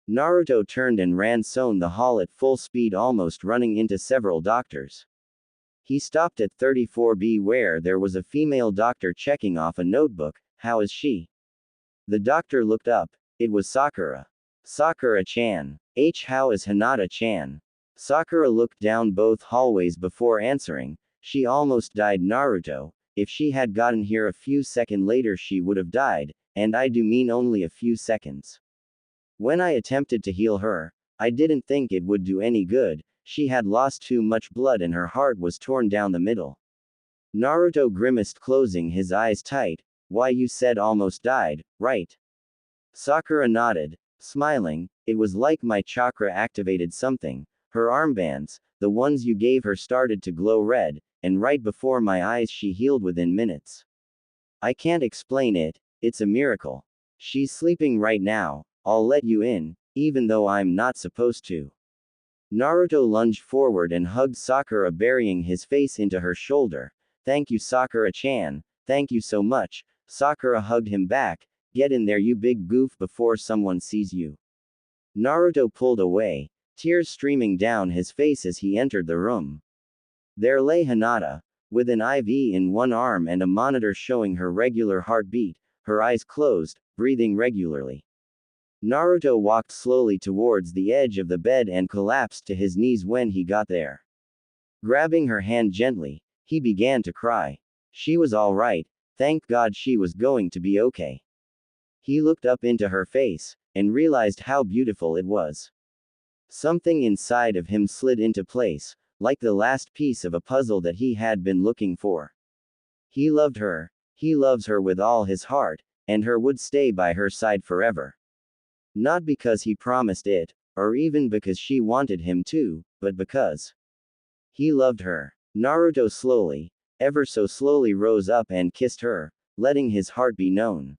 Naruto turned and ran down the hall at full speed, almost running into several doctors. He stopped at 34B where there was a female doctor checking off a notebook. How is she? The doctor looked up. It was Sakura. Sakura-chan. How is Hinata-chan? Sakura looked down both hallways before answering. She almost died, Naruto. If she had gotten here a few seconds later she would have died, and I do mean only a few seconds. When I attempted to heal her, I didn't think it would do any good. She had lost too much blood and her heart was torn down the middle. Naruto grimaced, closing his eyes tight. Why, you said almost died, right? Sakura nodded, smiling. It was like my chakra activated something. Her armbands, the ones you gave her, started to glow red, and right before my eyes she healed within minutes. I can't explain it, it's a miracle. She's sleeping right now. I'll let you in, even though I'm not supposed to. Naruto lunged forward and hugged Sakura, burying his face into her shoulder. Thank you, Sakura-chan, thank you so much. Sakura hugged him back. Get in there, you big goof, before someone sees you. Naruto pulled away, tears streaming down his face as he entered the room. There lay Hinata, with an IV in one arm and a monitor showing her regular heartbeat, her eyes closed, breathing regularly. Naruto walked slowly towards the edge of the bed and collapsed to his knees when he got there. Grabbing her hand gently, he began to cry. She was all right, thank God she was going to be okay. He looked up into her face, and realized how beautiful it was. Something inside of him slid into place, like the last piece of a puzzle that he had been looking for. He loved her. He loves her with all his heart, and her would stay by her side forever. Not because he promised it, or even because she wanted him to, but because he loved her. Naruto slowly, ever so slowly, rose up and kissed her, letting his heart be known.